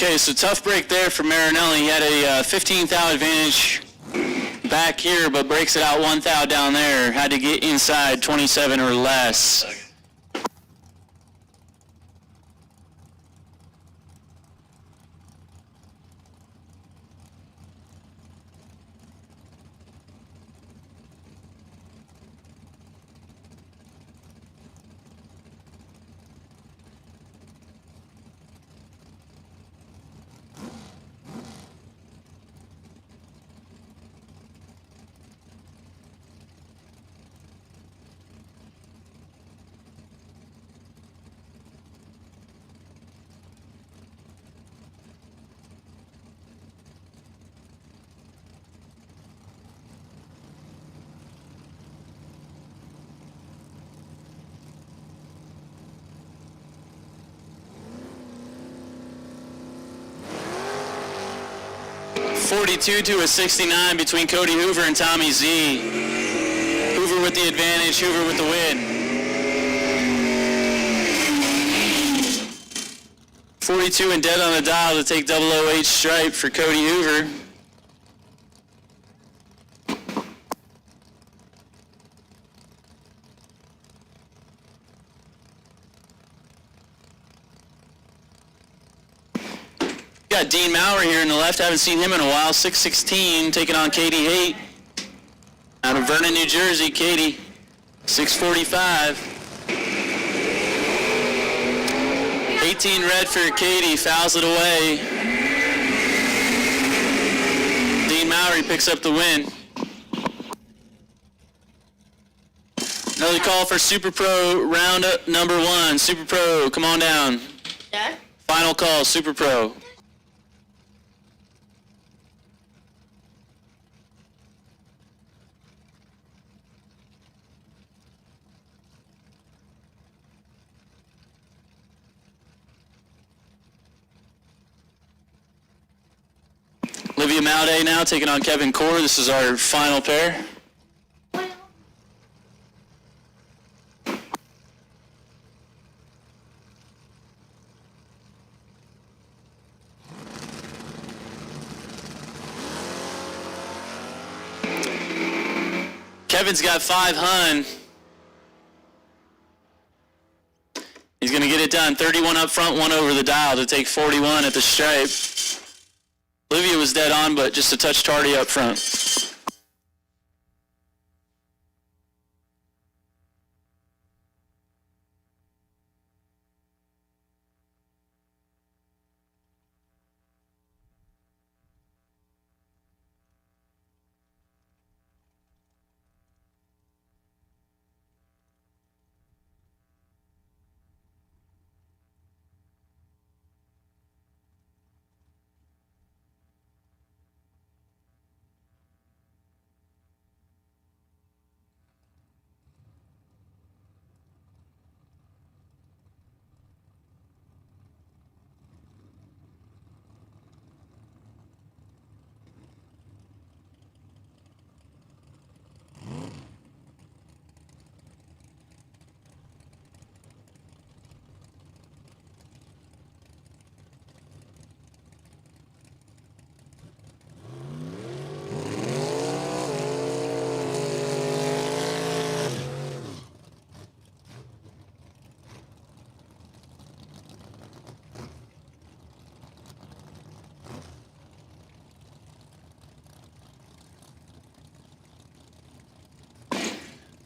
Okay, so tough break there for Marinelli. He had a 15 thou advantage back here, but breaks it out 1 thou down there. Had to get inside 27 or less. .42 to a 69 between Cody Hoover and Tommy Z. Hoover with the advantage, Hoover with the win. 42 and dead on the dial to take 008 stripe for Cody Hoover. Got Dean Maurer here in the left. Haven't seen him in a while. 6'16", taking on Katie Haight. Out of Vernon, New Jersey, Katie. 6'45". 18 red for Katie. Fouls it away. Dean Maurer picks up the win. Another call for Super Pro round up number 1. Super Pro, come on down. Yeah? Final call, Super Pro. Olivia Malday now taking on Kevin Core. This is our final pair. Kevin's got 5 hun. He's going to get it done. 31 up front, 1 over the dial to take 41 at the stripe. Olivia was dead on, but just a touch tardy up front.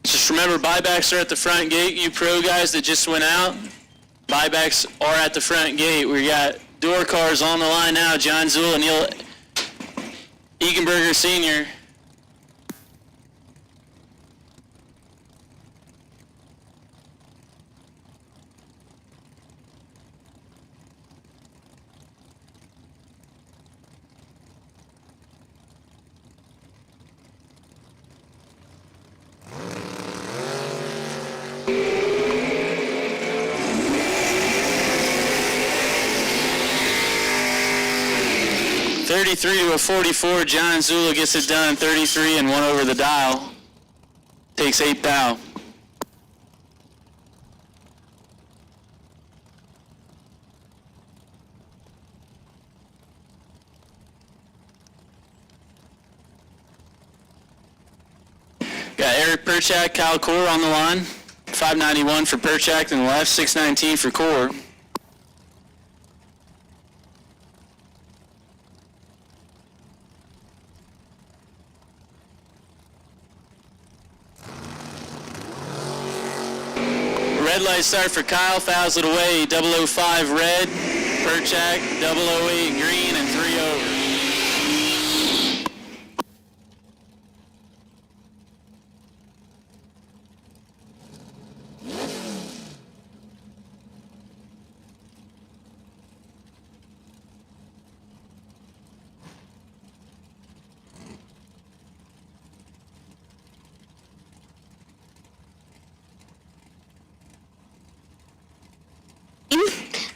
Just remember, buybacks are at the front gate. You pro guys that just went out, buybacks are at the front gate. We got door cars on the line now. John Zool and Neil Egenberger Sr. .33 to a 44. John Zula gets it done. 33 and 1 over the dial. Takes 8 thou. Got Eric Perchak, Kyle Core on the line. 591 for Perchak in the left, 619 for Core. Red light start for Kyle, fouls it away, 005 red, Perchak, 008 green, and 3 over.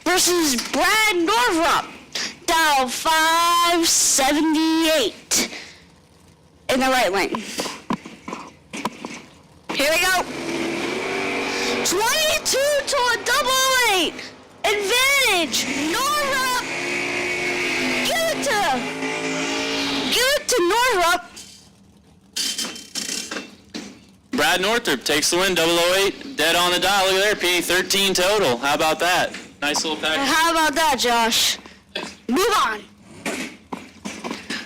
Versus Brad Northrup, dial 578 in the right lane. Here we go. 22 to a 008. Advantage. Northrup. Give it to Northrup. Brad Northrup takes the win, 008, dead on the dial. Look at there, P, 13 total. How about that? Nice little package. How about that, Josh? Move on.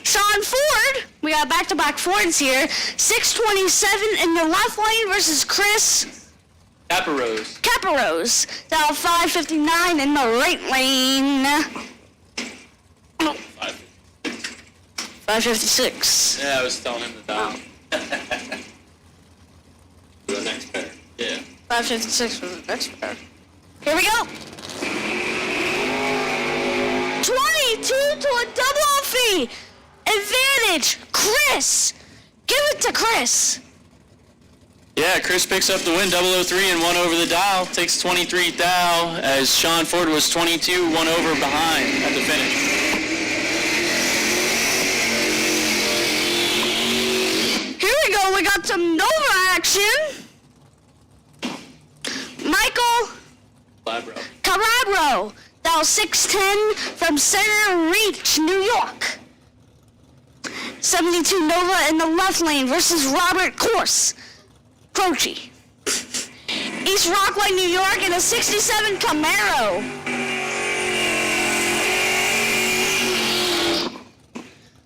Sean Ford, we got back-to-back Fords here. 627 in the left lane versus Chris Caparose. Dial 559 in the right lane. 556. Yeah, I was telling him to dial. The next pair. Yeah. 556 for the next pair. Here we go. 22 to a double fee. Advantage. Chris. Give it to Chris. Yeah, Chris picks up the win, 003 and 1 over the dial. Takes 23 thou as Sean Ford was 22, 1 over behind at the finish. Here we go. We got some Nova action. Michael Calabro, dial 610 from Center Reach, New York. 72 Nova in the left lane versus Robert Croce. East Rockaway, New York in a 67 Camaro.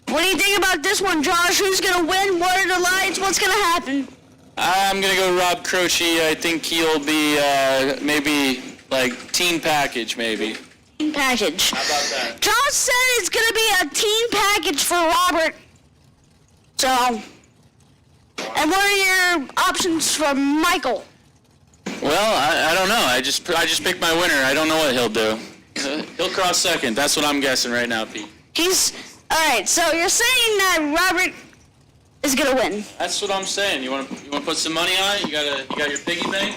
What do you think about this one, Josh? Who's going to win? What are the lights? What's going to happen? I'm going to go Rob Croce. I think he'll be maybe like teen package, maybe. Team package. How about that? Josh said it's going to be a team package for Robert. So, and what are your options for Michael? Well, I don't know. I just picked my winner. I don't know what he'll do. He'll cross second. That's what I'm guessing right now, Pete. All right, so you're saying that Robert is going to win. That's what I'm saying. You want to put some money on it? You got your piggy bank?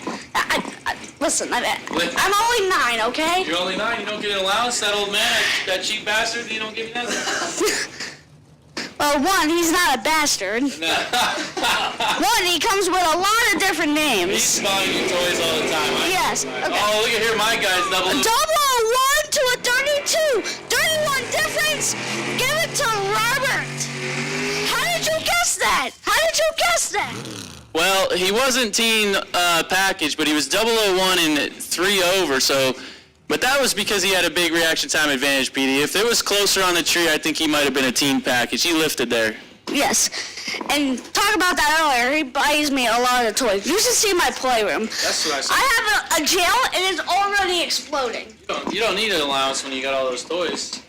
Listen, I'm only 9, okay? You're only 9. You don't get an allowance. That old man, that cheap bastard. You don't give me nothing. Well, 1, he's not a bastard. 1, he comes with a lot of different names. He's buying you toys all the time. Yes. Okay. Oh, look at here, my guy's double. 001 to a 32. 31 difference. Give it to Robert. How did you guess that? Well, he wasn't teen package, but he was 001 and 3 over. So, but that was because he had a big reaction time advantage, PD. If it was closer on the tree, I think he might have been a teen package. He lifted there. Yes. And talk about that earlier. He buys me a lot of toys. You should see my playroom. That's what I said. I have a jail and it's already exploding. You don't need an allowance when you got all those toys.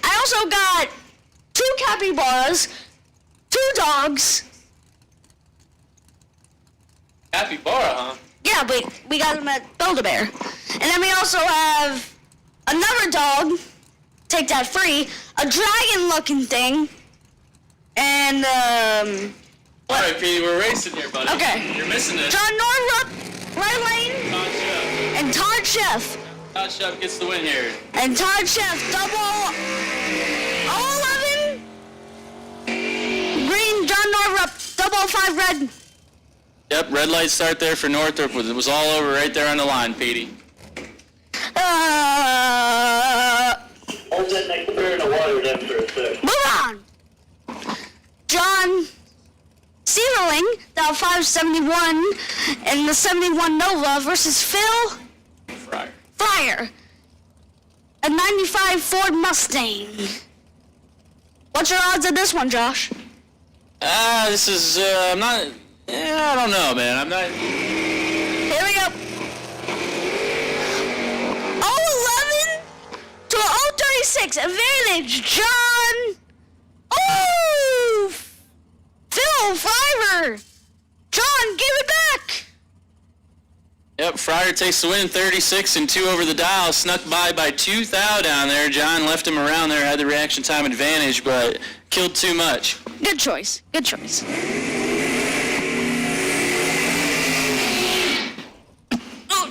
I also got 2 capybaras, 2 dogs. Capybara, huh? Yeah, we got them at Build-A-Bear. And then we also have another dog, take that free, a dragon-looking thing, and, All right, Petey, we're racing here, buddy. Okay. You're missing it. John Northrup, right lane, Todd Sheff. and Todd Sheff. Todd Sheff gets the win here. And Todd Sheff, 011, green, John Northrup, 005 red. Yep, red light start there for Northrop. It was all over right there on the line, Petey. Hold that next beer in the water then for a sec. Move on. John Severling, down 571, and the 71 Nova versus Phil Fryer, a 95 Ford Mustang. What's your odds of this one, Josh? This is, I'm not, I don't know, man. I'm not. Here we go. 011 to 036, advantage, John. Oh! Phil Fryer. John, give it back. Yep, Fryer takes the win, 36 and 2 over the dial. Snuck by 2 thou down there. John left him around there, had the reaction time advantage, but killed too much. Good choice. Good choice.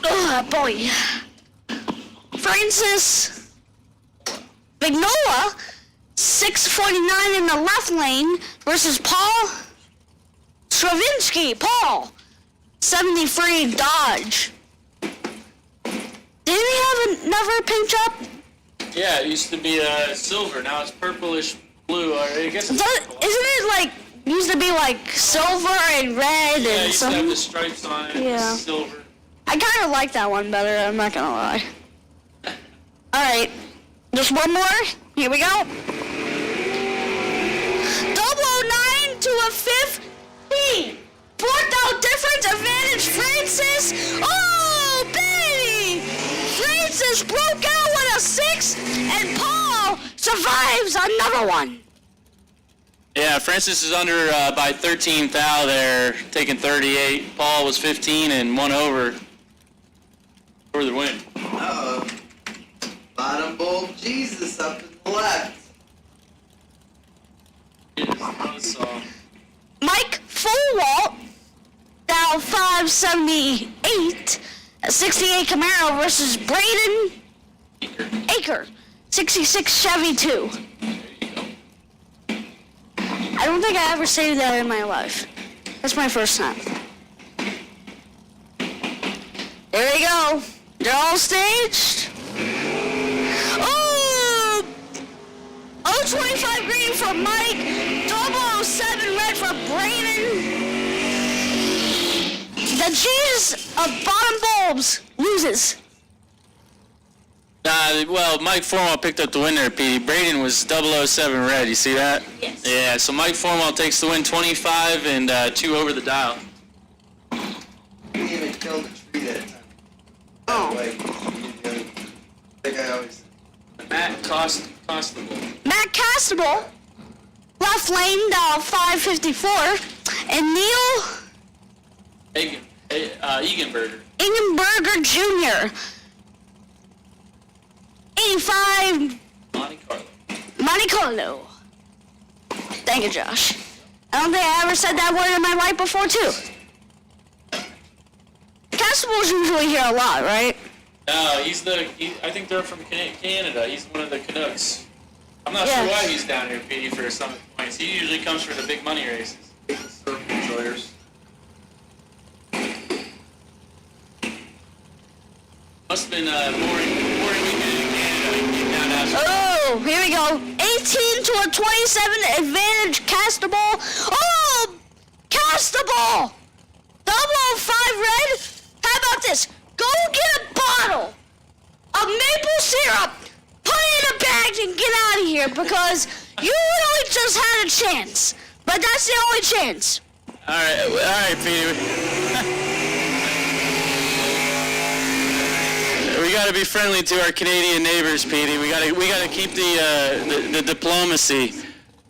Oh, boy. Francis Vignola, 649 in the left lane versus Paul Stravinsky. Paul, 73 Dodge. Didn't he have another paint job? Yeah, it used to be silver. Now it's purplish blue. Or I guess it's purple. Isn't it like, used to be like silver and red Yeah, it and used to have something? the stripes on it. Yeah. Silver. I kind of like that one better, I'm not gonna lie. Alright, just one more. Here we go. 009 to a 15. Fourth out difference, advantage Francis. Oh, baby! Francis broke out with a 6, and Paul survives another one. Yeah, Francis is under by 13 thou there, taking 38. Paul was 15 and 1 over for the win. Uh-oh. Bottom bulb Jesus up in the left. Mike Fullwalt, down 578, a 68 Camaro versus Braden Aker, 66 Chevy 2. I don't think I ever saved that in my life. That's my first time. There we go. They're all staged. Oh! 025 green for Mike. 007 red for Brayden. The Jesus of bottom bulbs loses. Well, Mike Formal picked up the win there, Petey. Braden was 007 red. You see that? Yes. Yeah, so Mike Formal takes the win, 25 and 2 over the dial. Didn't even kill the tree that time. Oh. Like, like I always Matt Constable. Matt Castable, left lane, down 554. And Neil Eganberger. Ingenberger Jr., 85 Monte Carlo. Thank you, Josh. I don't think I ever said that word in my life before, too. Castable's usually here a lot, right? No, I think they're from Canada. He's one of the Canucks. I'm not Yeah. sure why he's down here, Petey, for Summit Points. He usually comes for the big money races. surf enjoyers. Must have been a boring weekend in Canada. He came down to us. Oh, here we go. 18 to a 27 advantage Castable. Oh, Castable! 005 red. How about this? Go get a bottle of maple syrup, put it in a bag, and get out of here because you really just had a chance. But that's the only chance. All right, Petey. We got to be friendly to our Canadian neighbors, Petey. We got to keep the diplomacy.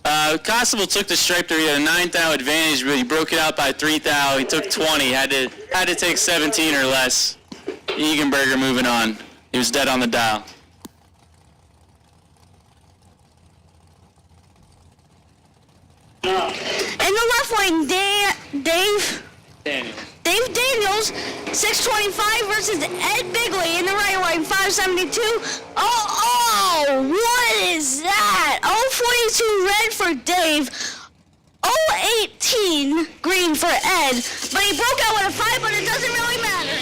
Constable took the stripe there. He had a 9 thou advantage, but he broke it out by 3 thou. He took 20. Had to take 17 or less. Eganberger moving on. He was dead on the dial. In the left lane, Dave Daniels, 625 versus Ed Bigley in the right lane, 572. Oh, what is that? 042 red for Dave, 018 green for Ed, but he broke out with a 5, but it doesn't really matter.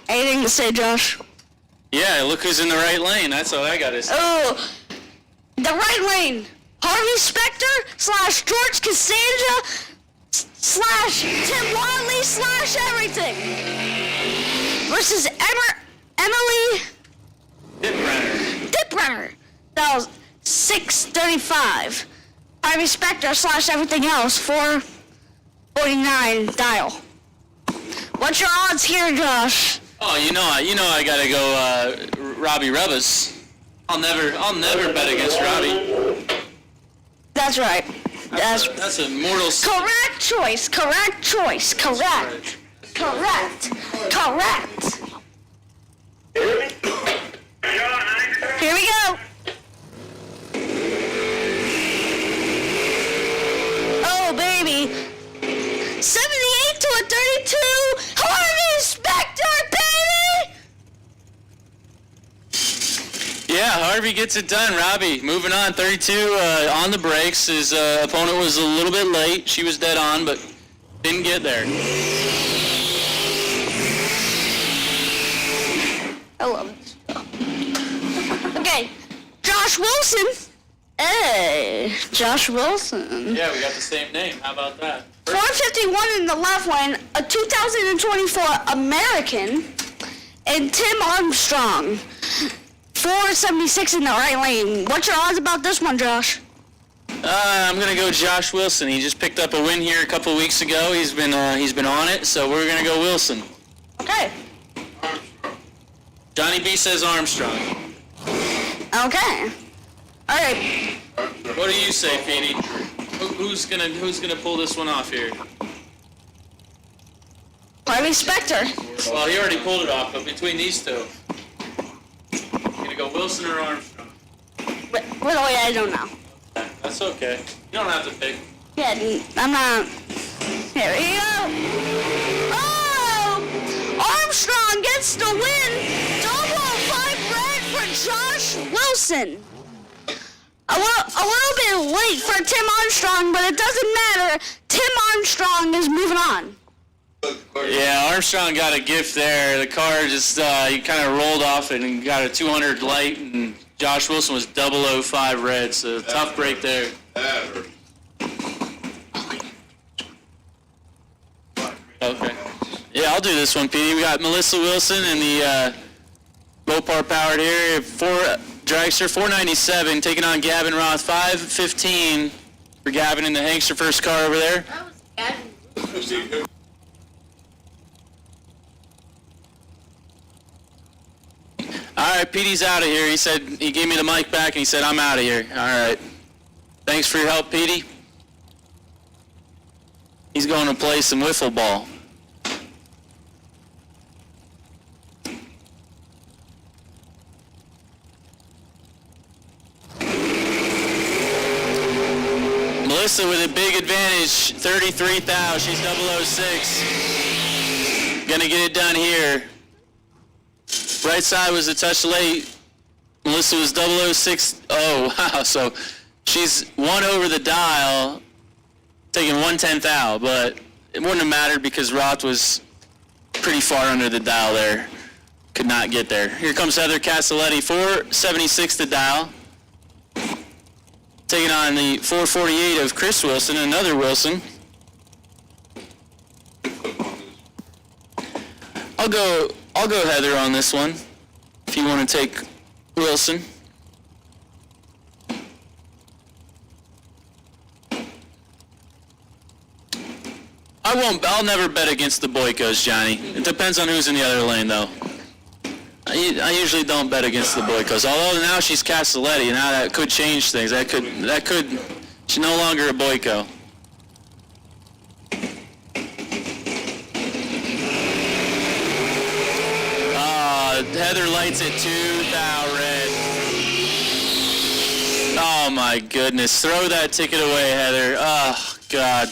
Anything to say, Josh? Yeah, look who's in the right lane. That's all I got to say. Oh, down the right lane. Harvey Specter / George Costanza / Tim Wadley / everything. Versus Emily Diprenner. That was 635. Harvey Specter / everything else, 449 dial. What's your odds here, Josh? Oh, you know I gotta go Robbie Rubbas. I'll never bet against Robbie. That's right. That's a mortal sin. Correct choice. Correct. Here we go. Oh, baby. 78 to a 32. Harvey Specter, baby! Yeah, Harvey gets it done. Robbie, moving on. 32 on the brakes. His opponent was a little bit late. She was dead on, but didn't get there. I love this. Okay, Josh Wilson. Hey, Josh Wilson. Yeah, we got the same name. How about that? 451 in the left lane, a 2024 American, and Tim Armstrong. 476 in the right lane. What's your odds about this one, Josh? I'm gonna go Josh Wilson. He just picked up a win here a couple weeks ago. He's been on it, so we're gonna go Wilson. Okay. Johnny B says Armstrong. Okay. All right. What do you say, Petey? Who's gonna pull this one off here? Harvey Specter. Well, he already pulled it off, but between these two, you gonna go Wilson or Armstrong? But really, I don't know. That's okay. You don't have to pick. Yeah, I'm not. Here we go. Oh! Armstrong gets the win. Double 5 red for Josh Wilson. A little bit late for Tim Armstrong, but it doesn't matter. Tim Armstrong is moving on. Yeah, Armstrong got a gift there. The car just, he kind of rolled off it and got a 200 light, and Josh Wilson was 005 red, so tough break there. Okay. Yeah, I'll do this one, Petey. We got Melissa Wilson and the Mopar powered here. Dragster 497 taking on Gavin Roth 515 for Gavin in the Hankster first car over there. That was Gavin. All right, Petey's out of here. He said he gave me the mic back and he said I'm out of here. All right. Thanks for your help, Petey. He's going to play some wiffle ball. Melissa with a big advantage, 33,000. She's 006. Gonna get it done here. Right side was a touch late. Melissa was 006. Oh, wow. So she's one over the dial, taking 1/10 but it wouldn't have mattered because Roth was pretty far under the dial there. Could not get there. Here comes Heather Castelletti, 476 the dial. Taking on the 448 of Chris Wilson, another Wilson. I'll go Heather on this one, if you want to take Wilson. I'll never bet against the Boykos, Johnny. It depends on who's in the other lane, though. I usually don't bet against the Boykos, although now she's Castelletti, and now that could change things. She's no longer a Boyko. Heather lights it 2,000 red. Oh my goodness, throw that ticket away, Heather. Oh God.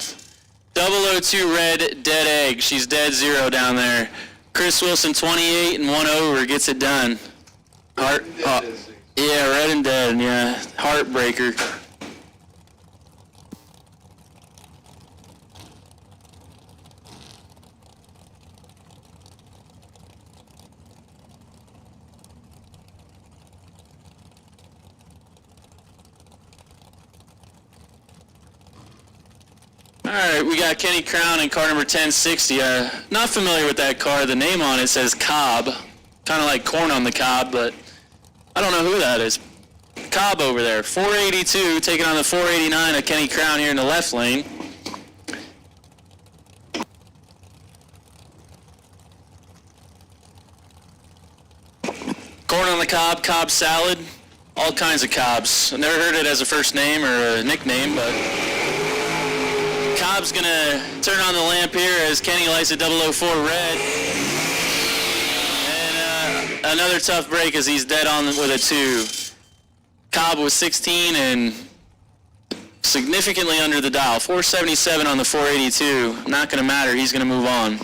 002 red, dead egg. She's dead zero down there. Chris Wilson, 28 and 1 over, gets it done. Yeah, red and dead, yeah. Heartbreaker. All right, we got Kenny Crown in car number 1060. Not familiar with that car. The name on it says Cobb. Kind of like corn on the cob, but I don't know who that is. Cobb over there. 482 taking on the 489 of Kenny Crown here in the left lane. Corn on the cob, Cobb salad, all kinds of Cobbs. I never heard it as a first name or a nickname, but Cobb's gonna turn on the lamp here as Kenny lights a 004 red. And another tough break as he's dead on with a 2. Cobb was 16 and significantly under the dial. 477 on the 482. Not gonna matter, he's gonna move on.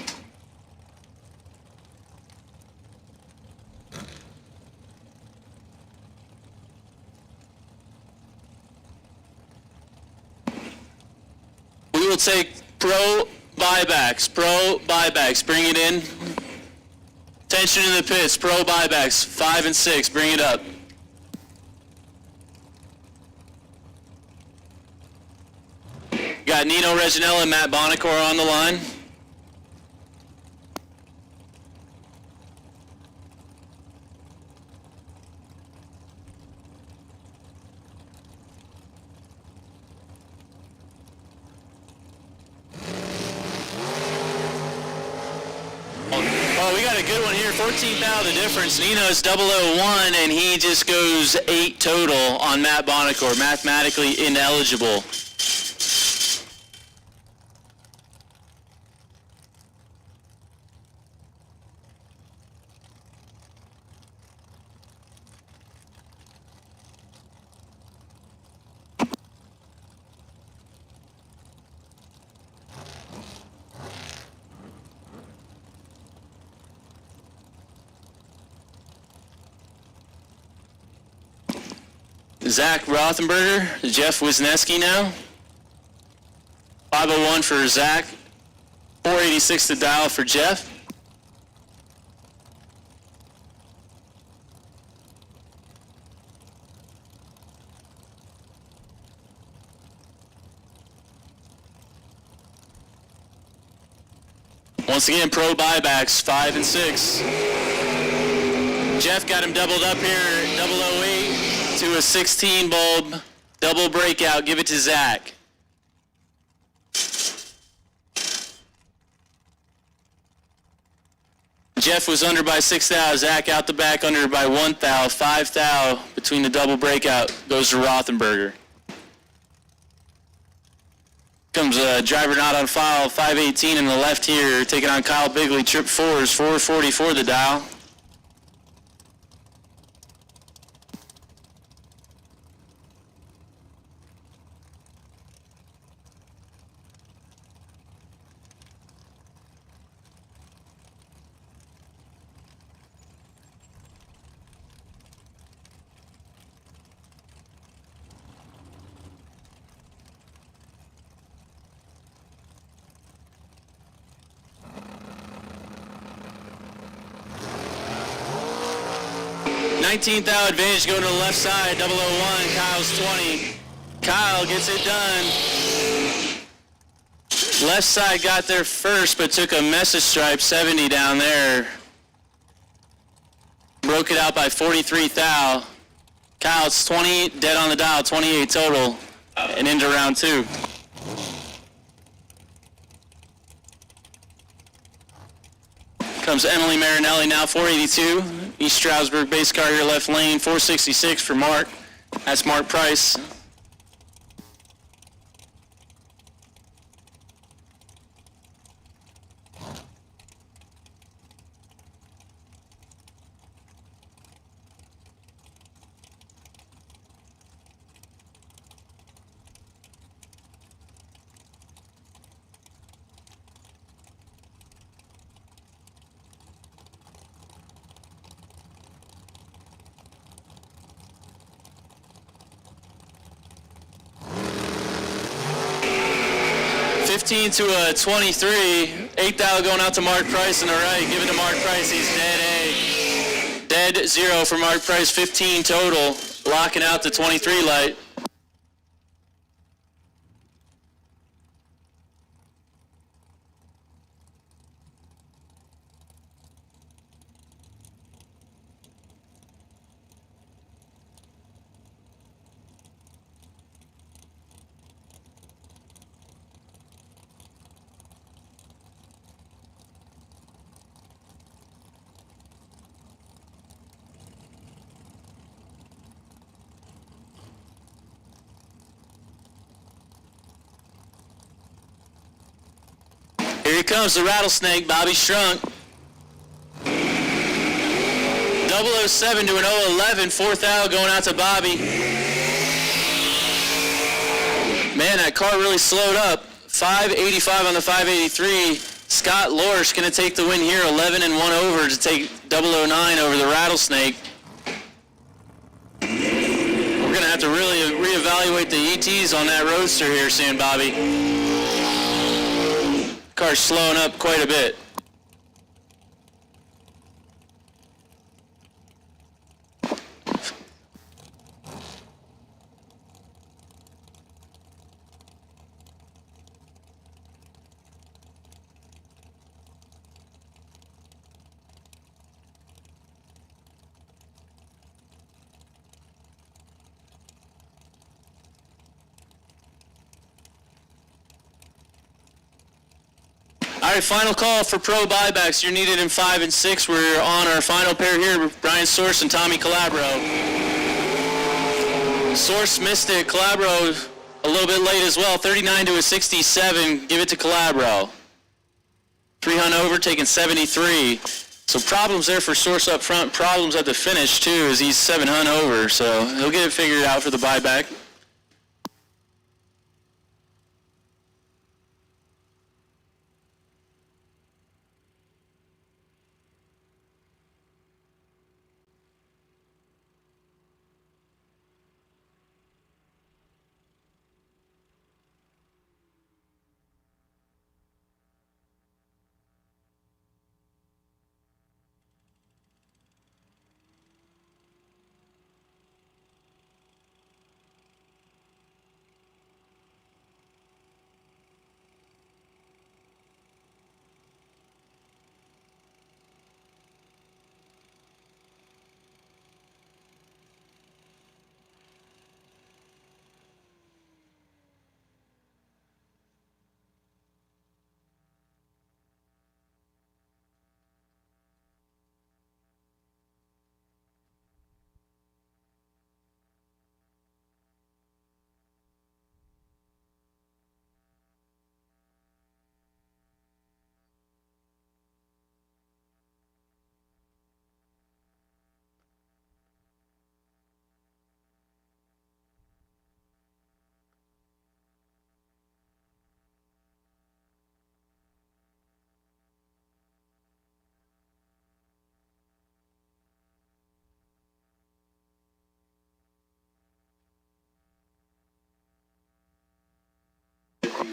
We will take pro buybacks. Bring it in. Attention in the pits. Pro buybacks. 5 and 6. Bring it up. Got Nino Reginella and Matt Bonacor on the line. Oh, we got a good one here. 14th out of the difference. Nino's 001, and he just goes 8 total on Matt Bonacor. Mathematically ineligible. Zach Rothenberger, Jeff Wisniewski now. 501 for Zach. 486 to dial for Jeff. Once again, pro buybacks, 5 and 6. Jeff got him doubled up here, 008 to a 16 bulb, double breakout, give it to Zach. Jeff was under by 6 thou, Zach out the back under by 1 thou, 5 thou between the double breakout, goes to Rothenberger. Comes driver not on file, 518 in the left here, taking on Kyle Bigley, trip 4s, 444 the dial. Nineteenth thou advantage going to the left side, 001, Kyle's 20. Kyle gets it done. Left side got there first, but took a message stripe, 70 down there. Broke it out by 43 thou. Kyle's 20, dead on the dial, 28 total, and into round 2. Comes Emily Marinelli now, 482. East Stroudsburg base car here left lane, 466 for Mark. That's Mark Price. To a 23, 8 thou going out to Mark Price on the right. Give it to Mark Price. He's dead A. Dead 0 for Mark Price. 15 total. Locking out the 23 light. he comes, the rattlesnake. Bobby shrunk. 007 to an 011. Fourth out going out to Bobby. Man, that car really slowed up. 585 on the 583. Scott Lorsch going to take the win here. 11 and 1 over to take 009 over the rattlesnake. We're going to have to really reevaluate the ETs on that roadster here soon, Bobby. Car's slowing up quite a bit. All right, final call for pro buybacks. You're needed in 5 and 6. We're on our final pair here with Brian Source and Tommy Calabro. Source missed it. Calabro a little bit late as well. 39 to a 67. Give it to Calabro. 3 hunt over, taking 73. So problems there for Source up front. Problems at the finish, too, as he's 7 hunt over. So he'll get it figured out for the buyback.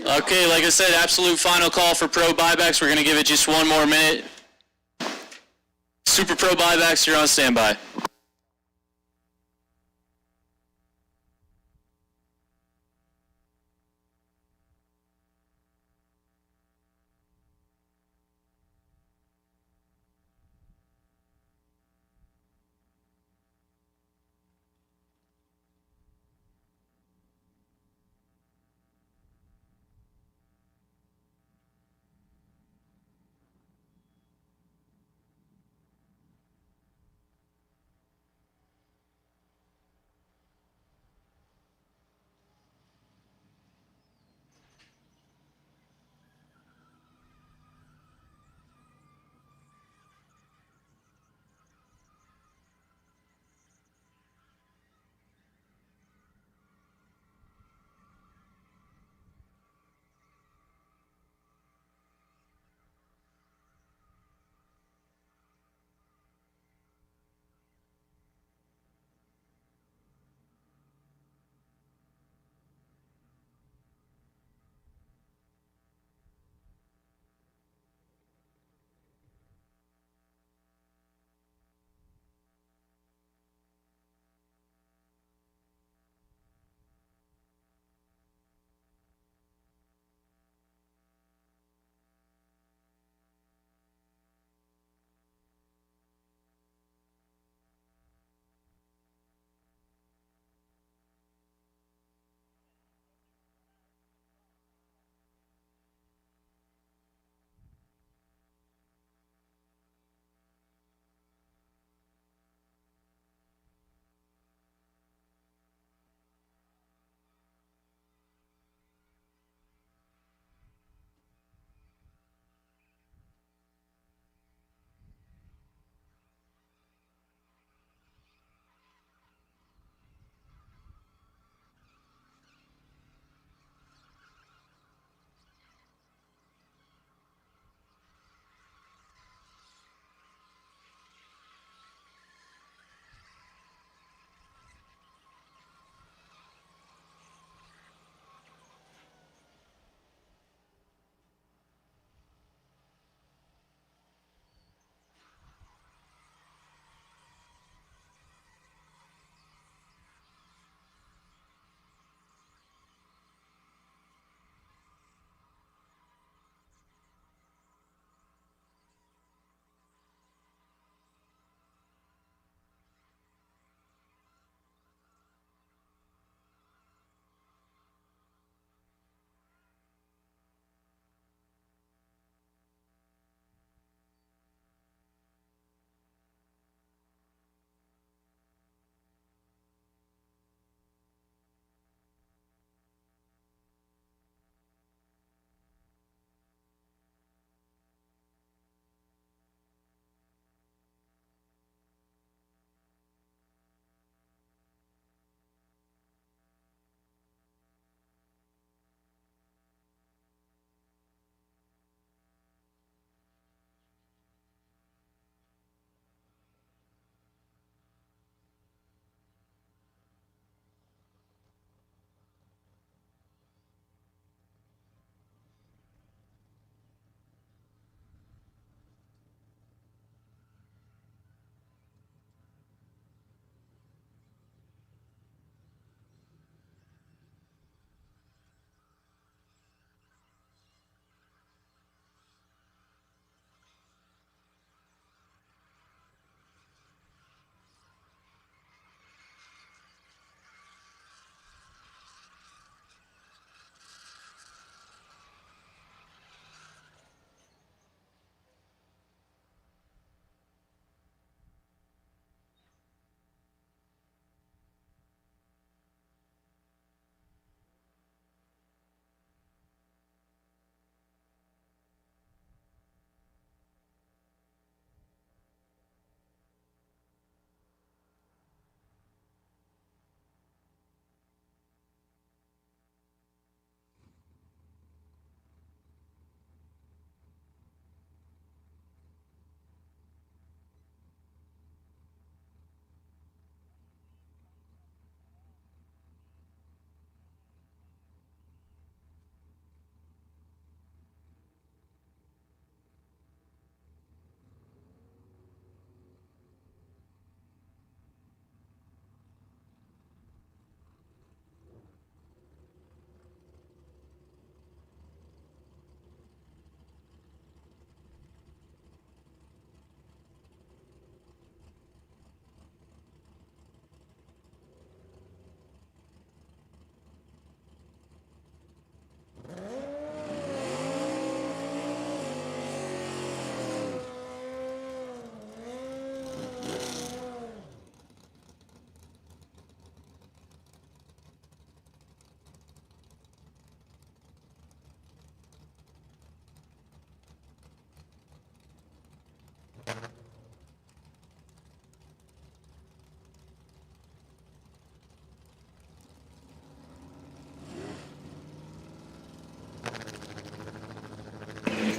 Okay, like I said, absolute final call for pro buybacks. We're going to give it just one more minute. Super pro buybacks, you're on standby.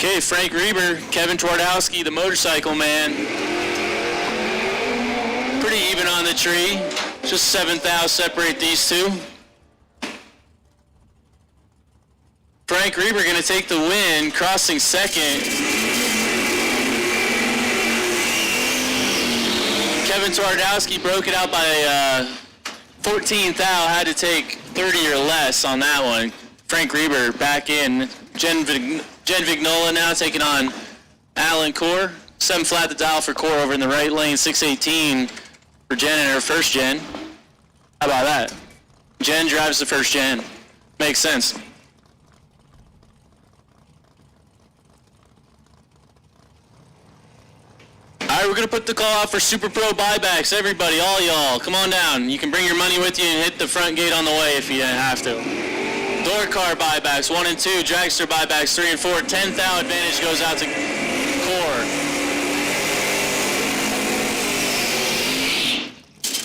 Okay, Frank Reber, Kevin Twardowski, the motorcycle man. Pretty even on the tree. Just 7 thou separate these two. Frank Reber going to take the win, crossing second. Kevin Twardowski broke it out by 14 thou, had to take 30 or less on that one. Frank Reber back in. Jen Vignola now taking on Alan Core. 7 flat the dial for Core over in the right lane. 618 for Jen in her first gen. How about that? Jen drives the first gen. Makes sense. All right, we're going to put the call out for Super Pro buybacks. Everybody, all y'all, come on down. You can bring your money with you and hit the front gate on the way if you have to. Door car buybacks, 1 and 2. Dragster buybacks, 3 and 4. 10 thou advantage goes out to Core.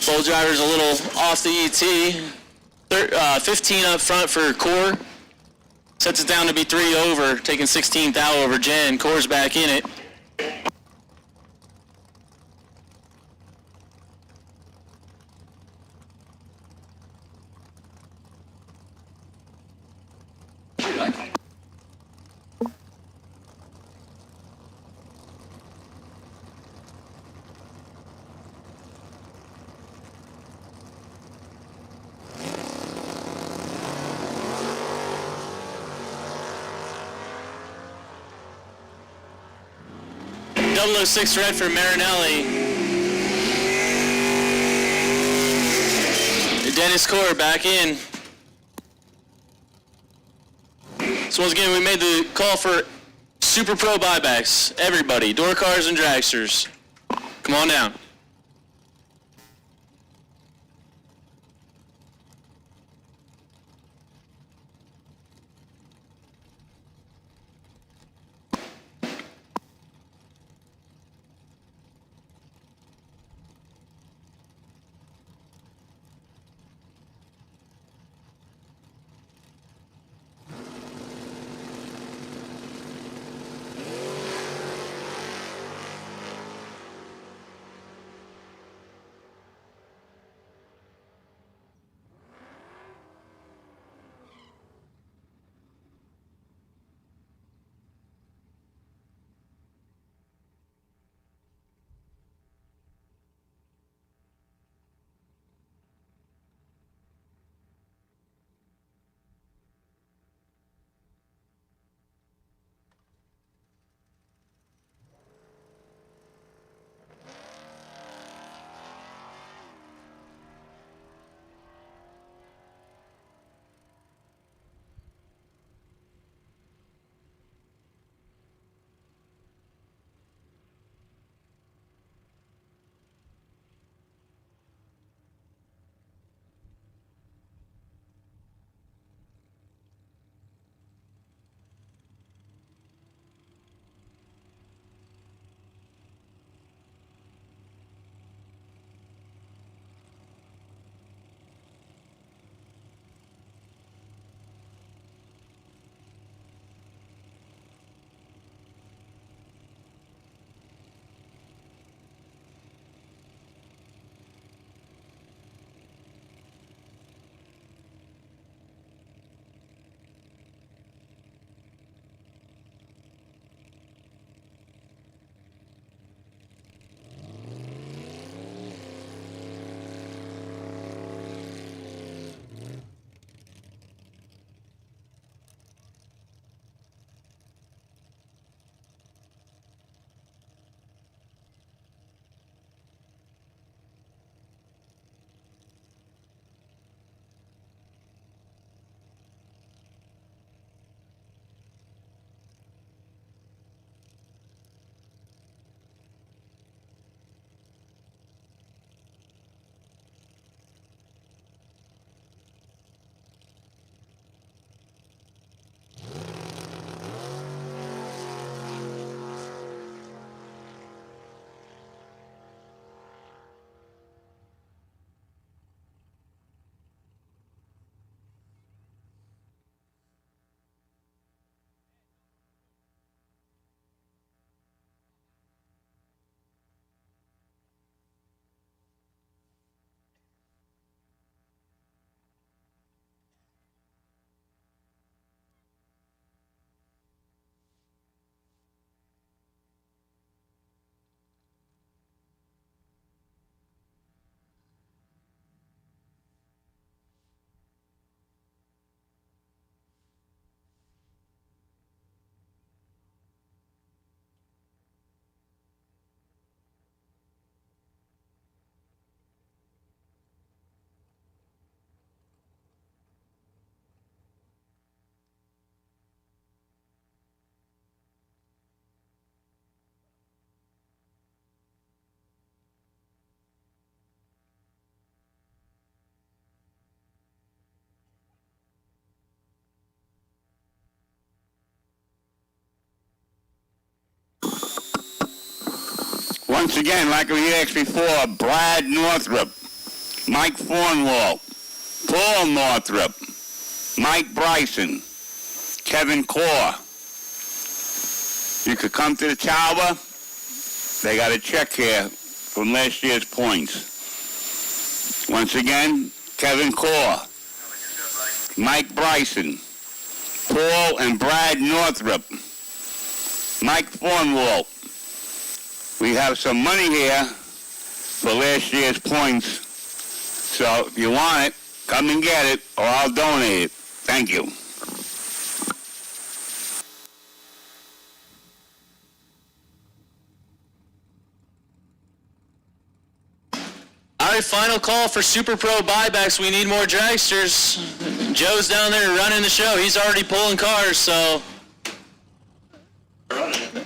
Bull driver's a little off the ET. 15 up front for Core. Sets it down to be 3 over, taking 16 thou over Jen. Core's back in it. .006 red for Marinelli. Dennis Core back in. So once again, we made the call for Super Pro buybacks. Everybody, door cars and dragsters, come on down. Once again, like we asked before, Brad Northrup, Mike Thornwall, Paul Northrup, Mike Bryson, Kevin Core. You could come to the tower. They got a check here from last year's points. Once again, Kevin Core, Mike Bryson, Paul and Brad Northrup, Mike Thornwall. We have some money here for last year's points. So if you want it, come and get it, or I'll donate it. Thank you. All right, final call for Super Pro buybacks. We need more dragsters. Joe's down there running the show. He's already pulling cars, so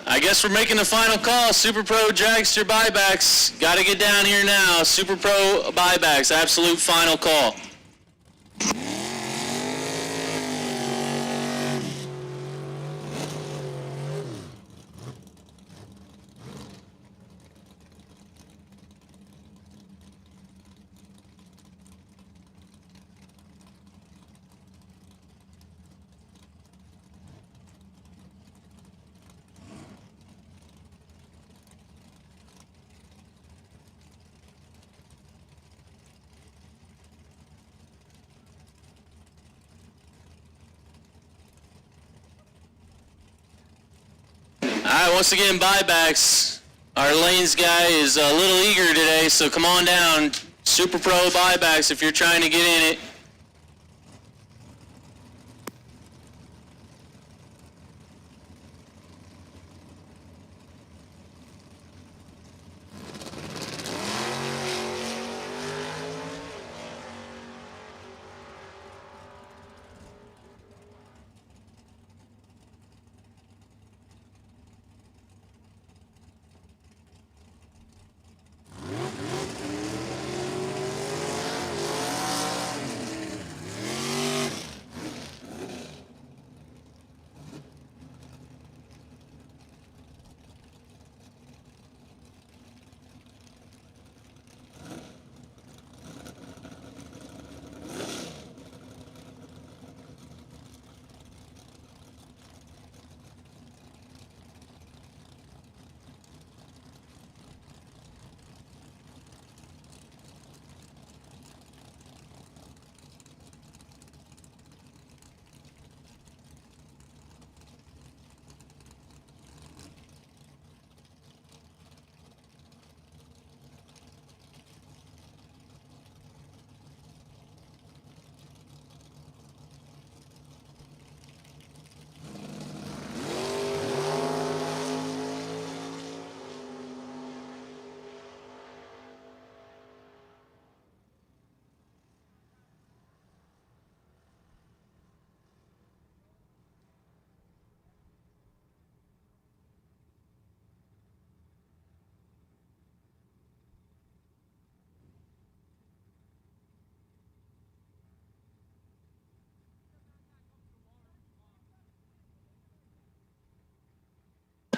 I guess we're making the final call. Super Pro dragster buybacks. Got to get down here now. Super Pro buybacks. Absolute final call. All right, once again, buybacks. Our lanes guy is a little eager today, so come on down. Super Pro buybacks if you're trying to get in it.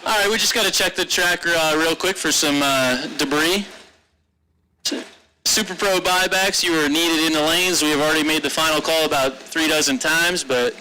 All right, we just got to check the track real quick for some debris. Super Pro buybacks, you are needed in the lanes. We have already made the final call about 3 dozen times, but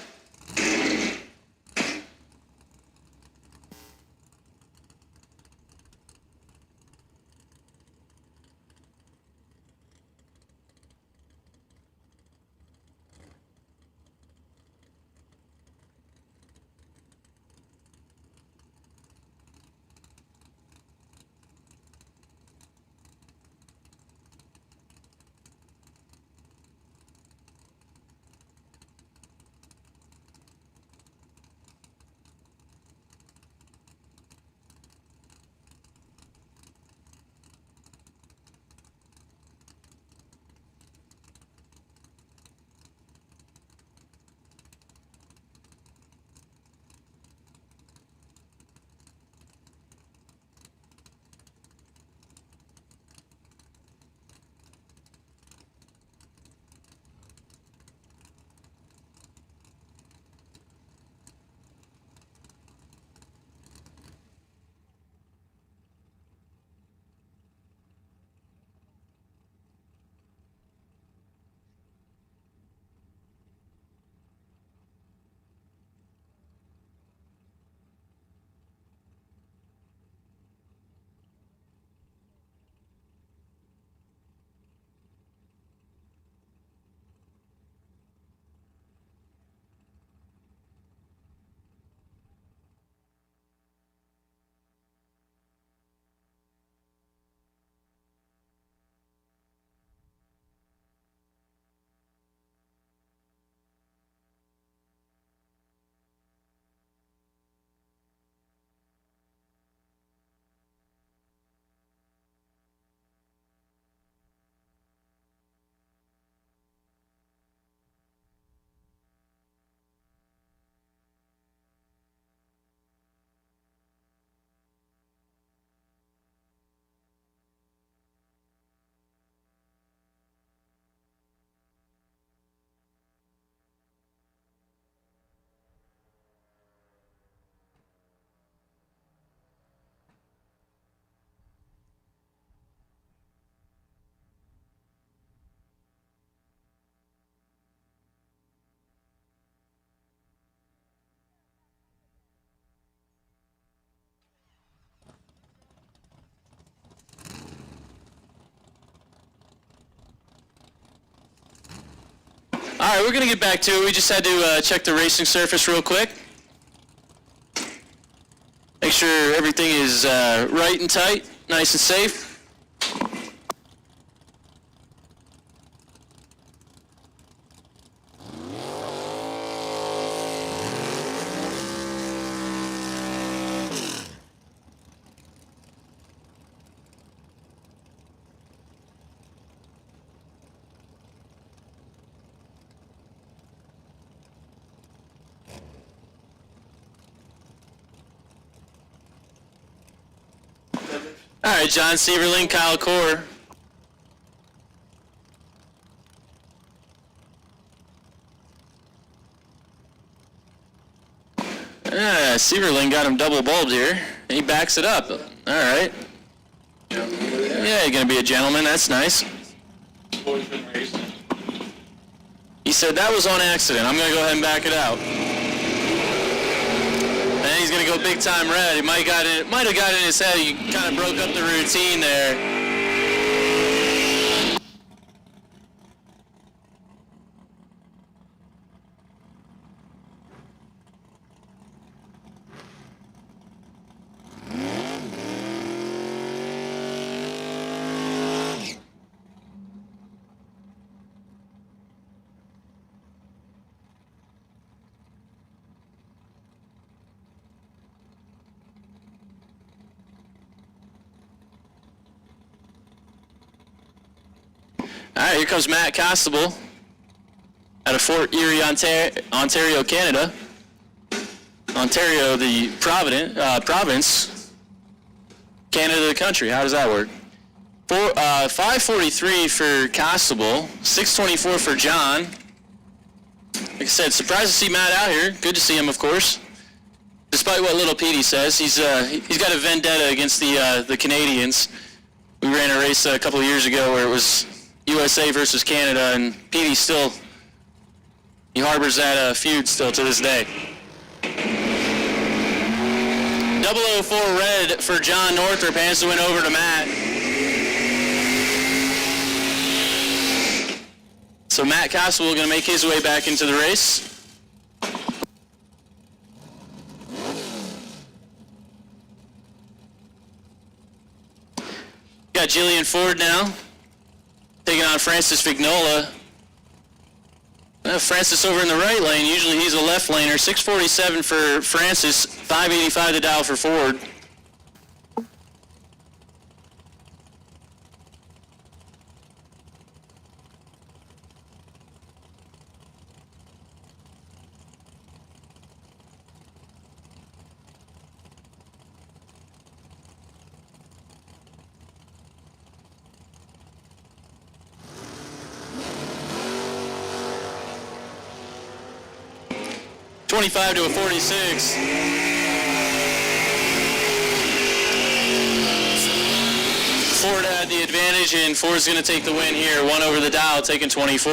All right, we're going to get back to it. We just had to check the racing surface real quick. Make sure everything is right and tight, nice and safe. All right, John Severling, Kyle Core. Severling got him double bulbed here. He backs it up. All right. Yeah, you're going to be a gentleman. That's nice. He said that was on accident. I'm going to go ahead and back it out. And he's going to go big time red. He might have got in his head. He kind of broke up the routine there. All right, here comes Matt Constable out of Fort Erie, Ontario, Canada. Ontario, the province, Canada, the country. How does that work? 543 for Constable, 624 for John. Like I said, surprised to see Matt out here. Good to see him, of course. Despite what little Petey says, he's got a vendetta against the Canadians. We ran a race a couple of years ago where it was USA versus Canada, and Petey he harbors that feud still to this day. 004 red for John Northrop, hands the win over to Matt. So Matt Constable going to make his way back into the race. Got Jillian Ford now, taking on Francis Vignola. Francis over in the right lane. Usually he's a left laner. 647 for Francis, 585 to dial for Ford. $25 to a 46. Ford had the advantage, and Ford's going to take the win here. One over the dial, taking 24.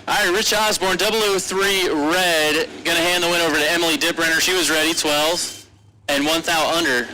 All right, Rich Osborne, 003 red, going to hand the win over to Emily Diprenner. She was ready, 12, and 1 thou under.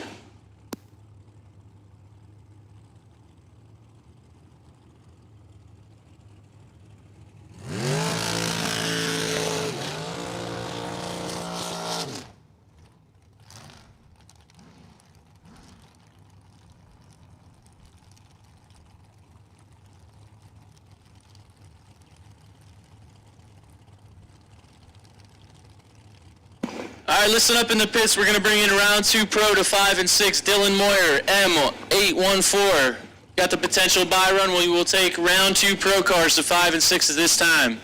All right, listen up in the pits. We're going to bring in round 2 pro to 5 and 6. Dylan Moyer, M814. Got the potential buy run. We will take round 2 pro cars to 5 and 6 at this time.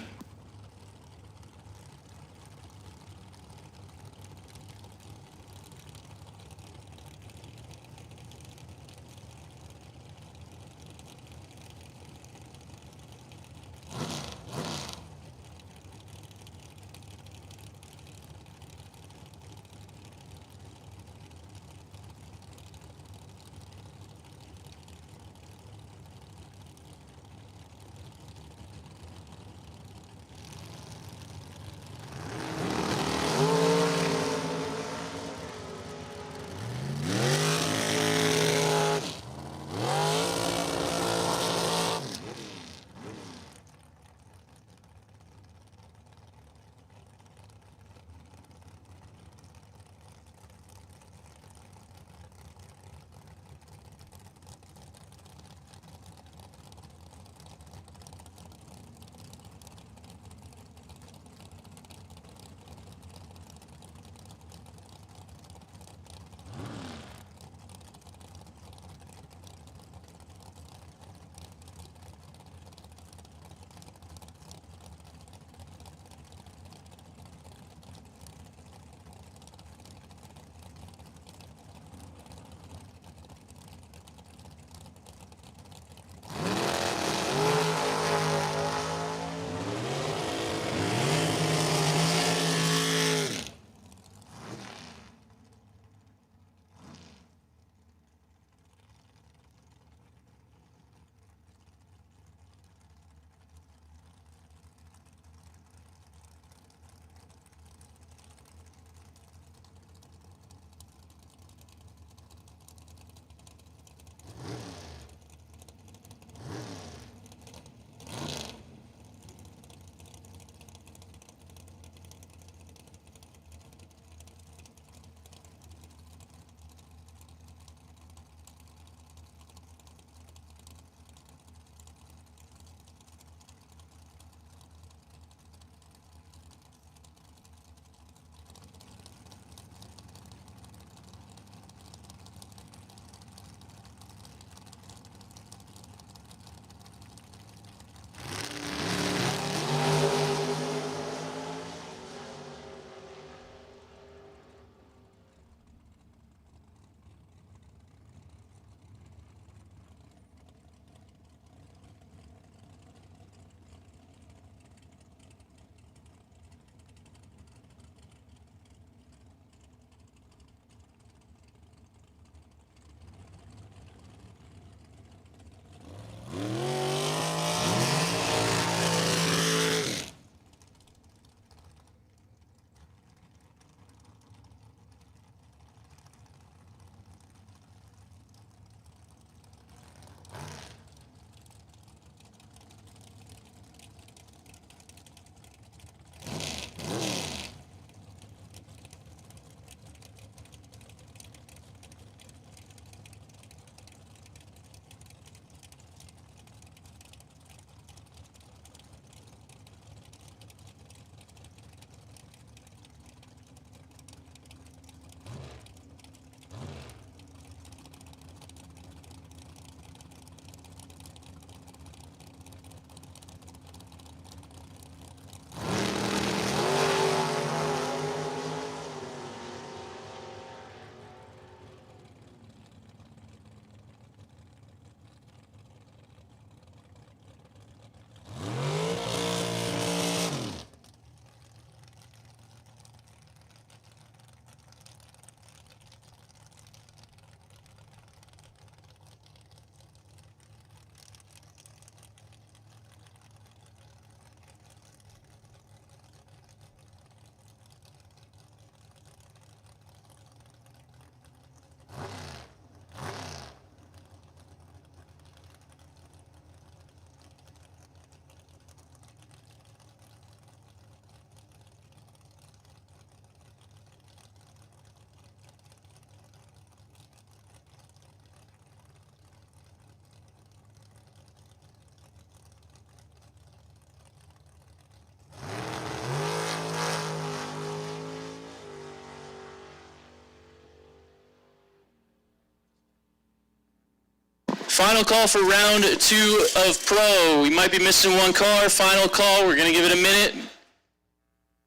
Final call for round 2 of pro. We might be missing one car. Final call. We're going to give it a minute.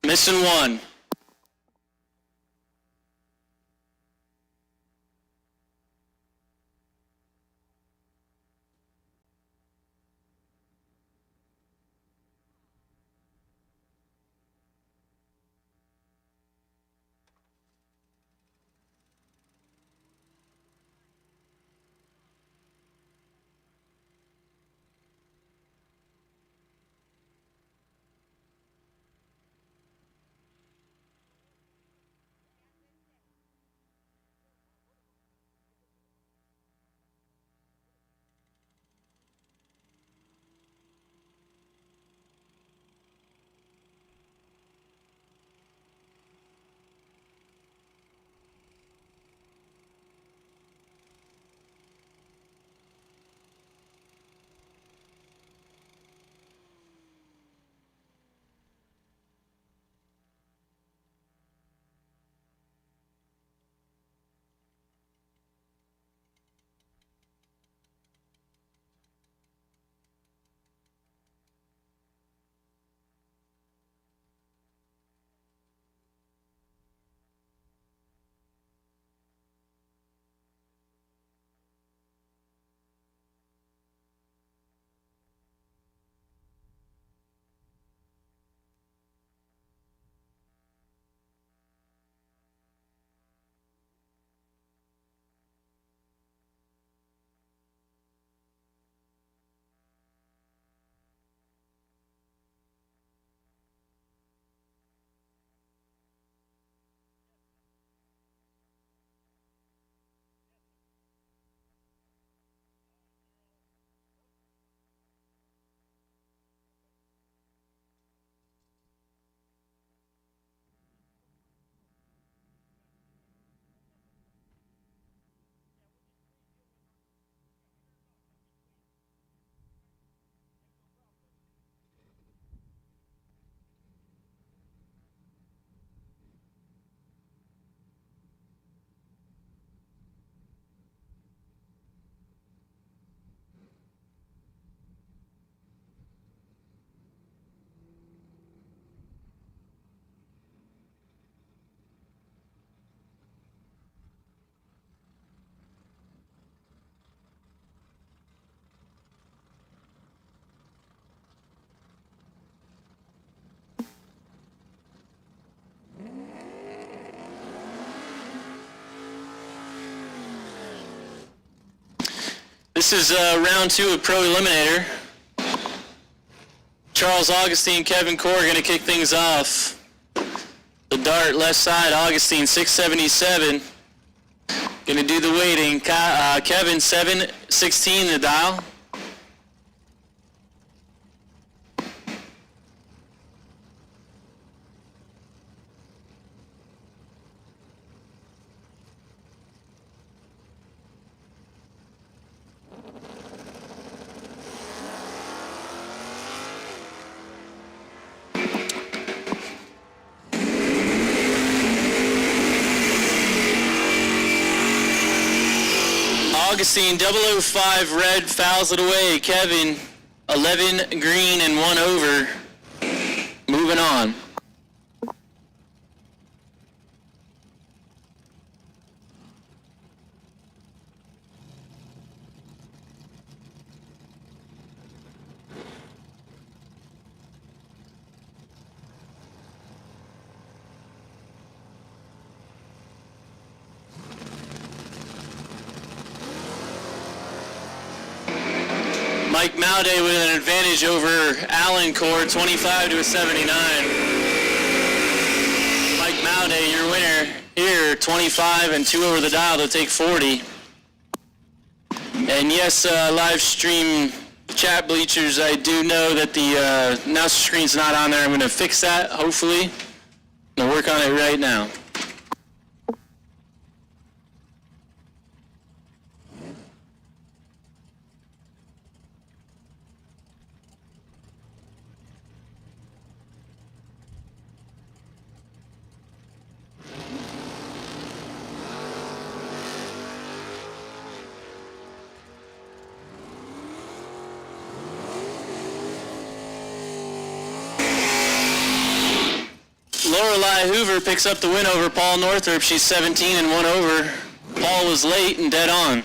Missing one. This is round 2 of Pro Eliminator. Charles Augustine, Kevin Core are going to kick things off. The dart left side, Augustine 677. Going to do the weighting. Kevin 716 the dial. Augustine 005 red fouls it away. Kevin 11 green and 1 over. Moving on. Mike Mauday with an advantage over Allen Core, 25 to a 79. Mike Mauday, your winner here, 25 and 2 over the dial to take 40. And yes, live stream chat bleachers, I do know that the announcer screen's not on there. I'm going to fix that, hopefully. I'm going to work on it right now. Lorelei Hoover picks up the win over Paul Northrup. She's 17 and 1 over. Paul was late and dead on.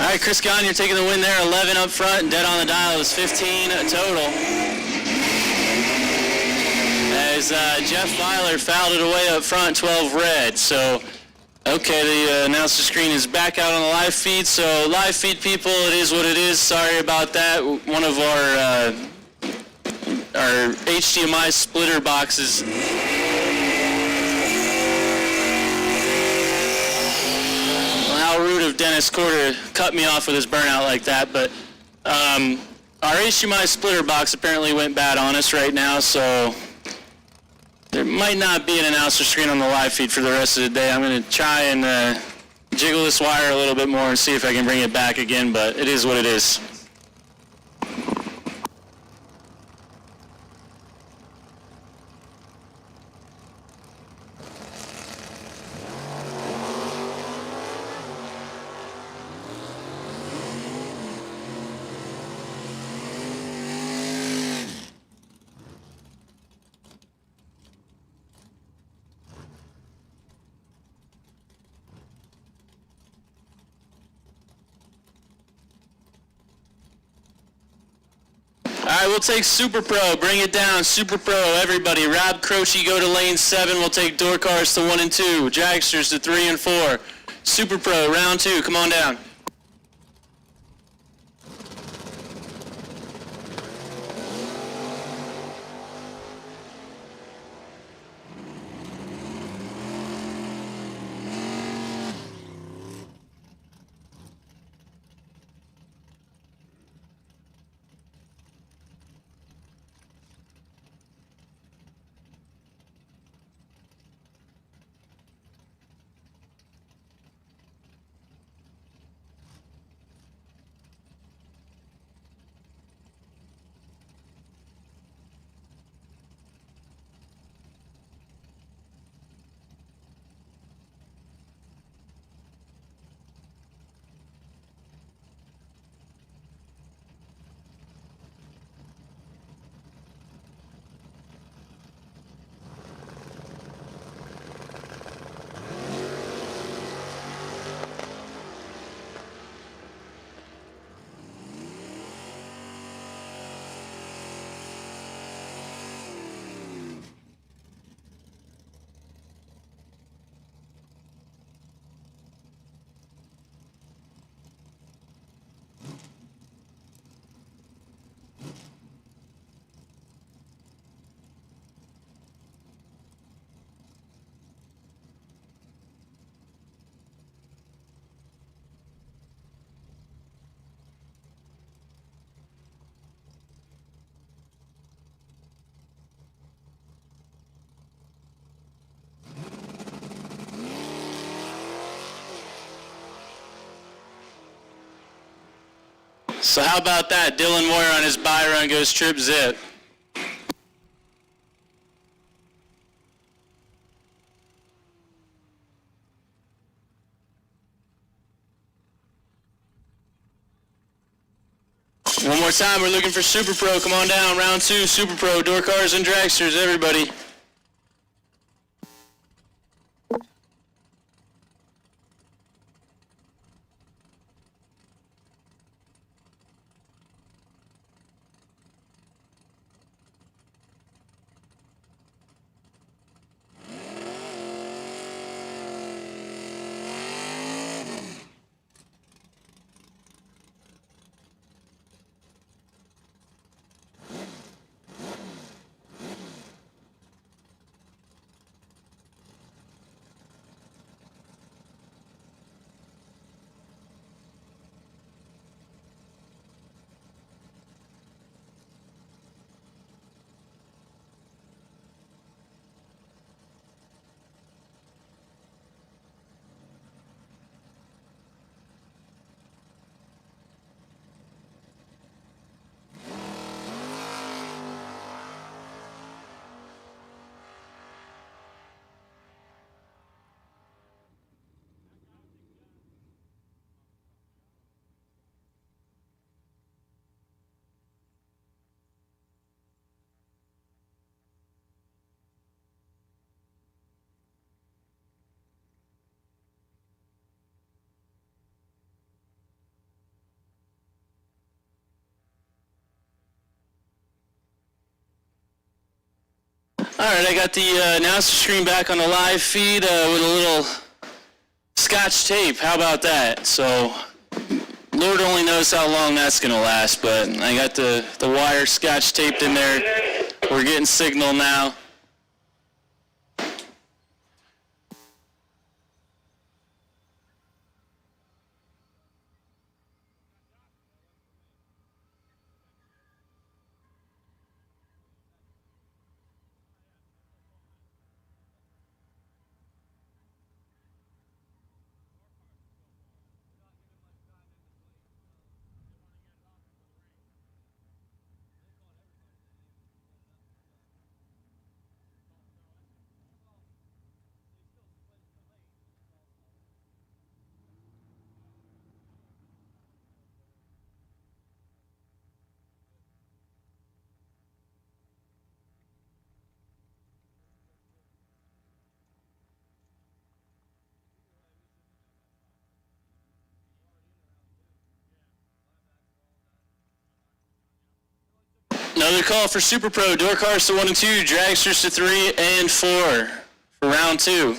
All right, Chris Gunn, you're taking the win there. 11 up front and dead on the dial. It was 15 total. As Jeff Weiler fouled it away up front, 12 red. So, okay, the announcer screen is back out on the live feed. So, live feed people, it is what it is. Sorry about that. One of our HDMI splitter boxes. How rude of Dennis Corder to cut me off with his burnout like that, but our HDMI splitter box apparently went bad on us right now, so there might not be an announcer screen on the live feed for the rest of the day. I'm going to try and jiggle this wire a little bit more and see if I can bring it back again, but it is what it is. All right, we'll take Super Pro. Bring it down. Super Pro, everybody. Rob Croce, go to lane 7. We'll take door cars to 1 and 2. Dragsters to 3 and 4. Super Pro, round 2. Come on down. So how about that? Dylan Moyer on his buy run goes trip zip. One more time, we're looking for Super Pro. Come on down, round 2, Super Pro, door cars and dragsters, everybody. All right, I got the announcer screen back on the live feed with a little Scotch tape. How about that? So, Lord only knows how long that's going to last, but I got the wire Scotch taped in there. We're getting signal now. Another call for Super Pro, door cars to 1 and 2, dragsters to 3 and 4 for round 2.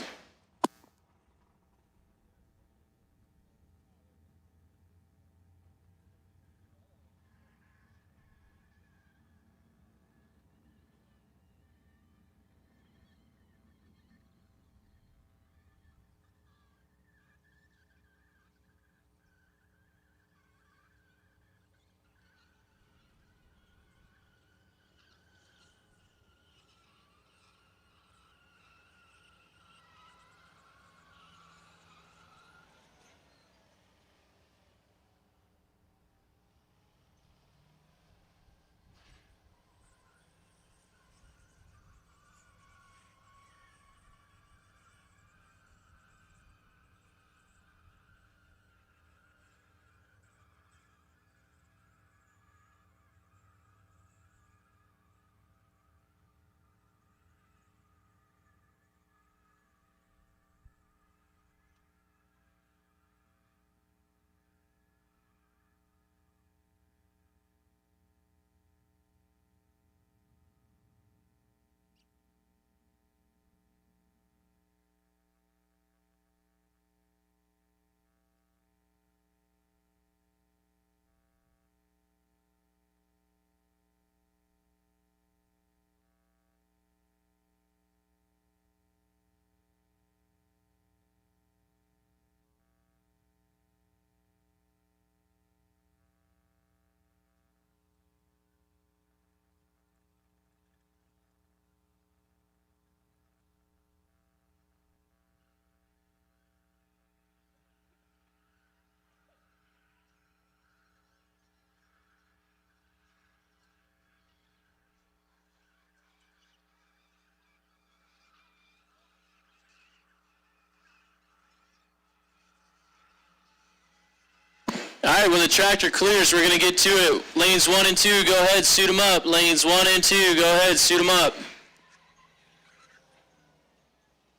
All right, when the tractor clears, we're going to get to it. Lanes 1 and 2, go ahead, suit them up. Lanes 1 and 2, go ahead, suit them up.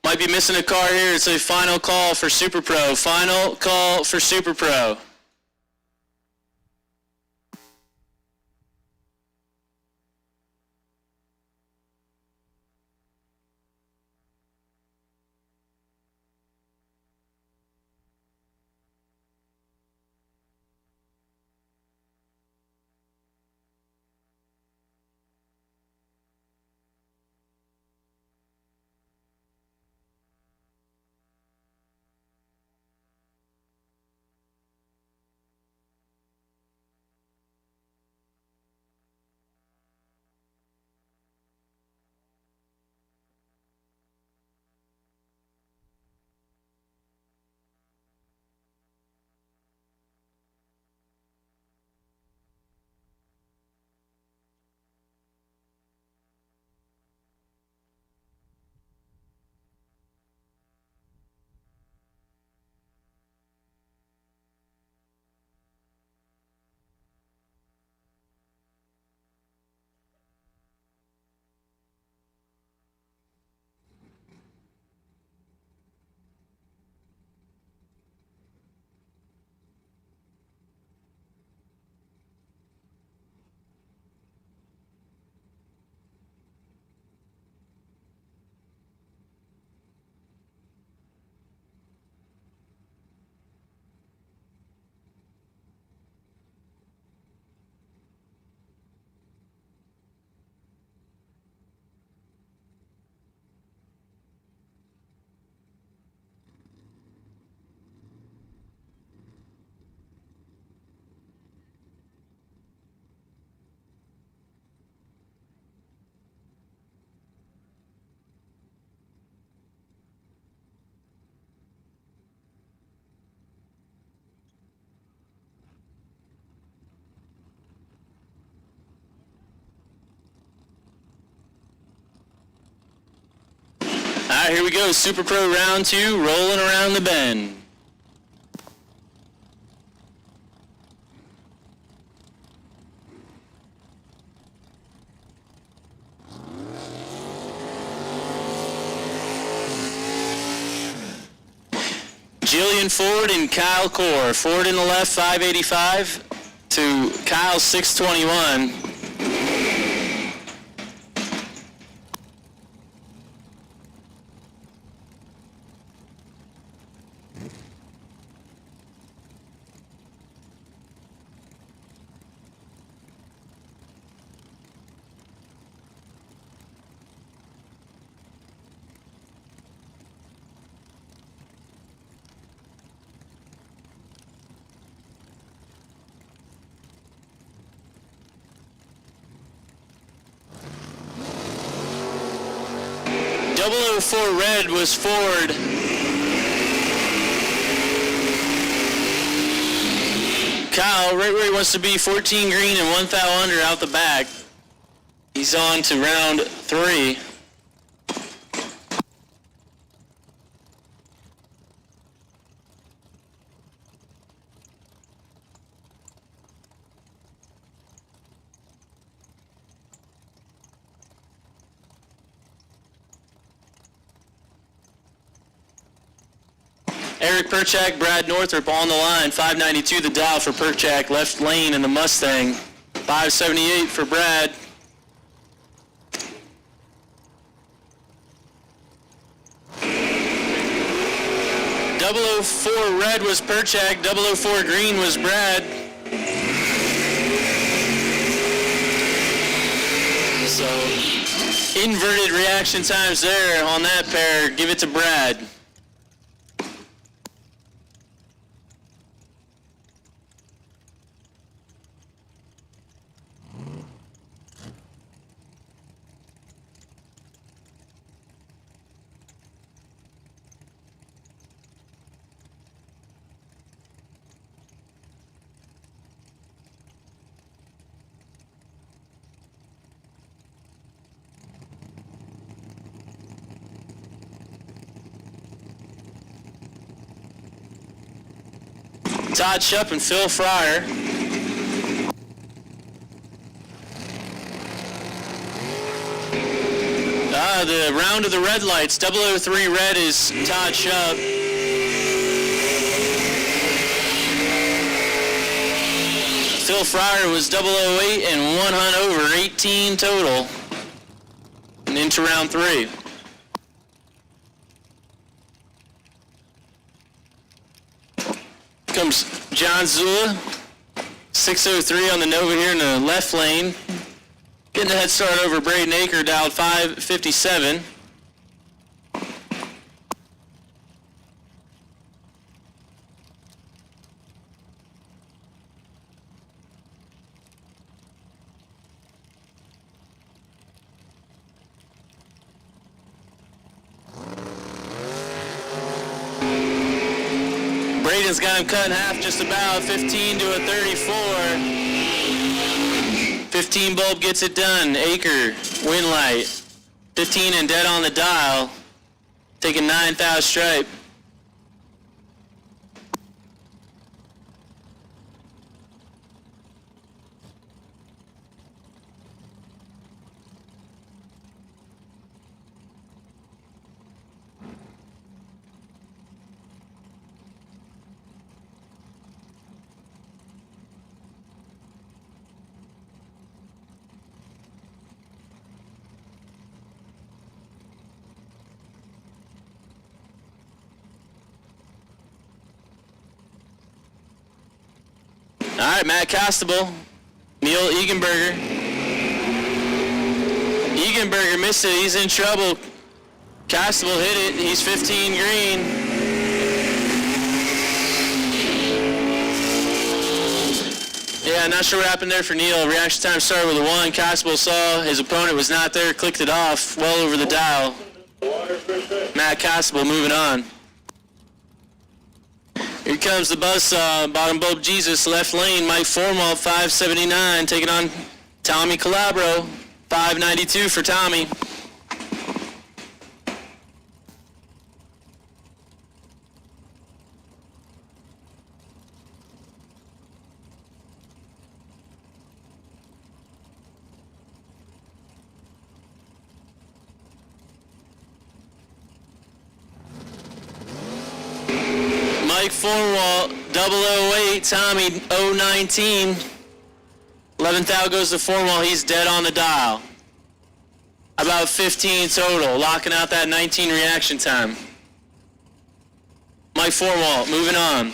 Might be missing a car here. It's a final call for Super Pro. Final call for Super Pro. All right, here we go. Super Pro round 2, rolling around the bend. Jillian Ford and Kyle Core. Ford in the left, 585 to Kyle, 621. .004 red was Ford. Kyle, right where he wants to be, 14 green and 1 thou under out the back. He's on to round 3. Eric Perchak, Brad Northrop on the line, 592 the dial for Perchak, left lane in the Mustang, 578 for Brad. .004 red was Perchak, .004 green was Brad. So, inverted reaction times there on that pair. Give it to Brad. Todd Shupp and Phil Fryer. The round of the red lights. 003 red is Todd Shupp. Phil Fryer was 008 and 1 hunt over, 18 total. And into round 3. Comes John Zula, 603 on the Nova here in the left lane. Getting a head start over Braden Aker, dialed 557. Braden's got him cut in half just about, 15 to a 34. 15 bulb gets it done. Aker, win light. 15 and dead on the dial. Taking 9,000 stripe. All right, Matt Costable, Neil Egenberger. Egenberger missed it. He's in trouble. Costable hit it. He's 15 green. Yeah, not sure what happened there for Neil. Reaction time started with a 1. Costable saw his opponent was not there, clicked it off, well over the dial. Matt Costable moving on. Here comes the buzzsaw, bottom bulb Jesus, left lane, Mike Formwalt, 579, taking on Tommy Calabro, 592 for Tommy. Mike Formwalt, 008, Tommy, 019. 11th out goes to Formwalt, he's dead on the dial. About 15 total, locking out that 19 reaction time. Mike Formwalt, moving on.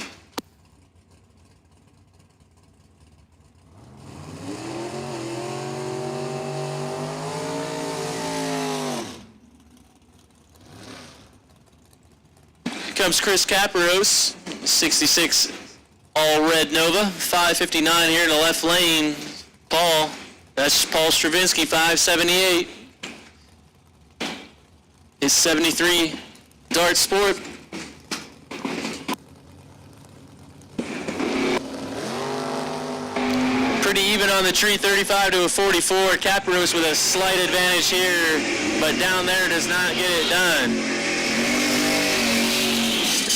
Comes Chris Caparos, 66 all red Nova, 559 here in the left lane. Paul, that's Paul Stravinsky, 578. His 73 Dart Sport. Pretty even on the tree, 35 to a 44. Caparos with a slight advantage here, but down there does not get it done.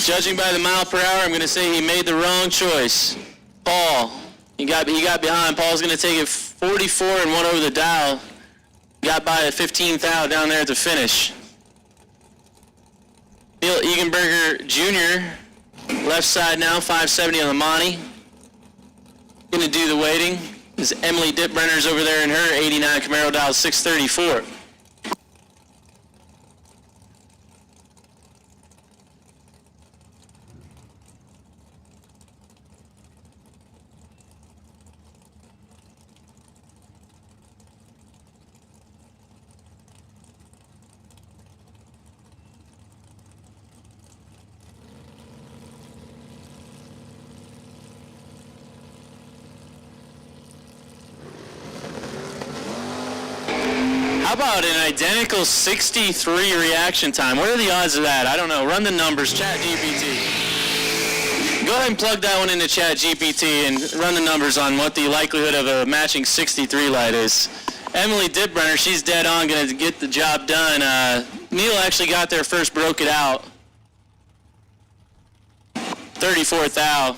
Judging by the mile per hour, I'm going to say he made the wrong choice. Paul, he got behind. Paul's going to take it 44 and 1 over the dial. Got by a 15th out down there at the finish. Neil Egenberger Jr., left side now, 570 on the Monty. Going to do the waiting. Is Emily Dipbrenner's over there in her 89 Camaro, dial 634. How about an identical 63 reaction time? What are the odds of that? I don't know. Run the numbers. ChatGPT. Go ahead and plug that one into ChatGPT and run the numbers on what the likelihood of a matching 63 light is. Emily Dipbrenner, she's dead on, going to get the job done. Neil actually got there first, broke it out. 34th out.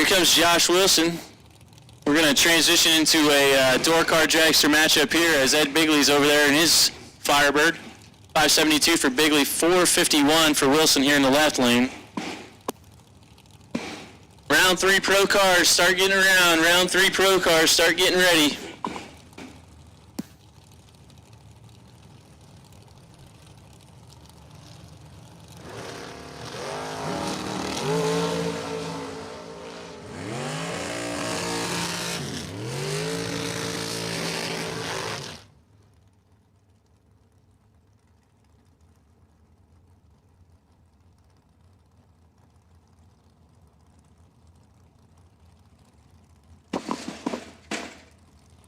Here comes Josh Wilson. We're going to transition into a door car dragster matchup here as Ed Bigley's over there in his Firebird. 572 for Bigley, 451 for Wilson here in the left lane. Round 3 pro cars, start getting around. Round 3 pro cars, start getting ready.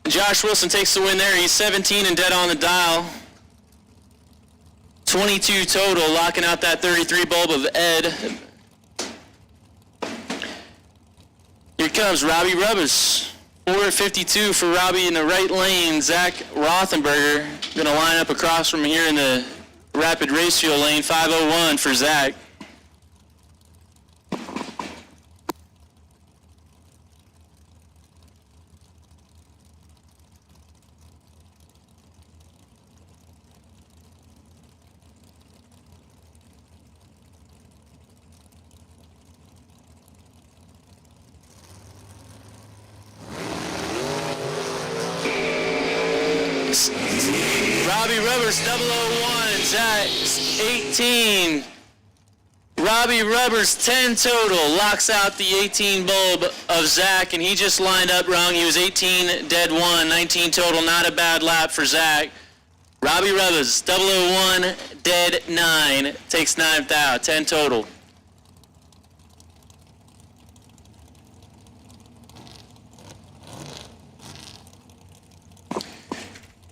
Josh Wilson takes the win there. He's 17 and dead on the dial. 22 total, locking out that 33 bulb of Ed. Here comes Robbie Rubbers. 452 for Robbie in the right lane. Zach Rothenberger going to line up across from here in the rapid race fuel lane. 501 for Zach. Robbie Rubbers, 001, Zach, 18. Robbie Rubbers, 10 total, locks out the 18 bulb of Zach, and he just lined up wrong. He was 18, dead 1, 19 total, not a bad lap for Zach. Robbie Rubbers, 001, dead 9, takes 9th out, 10 total.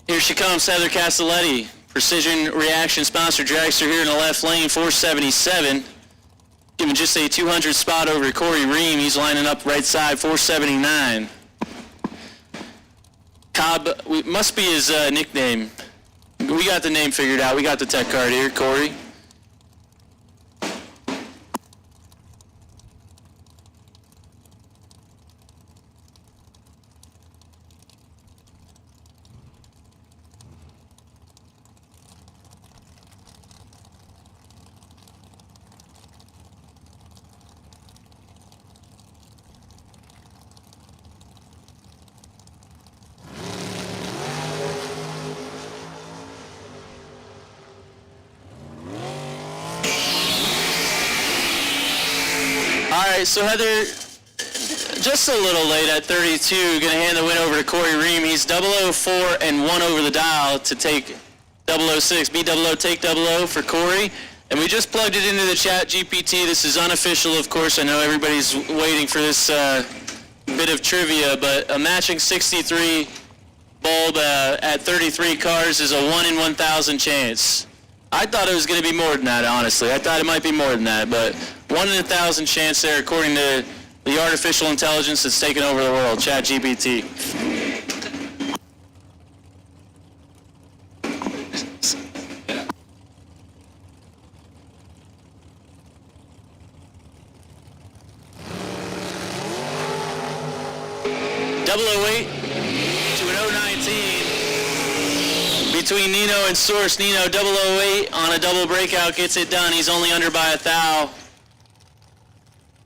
Here she comes, Heather Castelletti. Precision Reaction sponsor dragster here in the left lane, 477. Giving just a 200 spot over to Corey Ream. He's lining up right side, 479. Cobb, must be his nickname. We got the name figured out. We got the tech card here, Corey. All right, so Heather, just a little late at 32, going to hand the win over to Corey Ream. He's 004 and 1 over the dial to take 006. Be 00, take 00 for Corey. And we just plugged it into the chat GPT. This is unofficial, of course. I know everybody's waiting for this bit of trivia, but a matching 63 bulb at 33 cars is a 1 in 1,000 chance. I thought it was going to be more than that, honestly. I thought it might be more than that, but 1 in 1,000 chance there, according to the artificial intelligence that's taken over the world, ChatGPT. .008 to an 019. Between Nino and Source, Nino 008 on a double breakout gets it done. He's only under by 1 thou.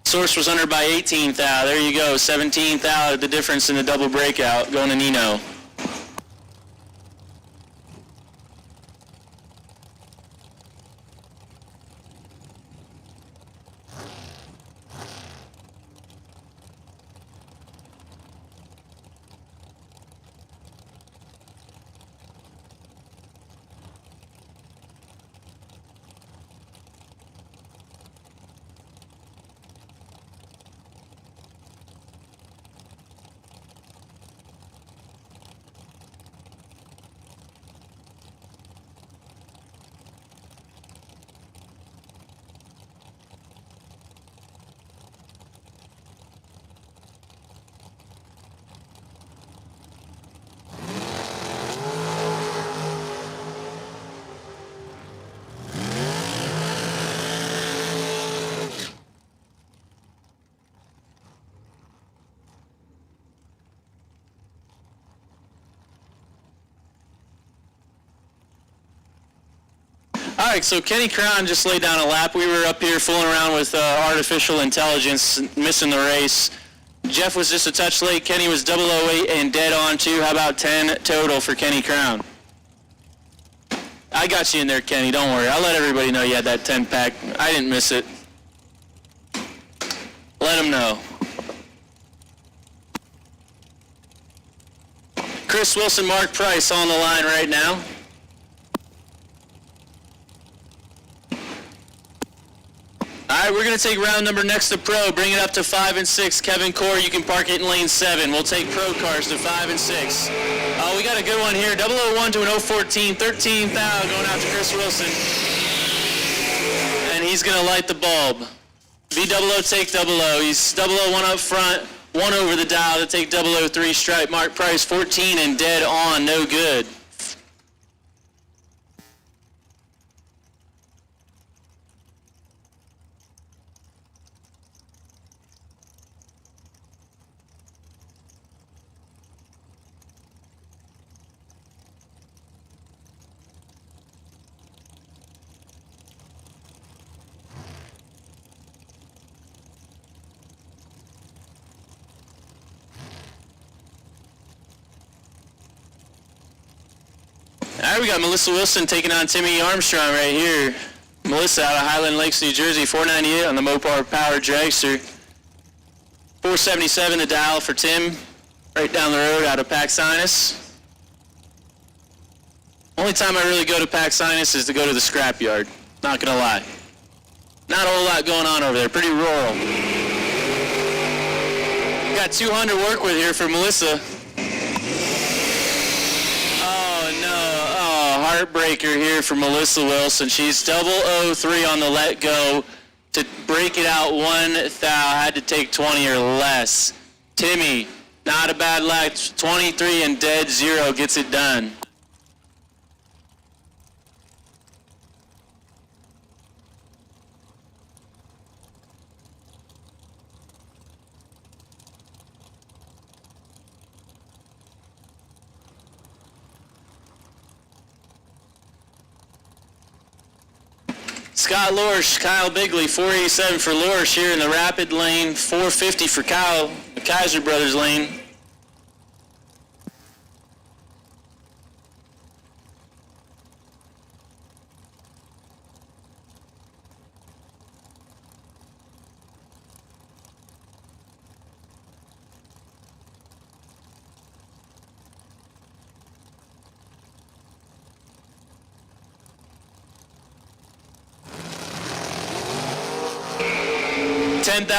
Source was under by 18 thou. There you go, 17 thou, the difference in the double breakout going to Nino. right, so Kenny Crown just laid down a lap. We were up here fooling around with artificial intelligence, missing the race. Jeff was just a touch late. Kenny was 008 and dead on too. How about 10 total for Kenny Crown? I got you in there, Kenny. Don't worry. I'll let everybody know you had that 10-pack. I didn't miss it. Let them know. Chris Wilson, Mark Price on the line right now. All right, we're going to take round number next to pro. Bring it up to 5 and 6. Kevin Core, you can park it in lane 7. We'll take pro cars to 5 and 6. We got a good one here. 001 to an 014. 13 thou going out to Chris Wilson. And he's going to light the bulb. B00 take 00. He's 001 up front. 1 over the dial to take 003 stripe. Mark Price 14 and dead on. No good. All right, we got Melissa Wilson taking on Timmy Armstrong right here. Melissa out of Highland Lakes, New Jersey, 498 on the Mopar Power Dragster. 477 the dial for Tim, right down the road out of Paxinus. Only time I really go to Paxinus is to go to the scrapyard. Not gonna lie. Not a whole lot going on over there, pretty rural. Got 200 to work with here for Melissa. Heartbreaker here for Melissa Wilson. She's 003 on the let go to break it out 1 thou. Had to take 20 or less. Timmy, not a bad lap. 23 and dead 0 gets it done. Scott Lorsch, Kyle Bigley, 487 for Lorsch here in the rapid lane, 450 for Kyle, the Kaiser Brothers lane.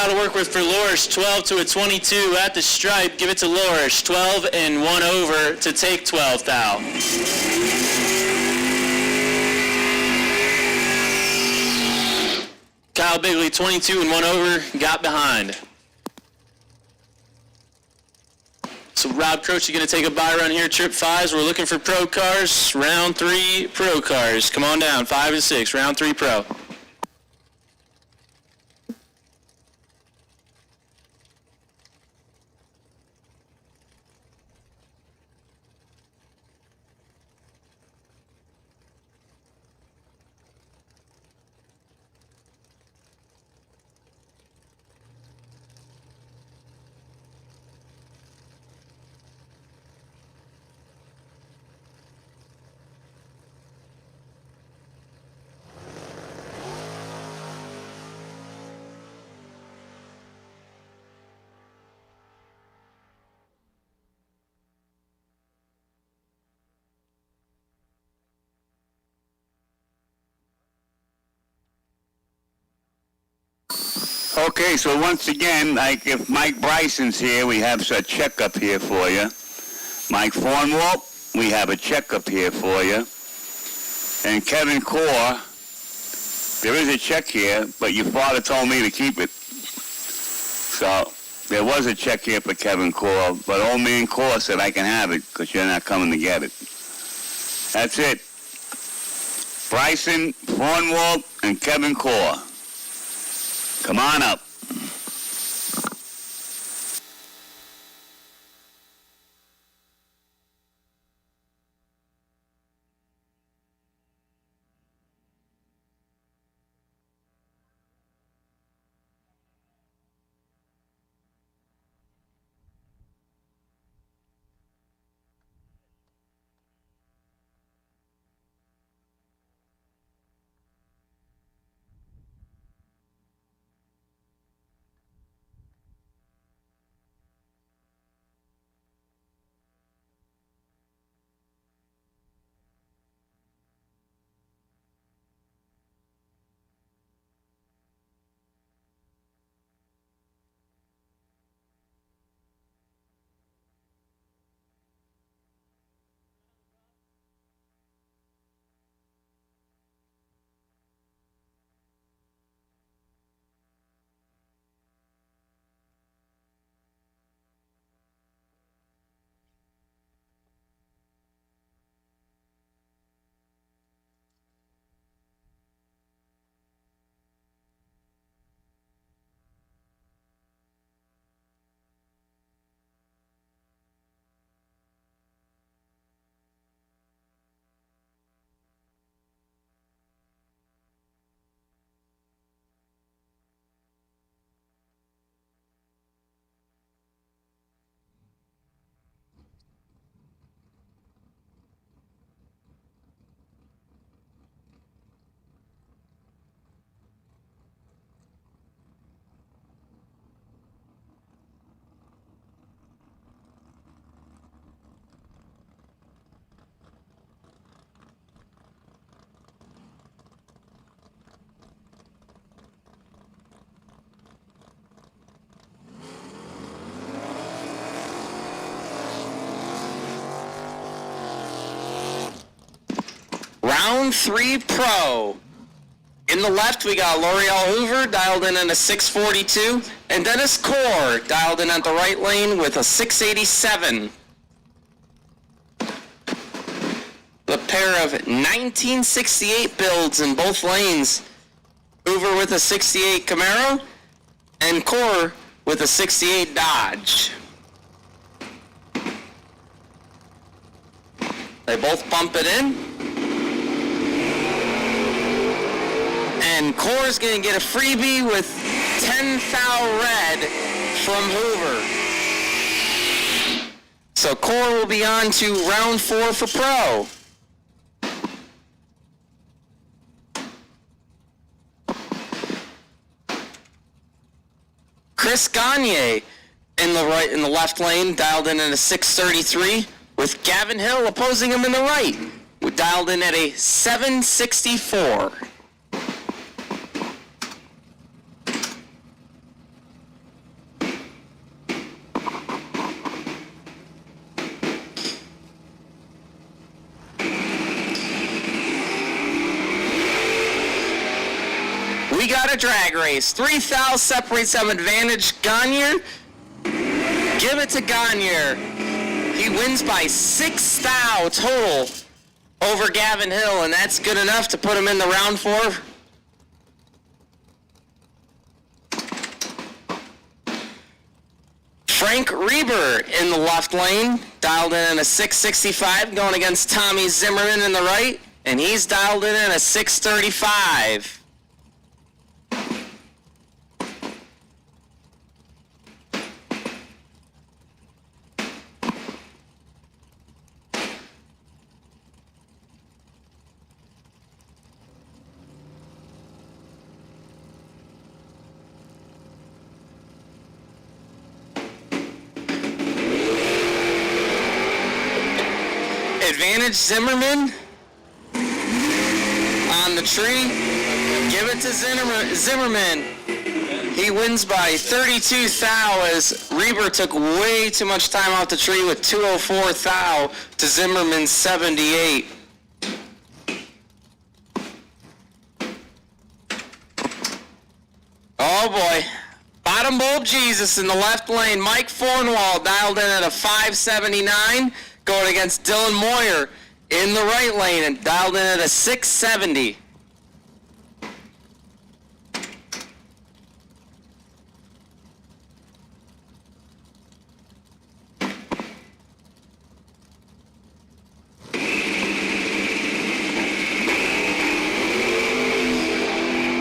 To work with for Lorsch, 12 to a 22 at the stripe. Give it to Lorsch, 12 and 1 over to take 12 thou. Kyle Bigley, 22 and 1 over, got behind. So Rob Croce going to take a bye run here, trip 5s. We're looking for pro cars, round 3 pro cars. Come on down, 5 and 6, round 3 pro. Okay, so once again, like if Mike Bryson's here, we have a checkup here for you. Mike Fornwalt, we have a checkup here for you. And Kevin Core, there is a check here, but your father told me to keep it. So there was a check here for Kevin Core, but old man Core said I can have it because you're not coming to get it. That's it. Bryson, Fornwalt, and Kevin Core. Come on up. round 3 pro. In the left, we got L'Oreal Hoover dialed in at a 642, and Dennis Core dialed in at the right lane with a 687. The pair of 1968 builds in both lanes. Hoover with a 68 Camaro, and Core with a 68 Dodge. They both bump it in. And Core's going to get a freebie with 10 thou red from Hoover. So Core will be on to round 4 for pro. Chris Gagne in the left lane, dialed in at a 633, with Gavin Hill opposing him in the right, dialed in at a 764. We got a drag race. 3 thou separates them advantage. Gagne, give it to Gagne. He wins by 6 thou total over Gavin Hill, and that's good enough to put him in the round 4. Frank Reber in the left lane, dialed in a 665, going against Tommy Zimmerman in the right, and he's dialed in at a 635. Advantage Zimmerman on the tree. Give it to Zimmerman. He wins by 32 thou as Reber took way too much time off the tree with 204 thou to Zimmerman's 78. Oh boy. Bottom bulb Jesus in the left lane. Mike Fornwall dialed in at a 579. Going against Dylan Moyer in the right lane and dialed in at a 670.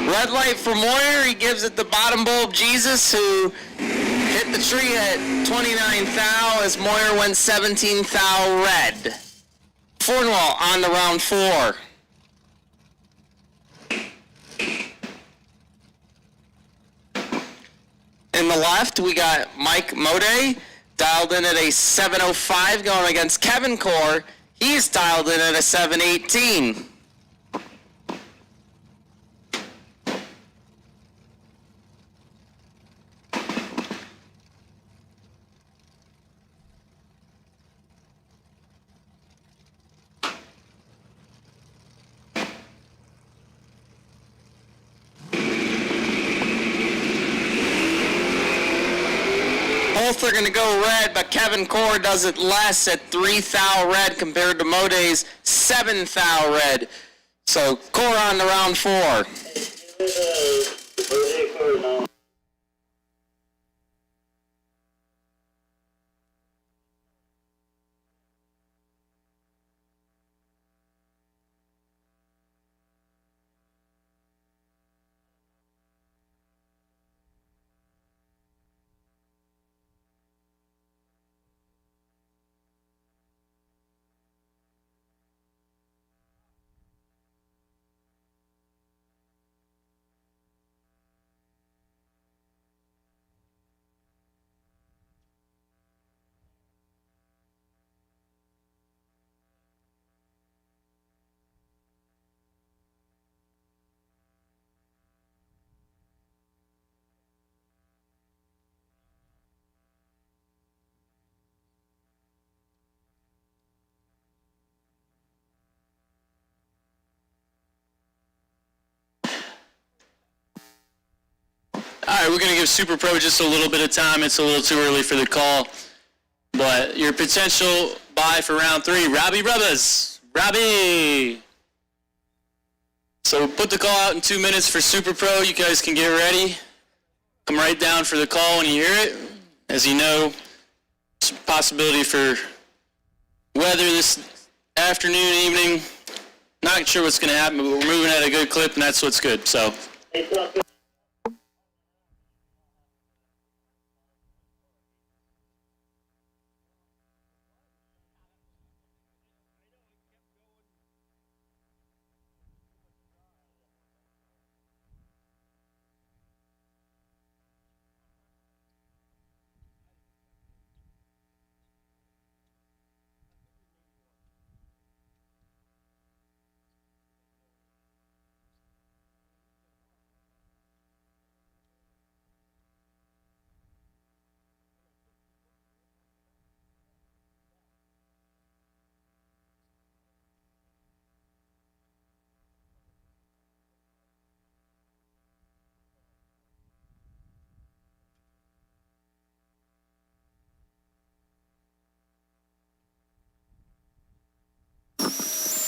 Red light for Moyer. He gives it the bottom bulb Jesus, who hit the tree at 29 thou as Moyer went 17 thou red. Fornwall on to round 4. In the left, we got Mike Mode, dialed in at a 705, going against Kevin Core. He's dialed in at a 718. Both are going to go red, but Kevin Core does it less at 3 thou red compared to Mode's 7 thou red. So Core on to round 4. right, we're going to give Super Pro just a little bit of time. It's a little too early for the call. But your potential buy for round 3, Robbie Rubbas. Robbie! So put the call out in 2 minutes for Super Pro. You guys can get ready. Come right down for the call when you hear it. As you know, it's a possibility for weather this afternoon, evening. Not sure what's going to happen, but we're moving at a good clip, and that's what's good. So.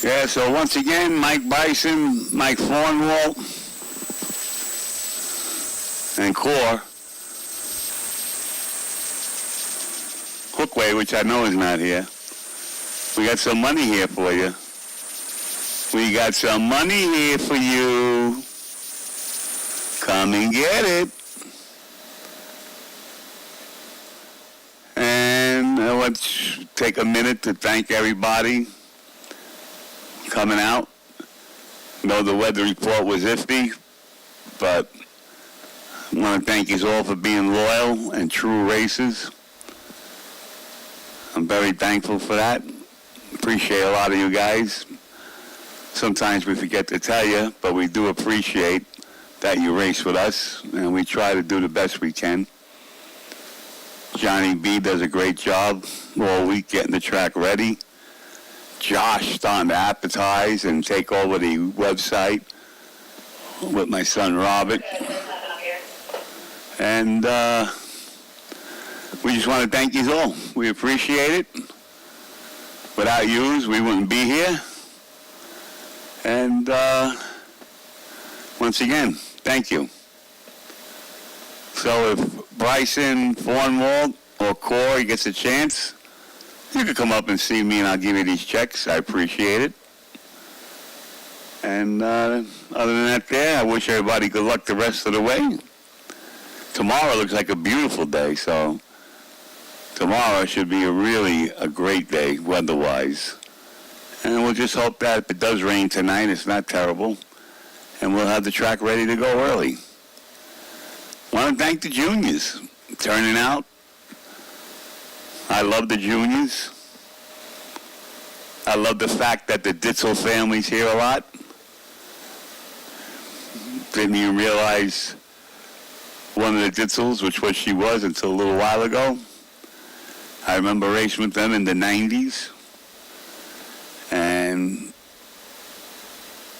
Yeah, so once again, Mike Bison, Mike Thornwall, and Core. Hookway, which I know is not here. We got some money here for you. We got some money here for you. Come and get it. And let's take a minute to thank everybody coming out. Know the weather report was iffy, but I want to thank you all for being loyal and true racers. I'm very thankful for that. Appreciate a lot of you guys. Sometimes we forget to tell you, but we do appreciate that you race with us, and we try to do the best we can. Johnny B does a great job all week getting the track ready. Josh starting to advertise and take over the website with my son Robert. And we just want to thank you all. We appreciate it. Without yous, we wouldn't be here. And once again, thank you. So if Bryson, Thornwall, or Corey gets a chance, you can come up and see me and I'll give you these checks. I appreciate it. And other than that there, I wish everybody good luck the rest of the way. Tomorrow looks like a beautiful day, so tomorrow should be a great day weather-wise. And we'll just hope that if it does rain tonight, it's not terrible. And we'll have the track ready to go early. Want to thank the juniors turning out. I love the juniors. I love the fact that the Ditzel family's here a lot. Didn't even realize one of the Ditzels, which was she was until a little while ago. I remember racing with them in the 90s. And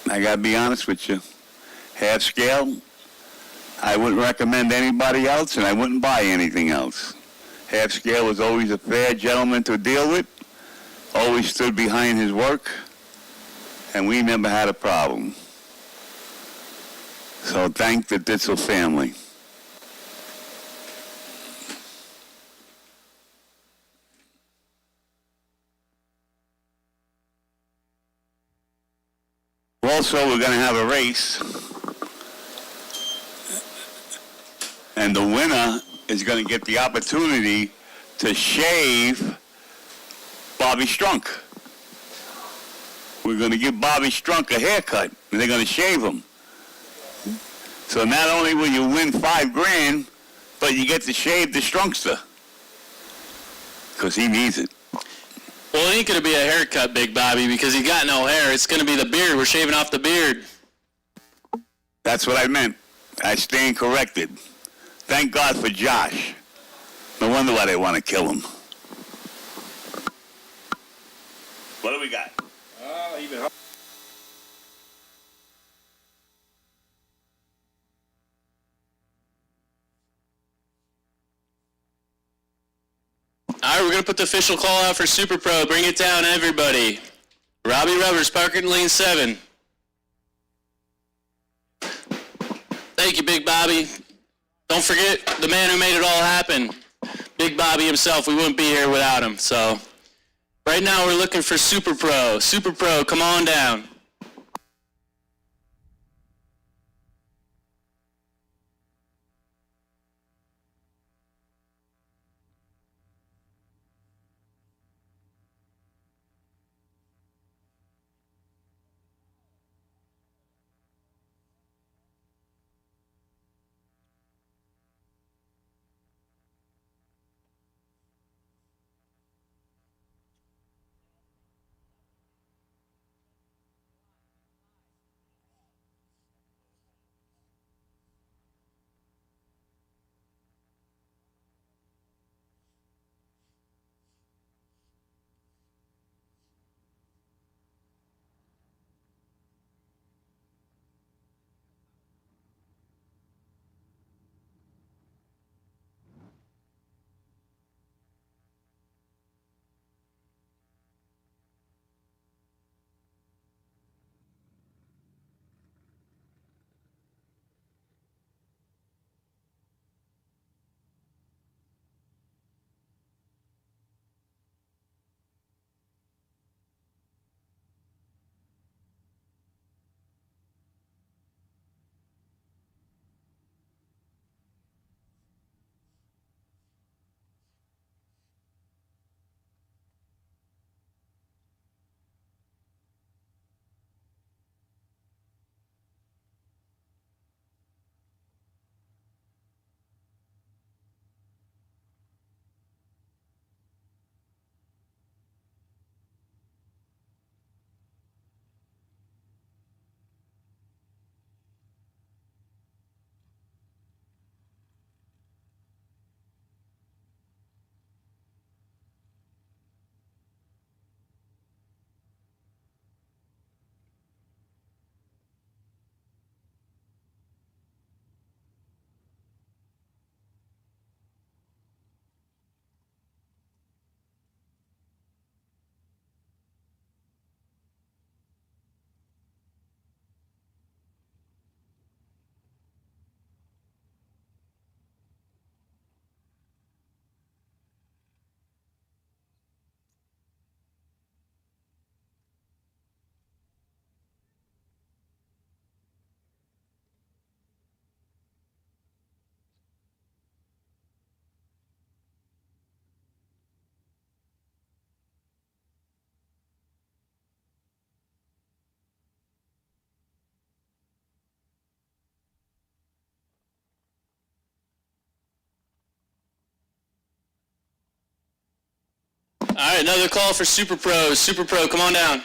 I got to be honest with you, half scale, I wouldn't recommend anybody else, and I wouldn't buy anything else. Half scale was always a fair gentleman to deal with, always stood behind his work, and we never had a problem. So thank the Ditzel family. Also, we're going to have a race, and the winner is going to get the opportunity to shave Bobby Strunk. We're going to give Bobby Strunk a haircut, and they're going to shave him. So not only will you win $5,000, but you get to shave the Strunkster, because he needs it. Well, it ain't going to be a haircut, Big Bobby, because he got no hair. It's going to be the beard. We're shaving off the beard. That's what I meant. I stand corrected. Thank God for Josh. No wonder why they want to kill him. What do we got? gonna put the official call out for Super Pro. Bring it down, everybody. Robbie Rubbers, parking lane 7. Thank you, Big Bobby. Don't forget the man who made it all happen. Big Bobby himself, we wouldn't be here without him. So right now we're looking for Super Pro. Super Pro, come on down. All right, another call for Super Pro. Super Pro, come on down.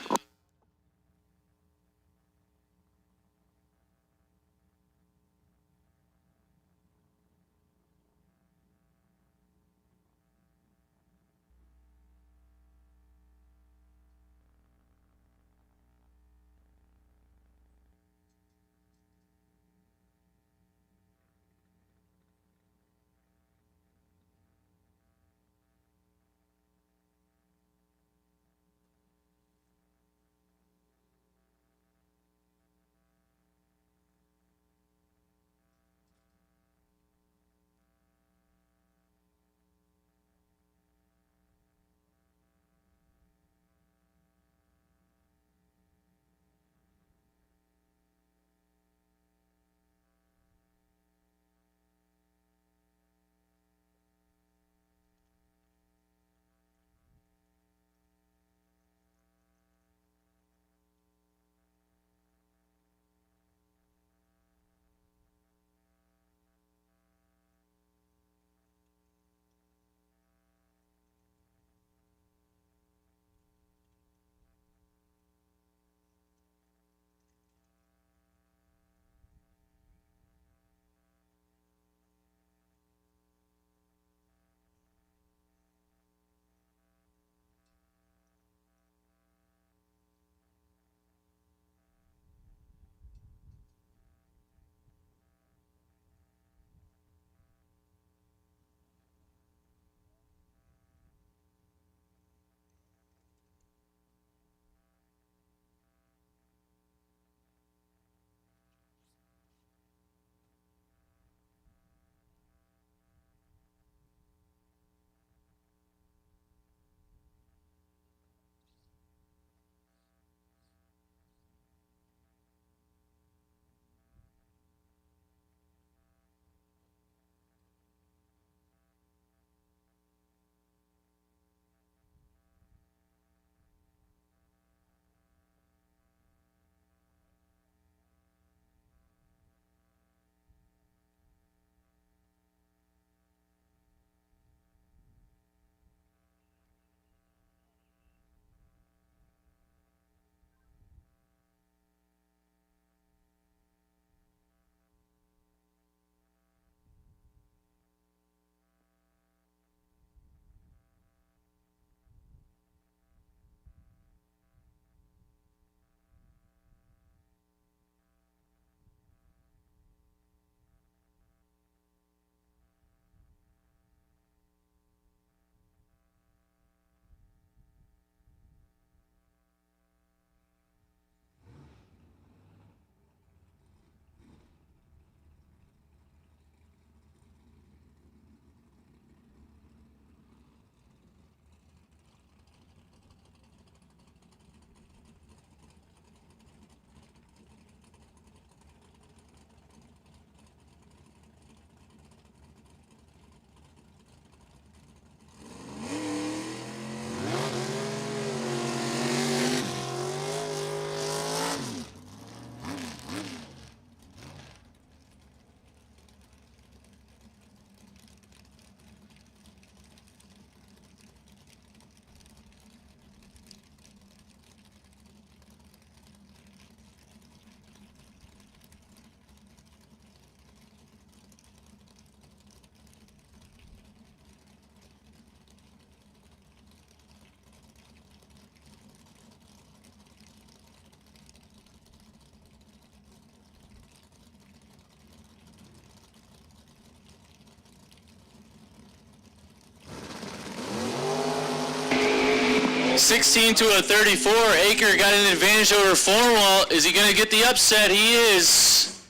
16 to a 34. Aker got an advantage over Fornwall. Is he going to get the upset? He is.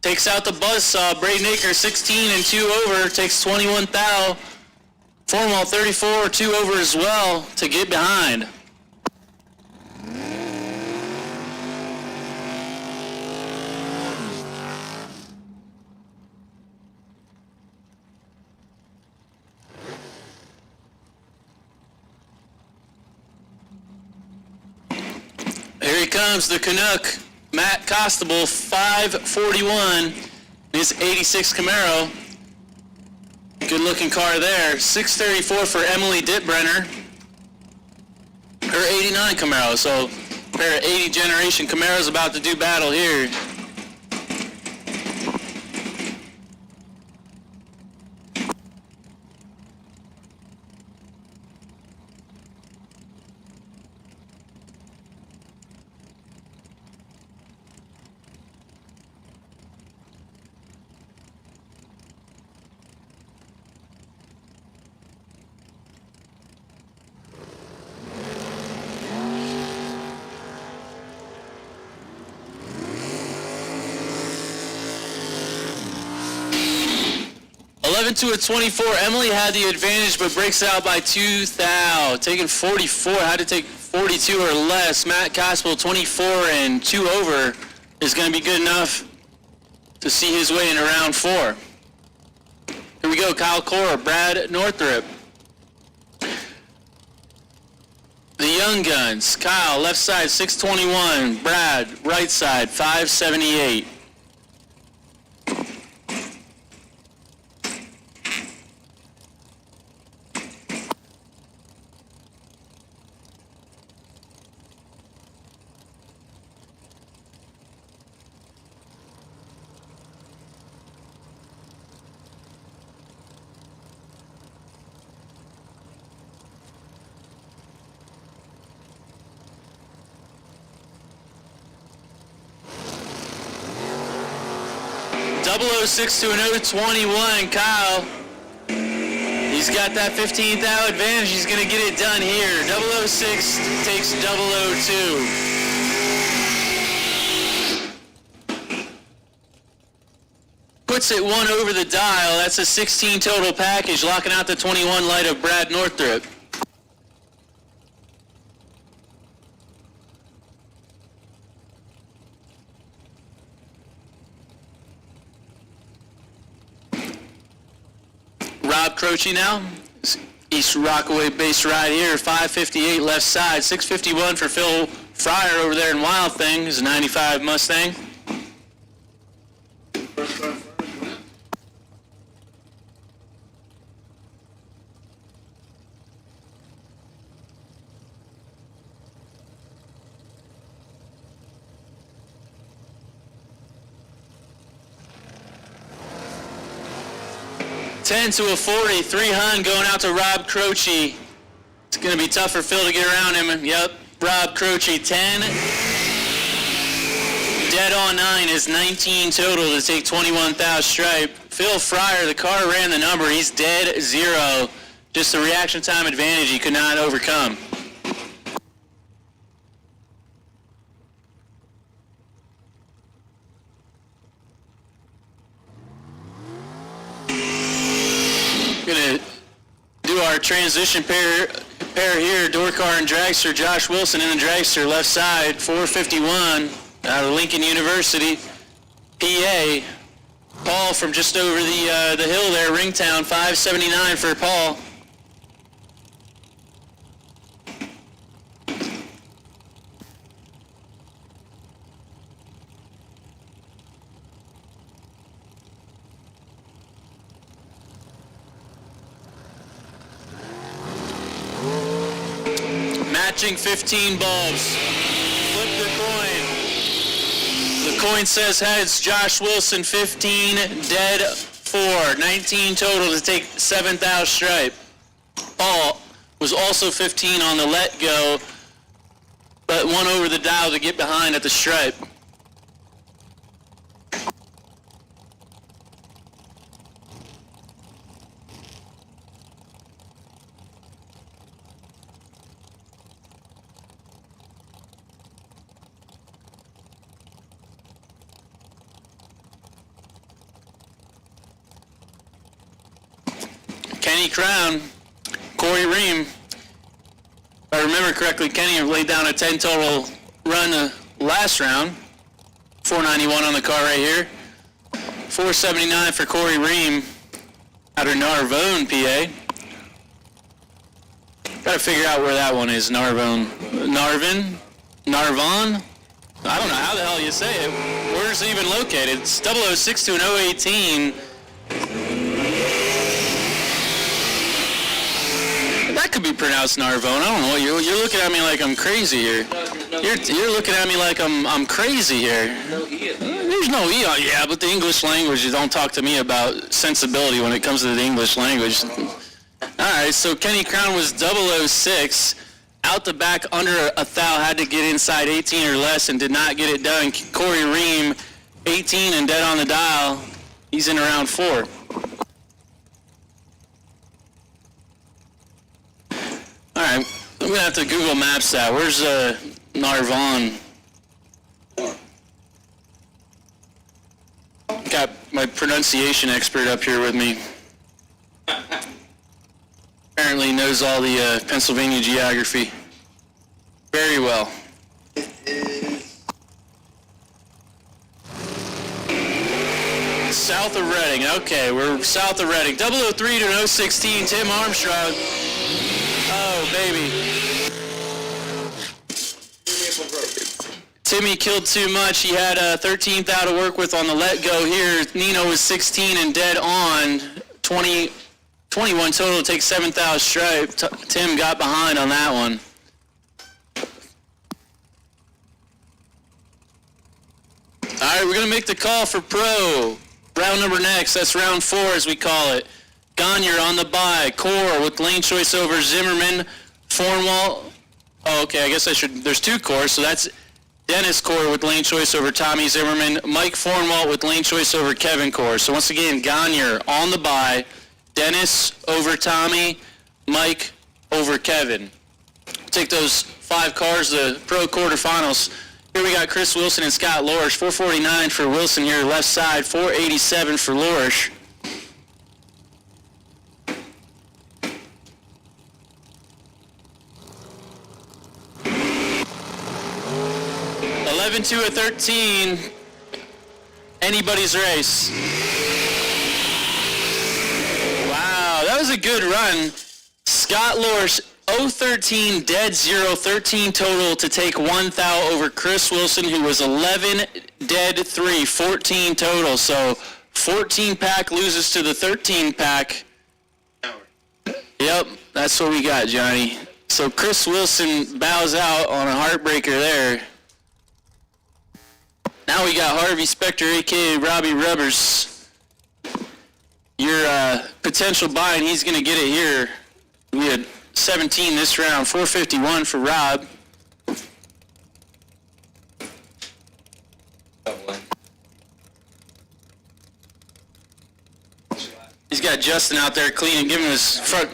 Takes out the buzzsaw. Braden Aker 16 and 2 over. Takes 21 thou. Fornwall 34, 2 over as well to get behind. Here he comes, the Canuck, Matt Costable, 541, his 86 Camaro. Good looking car there. 634 for Emily Dittbrenner, her 89 Camaro. So a pair of 80 generation Camaros about to do battle here. To a 24. Emily had the advantage, but breaks out by 2 thou. Taking 44, had to take 42 or less. Matt Cospel, 24 and 2 over, is going to be good enough to see his way into round 4. Here we go, Kyle Cora, Brad Northrop. The Young Guns, Kyle, left side, 621. Brad, right side, 578. .006 to an 021, Kyle. He's got that 15 thou advantage. He's going to get it done here. 006 takes 002. Puts it 1 over the dial. That's a 16 total package, locking out the 21 light of Brad Northrop. Rob Croce now, East Rockaway base ride here, 558 left side, 651 for Phil Fryer over there in Wild Thing, his 95 Mustang. .10 to a 40, 3 Hun going out to Rob Croce. It's going to be tough for Phil to get around him. Yep, Rob Croce, 10. Dead on 9 is 19 total to take 21 thou stripe. Phil Fryer, the car ran the number. He's dead 0. Just a reaction time advantage he could not overcome. Gonna do our transition pair here, door car and dragster. Josh Wilson in the dragster, left side, 451 out of Lincoln University, PA. Paul from just over the hill there, Ringtown, 579 for Paul. Matching 15 bulbs. Flip the coin. The coin says heads. Josh Wilson 15, dead 4. 19 total to take 7 thou stripe. Paul was also 15 on the let go, but 1 over the dial to get behind at the stripe. Kenny Crown, Corey Ream. If I remember correctly, Kenny laid down a 10 total run last round. 491 on the car right here. 479 for Corey Ream out of Narvone, PA. Gotta figure out where that one is. Narvon? I don't know how the hell you say it. Where's it even located? It's 006 to an 018. That could be pronounced Narvone. I don't know. You're looking at me like I'm crazy here. You're looking at me like I'm crazy here. There's no E on. Yeah, but the English language, you don't talk to me about sensibility when it comes to the English language. All right, so Kenny Crown was 006. Out the back under a thou, had to get inside 18 or less and did not get it done. Corey Ream, 18 and dead on the dial. He's in around 4. All right, I'm going to have to Google Maps that. Where's Narvon? Got my pronunciation expert up here with me. Apparently knows all the Pennsylvania geography very well. South of Reading. Okay, we're south of Reading. 003 to an 016, Tim Armstrong. Oh, baby. Timmy killed too much. He had 13th out to work with on the let go here. Nino was 16 and dead on. 21 total to take 7th out stripe. Tim got behind on that one. All right, we're going to make the call for pro. Round number next. That's round 4 as we call it. Gagne on the bye. Core with lane choice over Zimmerman. Fornwalt. Oh, okay, I guess I should. There's 2 cores, so that's Dennis Core with lane choice over Tommy Zimmerman. Mike Fornwalt with lane choice over Kevin Core. So once again, Gagne on the bye. Dennis over Tommy, Mike over Kevin. Take those 5 cars, the pro quarterfinals. Here we got Chris Wilson and Scott Lorish. 449 for Wilson here, left side. 487 for Lorish. To a 13. Anybody's race. Wow, that was a good run. Scott Lorish, 013, dead 0, 13 total to take 1 thou over Chris Wilson, who was 11, dead 3, 14 total. So 14 pack loses to the 13 pack. Yep, that's what we got, Johnny. So Chris Wilson bows out on a heartbreaker there. Now we got Harvey Specter, a.k.a. Robbie Rubbers. Your potential buy, and he's going to get it here. We had 17 this round, 451 for Rob. He's got Justin out there cleaning, giving his front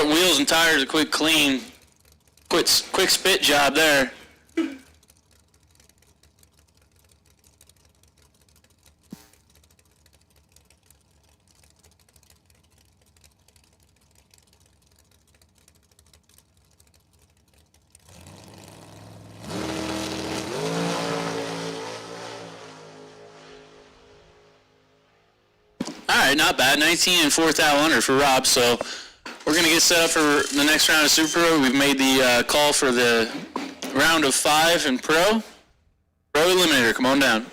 wheels and tires a quick clean. Quick spit job there. All right, not bad. 19 and 4th out under for Rob. So we're going to get set up for the next round of Super Pro. We've made the call for the round of 5 in Pro. Pro Eliminator, come on down.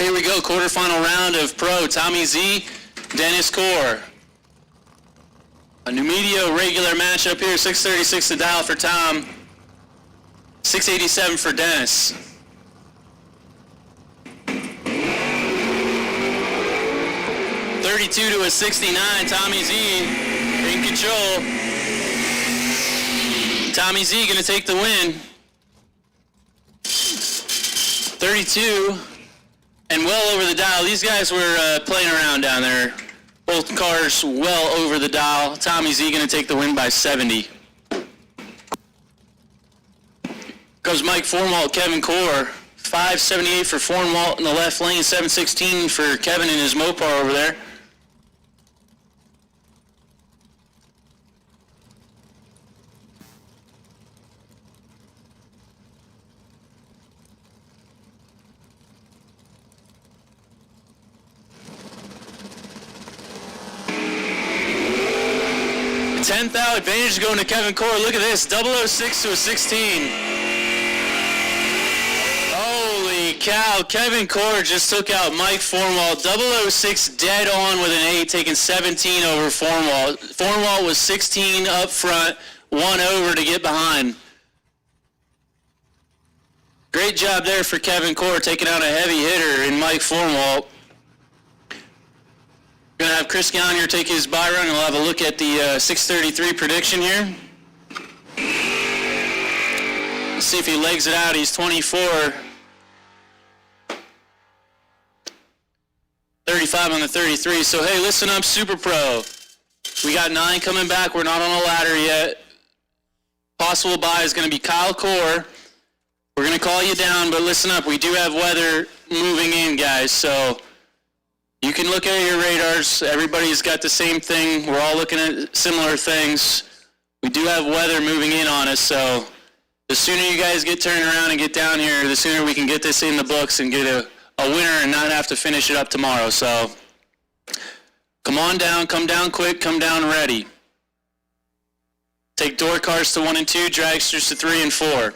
here we go, quarterfinal round of Pro. Tommy Z, Dennis Core. A Numidia regular matchup here, 636 to dial for Tom, 687 for Dennis. .32 to a 69, Tommy Z in control. Tommy Z gonna take the win. 32 and well over the dial. These guys were playing around down there. Both cars well over the dial. Tommy Z gonna take the win by 70. Goes Mike Formalt, Kevin Core. 578 for Formalt in the left lane, 716 for Kevin and his Mopar over there. Tenth out advantage going to Kevin Core. Look at this, 006 to a 16. Holy cow, Kevin Core just took out Mike Formalt. 006 dead on with an 8, taking 17 over Formalt. Formalt was 16 up front, 1 over to get behind. Great job there for Kevin Core, taking out a heavy hitter in Mike Formalt. We're going to have Chris Gagnon take his buy run, and we'll have a look at the 633 prediction here. Let's see if he legs it out. He's 24. 35 on the 33. So, hey, listen up, Super Pro. We got 9 coming back. We're not on a ladder yet. Possible buy is going to be Kyle Core. We're going to call you down, but listen up. We do have weather moving in, guys, so you can look at your radars. Everybody's got the same thing. We're all looking at similar things. We do have weather moving in on us, so the sooner you guys get turned around and get down here, the sooner we can get this in the books and get a winner and not have to finish it up tomorrow. So come on down, come down quick, come down ready. Take door cars to 1 and 2, dragsters to 3 and 4.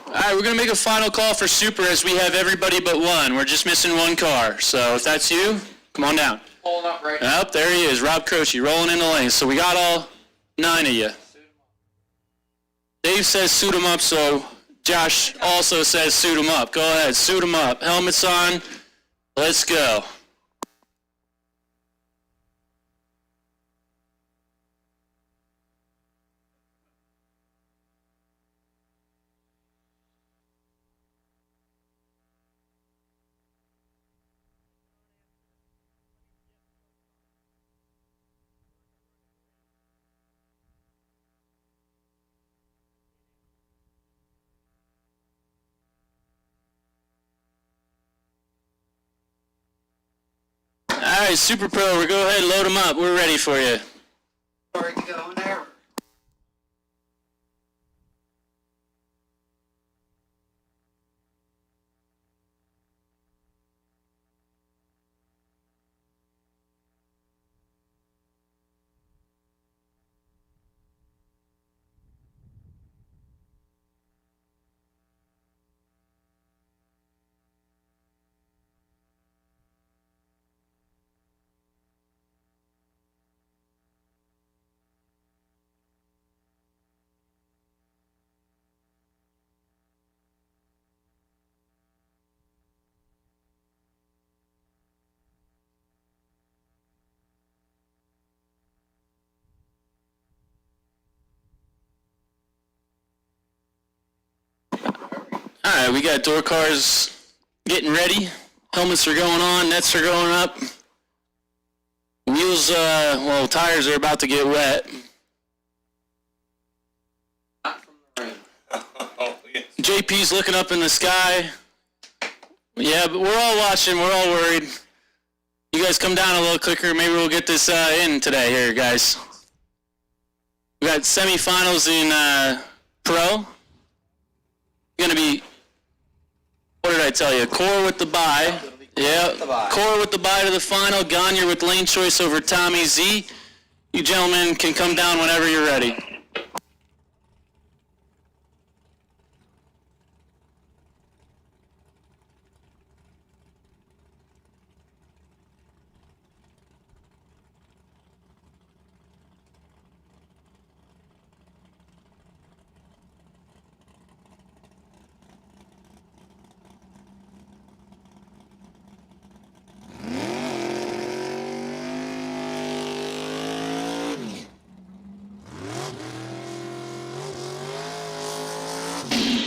All right, we're going to make a final call for Super as we have everybody but one. We're just missing one car. So if that's you, come on down. Pulling up right Up, there he is, Rob Croce, rolling in the lanes. So we got all 9 of you. Dave says suit him up, so Josh also says suit him up. Go ahead, suit him up. Helmets on. Let's go. All right, Super Pro, we're go ahead, load them up. We're ready for you. Where you going there? All right, we got door cars getting ready. Helmets are going on, nets are going up. Wheels, tires are about to get wet. Not from the rain. JP's looking up in the sky. Yeah, but we're all watching, we're all worried. You guys come down a little quicker, maybe we'll get this in today here, guys. We got semifinals in Pro. Gonna be, what did I tell you? Core with the bye. Yeah, Core with the bye to the final. Gagne with lane choice over Tommy Z. You gentlemen can come down whenever you're ready.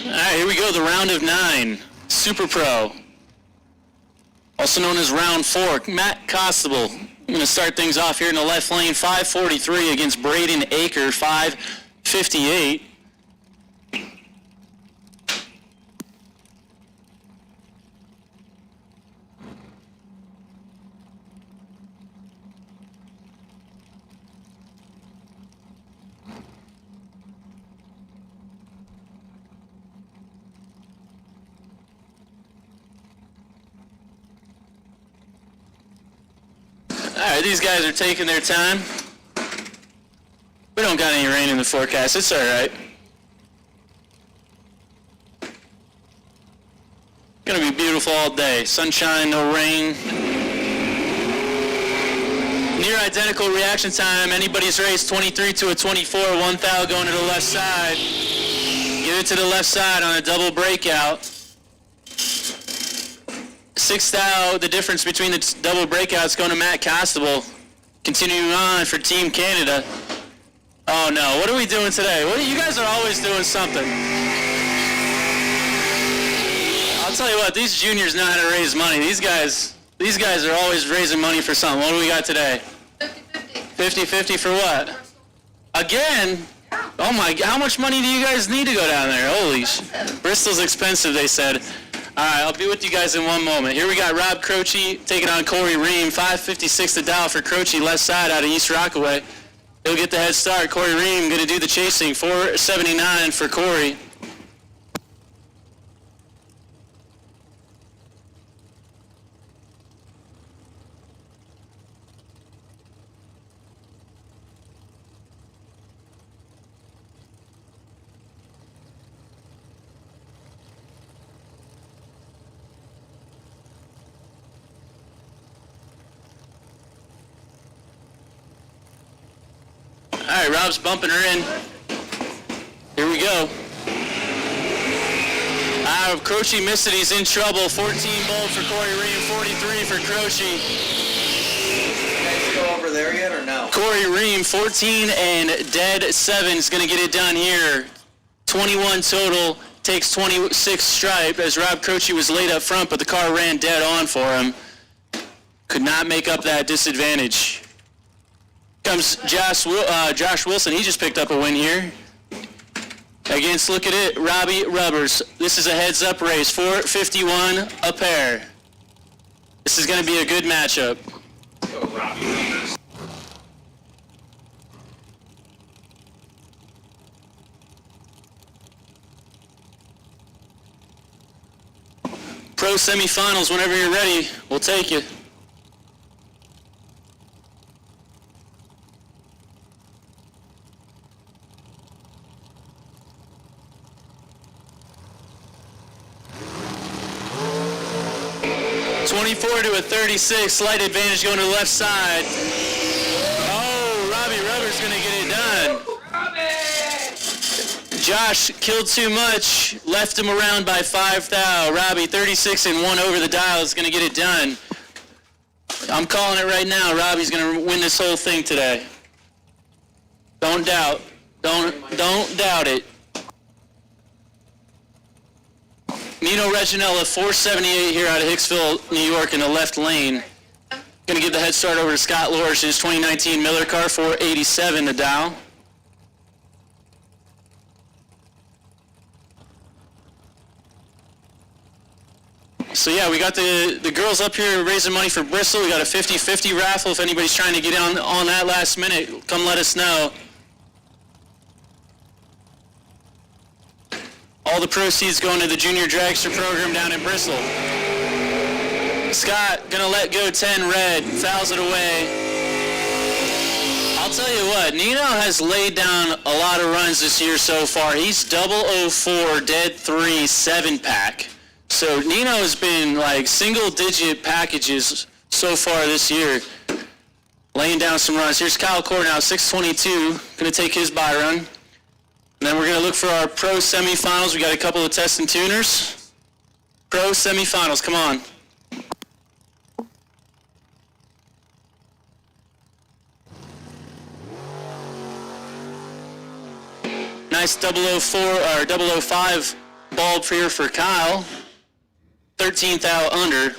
All right, here we go, the round of 9. Super Pro, also known as round 4. Matt Costable, I'm going to start things off here in the left lane, 543 against Braden Aker, 558. All right, these guys are taking their time. We don't got any rain in the forecast. It's all right. Gonna be beautiful all day. Sunshine, no rain. Near identical reaction time. Anybody's race, 23 to a 24. 1 thou going to the left side. Give it to the left side on a double breakout. 6 thou, the difference between the double breakouts going to Matt Costable. Continuing on for Team Canada. Oh no, what are we doing today? You guys are always doing something. I'll tell you what, these juniors know how to raise money. These guys are always raising money for something. What do we got today? 50-50. 50-50 for what? Again? Oh my, how much money do you guys need to go down there? Holy Bristol's expensive, they said. All right, I'll be with you guys in one moment. Here we got Rob Croce taking on Corey Ream. 556 to dial for Croce, left side out of East Rockaway. He'll get the head start. Corey Ream going to do the chasing. 479 for Corey. right, Rob's bumping her in. Here we go. Croce missed it. He's in trouble. 14 bold for Corey Ream, 43 for Croce. You guys go over there yet or no? Corey Ream, 14 and dead 7 is going to get it done here. 21 total, takes 26 stripe as Rob Croce was late up front, but the car ran dead on for him. Could not make up that disadvantage. Comes Josh Wilson. He just picked up a win here. Against, look at it, Robbie Rubbers. This is a heads-up race, 451 a pair. This is going to be a good matchup. Go, Robbie Rubbers. Pro semifinals, whenever you're ready, we'll take you. To a 36, slight advantage going to the left side. Oh, Robbie Rubber's going to get it done. Josh killed too much, left him around by 5 thou. Robbie, 36 and 1 over the dial, is going to get it done. I'm calling it right now. Robbie's going to win this whole thing today. Don't doubt. Don't doubt it. Nino Reginella, 478 here out of Hicksville, New York, in the left lane. Going to give the head start over to Scott Lorsch, his 2019 Miller car, 487 the Dow. So yeah, we got the girls up here raising money for Bristol. We got a 50-50 raffle. If anybody's trying to get on that last minute, come let us know. All the proceeds going to the Junior Dragster program down in Bristol. Scott gonna let go 10 red, fouls it away. I'll tell you what, Nino has laid down a lot of runs this year so far. He's 004, dead 3, 7-pack. So Nino has been like single-digit packages so far this year, laying down some runs. Here's Kyle Core now, 622, gonna take his bye run. And then we're going to look for our pro semifinals. We got a couple of test and tuners. Pro semifinals, come on. Nice 004 or 005 bulb here for Kyle. 13th out under.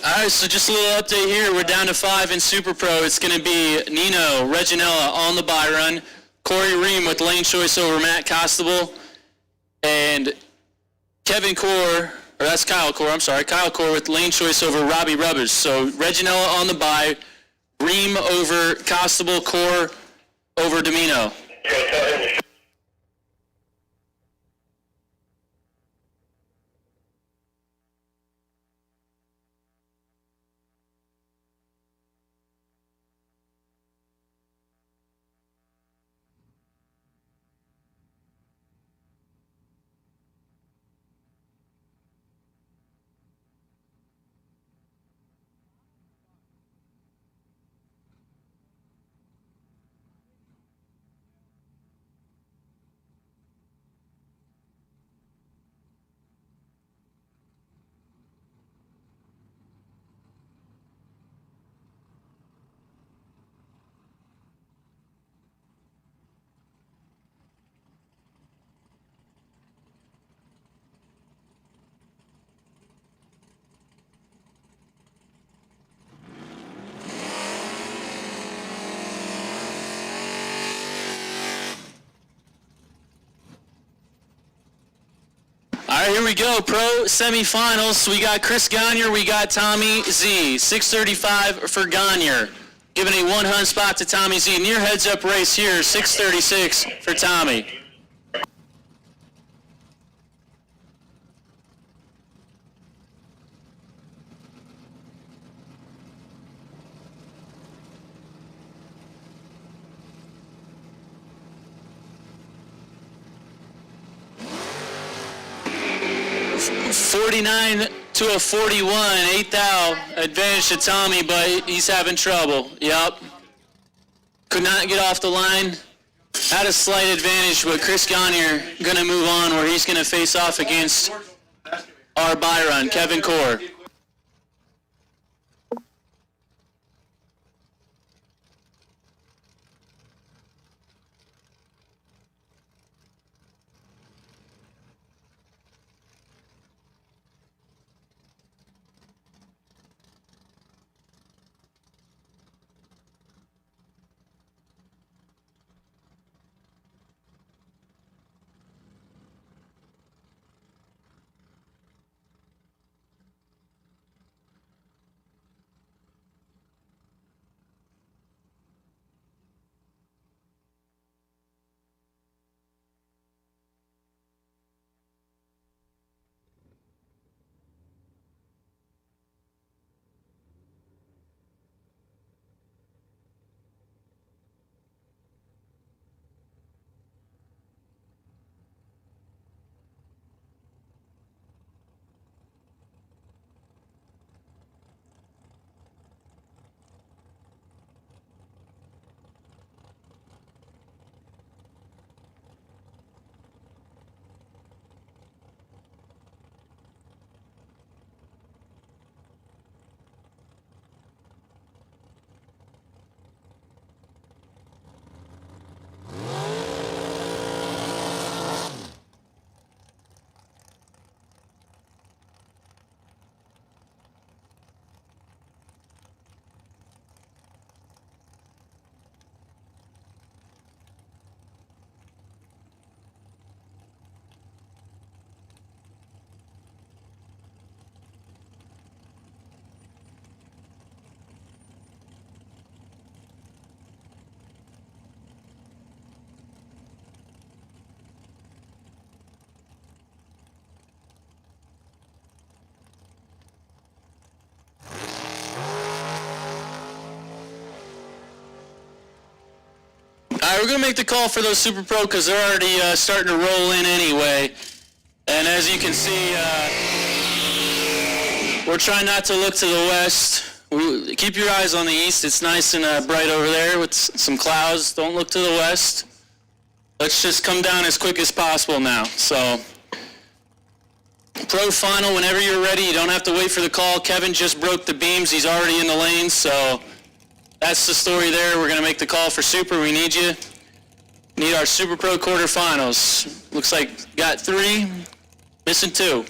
All right, so just a little update here. We're down to 5 in Super Pro. It's going to be Nino Reginella on the bye run, Corey Ream with lane choice over Matt Costable, and Kevin Core, or that's Kyle Core, I'm sorry, Kyle Core with lane choice over Robbie Rubbers. So Reginella on the bye, Ream over Costable, Core over Domino. All right, here we go. Pro semifinals. We got Chris Gagne, we got Tommy Z. 6:35 for Gagne. Giving a 100 spot to Tommy Z. Near heads-up race here, 6:36 for Tommy. $49 to a 41, 8 thou advantage to Tommy, but he's having trouble. Yep. Could not get off the line. Had a slight advantage, but Chris Gagne going to move on where he's going to face off against our bye run, Kevin Core. All right, we're going to make the call for those Super Pro because they're already starting to roll in anyway. And as you can see, we're trying not to look to the west. Keep your eyes on the east. It's nice and bright over there with some clouds. Don't look to the west. Let's just come down as quick as possible now. So, Pro final, whenever you're ready. You don't have to wait for the call. Kevin just broke the beams. He's already in the lane, so that's the story there. We're going to make the call for Super. We need you. Need our Super Pro quarterfinals. Looks like got 3, missing 2.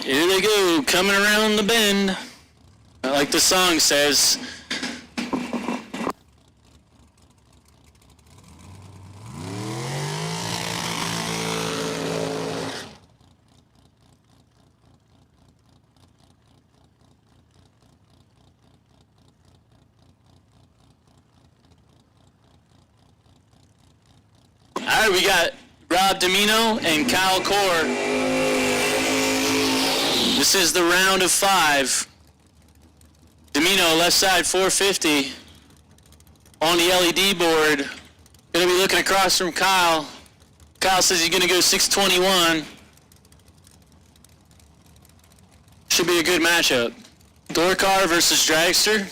Here they go, coming around the bend. Like the song says. All right, we got Rob Domino and Kyle Core. This is the round of 5. Domino, left side 450 on the LED board. Gonna be looking across from Kyle. Kyle says he's gonna go 621. Should be a good matchup. Door car versus dragster.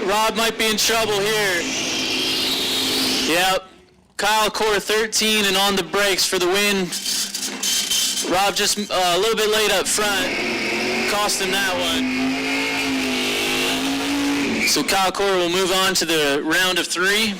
Rob might be in trouble here. Yep. Kyle Core 13 and on the brakes for the win. Rob just a little bit late up front. Cost him that one. So Kyle Core will move on to the round of 3.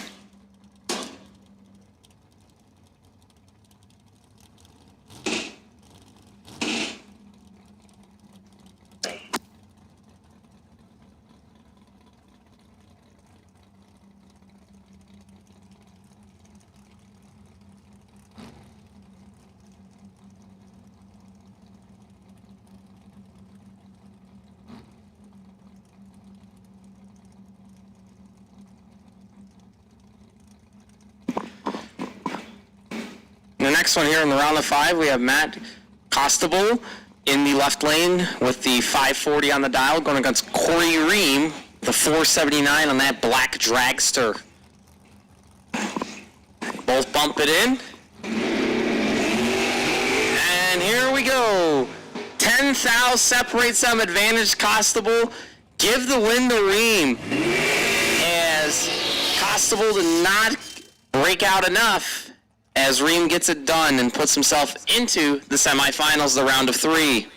The next one here in the round of 5, we have Matt Costable in the left lane with the 540 on the dial, going against Corey Ream, the 479 on that black dragster. Both bump it in. And here we go. 10 thou separates them, advantage Costable. Give the win to Ream, as Costable did not break out enough, as Ream gets it done and puts himself into the semifinals, the round of 3.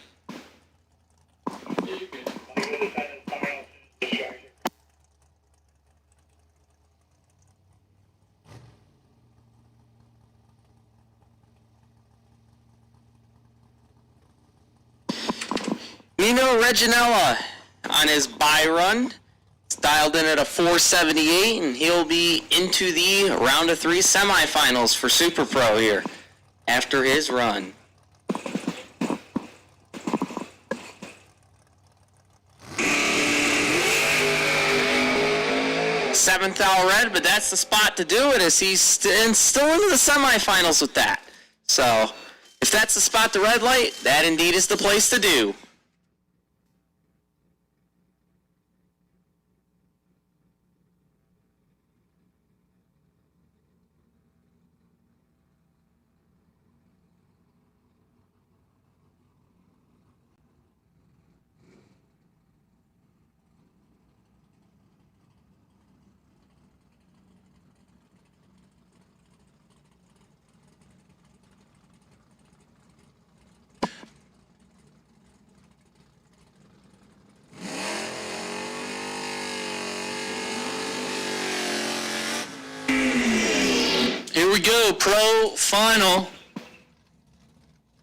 Nino Reginella on his bye run. Dialed in at a 478, and he'll be into the round of 3 semifinals for Super Pro here after his run. Seventh thou red, but that's the spot to do it, as he's still into the semifinals with that. So if that's the spot to red light, that indeed is the place to do. Here we go, pro final.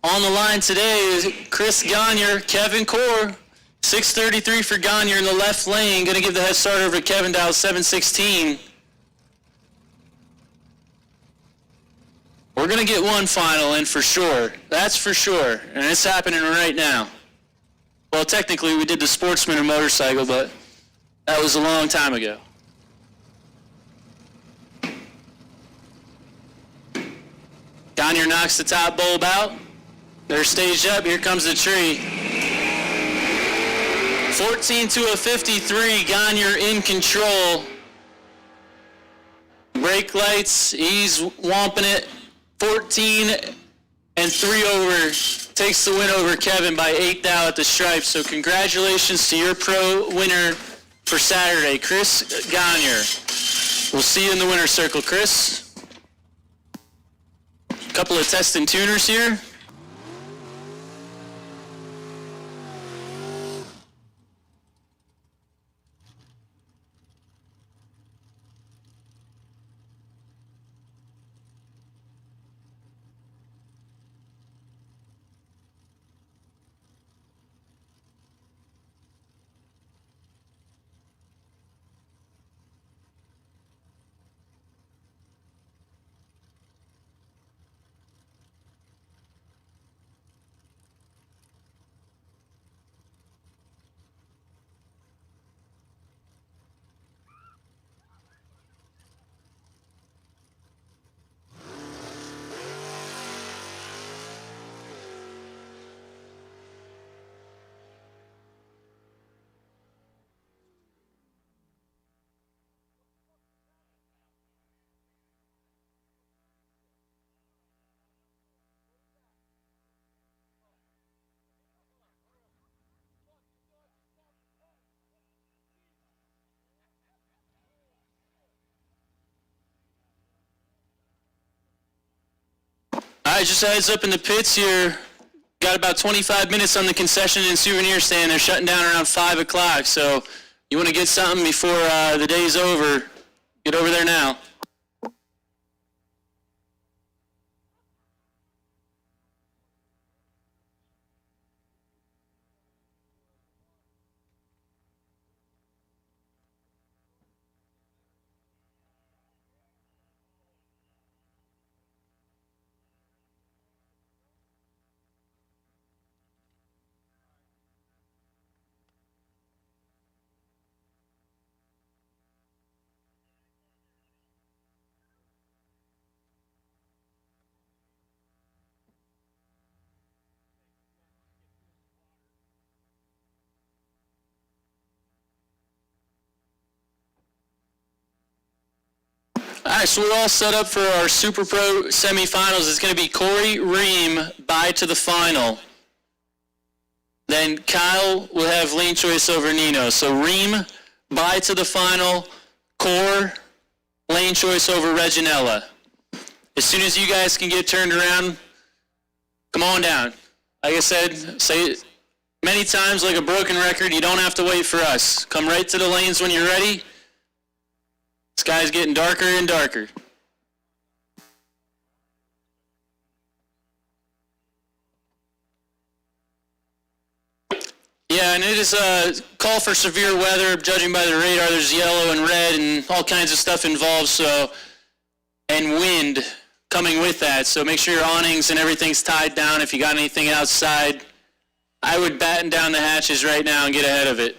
On the line today is Chris Gagne, Kevin Core. 633 for Gagne in the left lane. Going to give the head start over to Kevin Dow, 716. We're going to get one final in for sure. That's for sure. And it's happening right now. Well, technically we did the sportsman or motorcycle, but that was a long time ago. Gagne knocks the top bulb out. They're staged up. Here comes the tree. 14 to a 53. Gagne in control. Brake lights. He's womping it. 14 And 3 over takes the win over Kevin by 8 thou at the stripe. So congratulations to your pro winner for Saturday, Chris Gagne. We'll see you in the winner's circle, Chris. A couple of test and tuners here. All right, just a heads up in the pits here. Got about 25 minutes on the concession and souvenir stand. They're shutting down around 5 o'clock, so you want to get something before the day's over, get over there now. All right, so we're all set up for our Super Pro semifinals. It's going to be Corey Ream bye to the final. Then Kyle will have lane choice over Nino. So Ream bye to the final. Core lane choice over Reginella. As soon as you guys can get turned around, come on down. Like I said, say it many times like a broken record, you don't have to wait for us. Come right to the lanes when you're ready. Sky's getting darker and darker. Yeah, and it is a call for severe weather. Judging by the radar, there's yellow and red and all kinds of stuff involved, so, and wind coming with that. So make sure your awnings and everything's tied down. If you got anything outside, I would batten down the hatches right now and get ahead of it.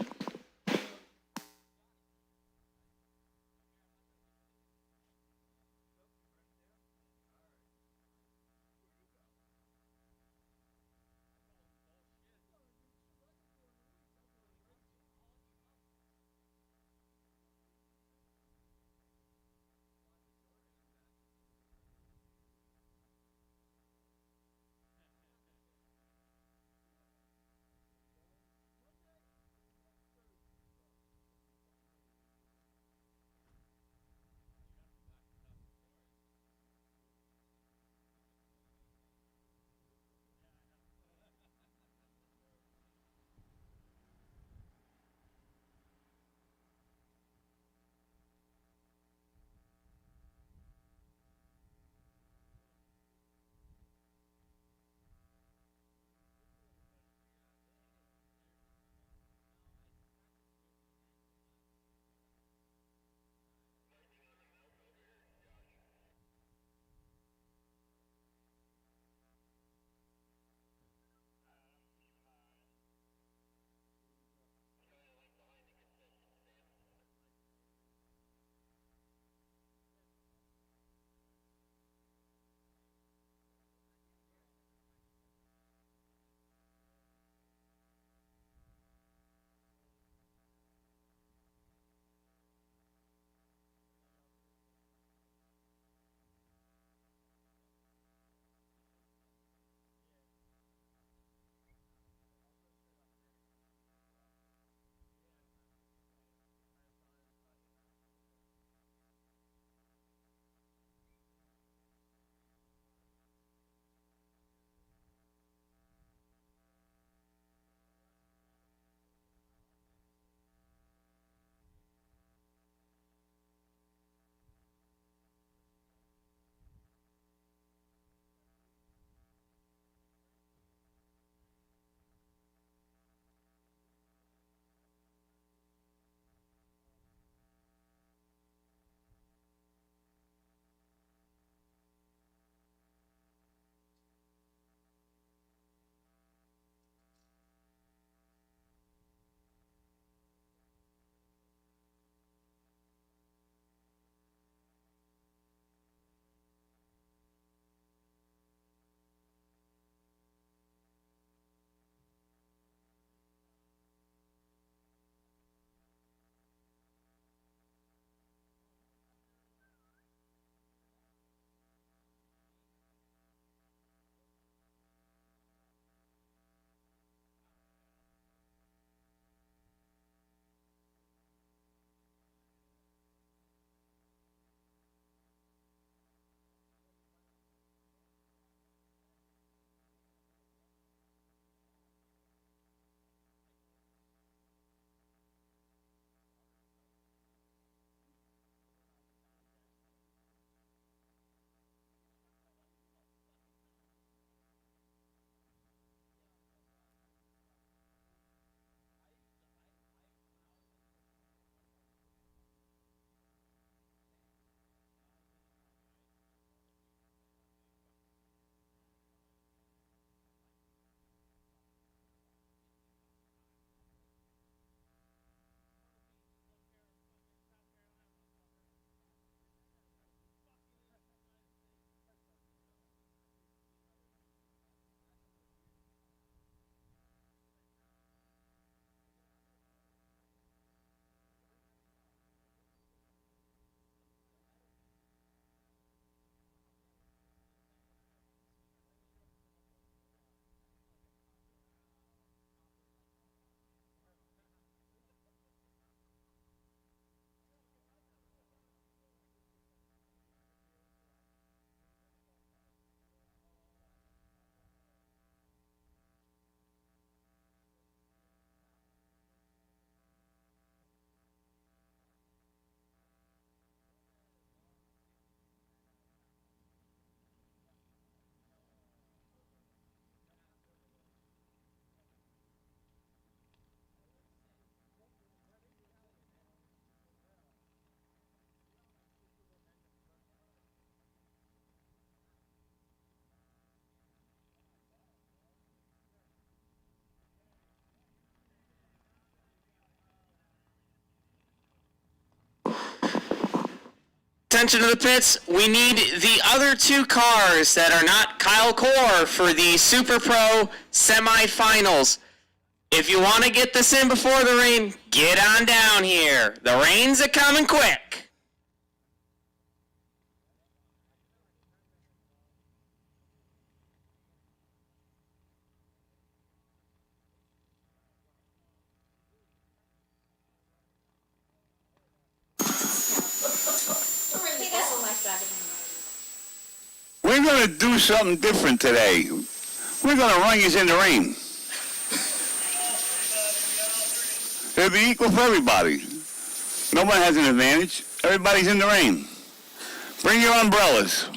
attention to the pits. We need the other two cars that are not Kyle Core for the Super Pro semifinals. If you want to get this in before the rain, get on down here. The rain's a coming quick. We're going to do something different today. We're going to run you in the rain. It'll be equal for everybody. Nobody has an advantage. Everybody's in the rain. Bring your umbrellas.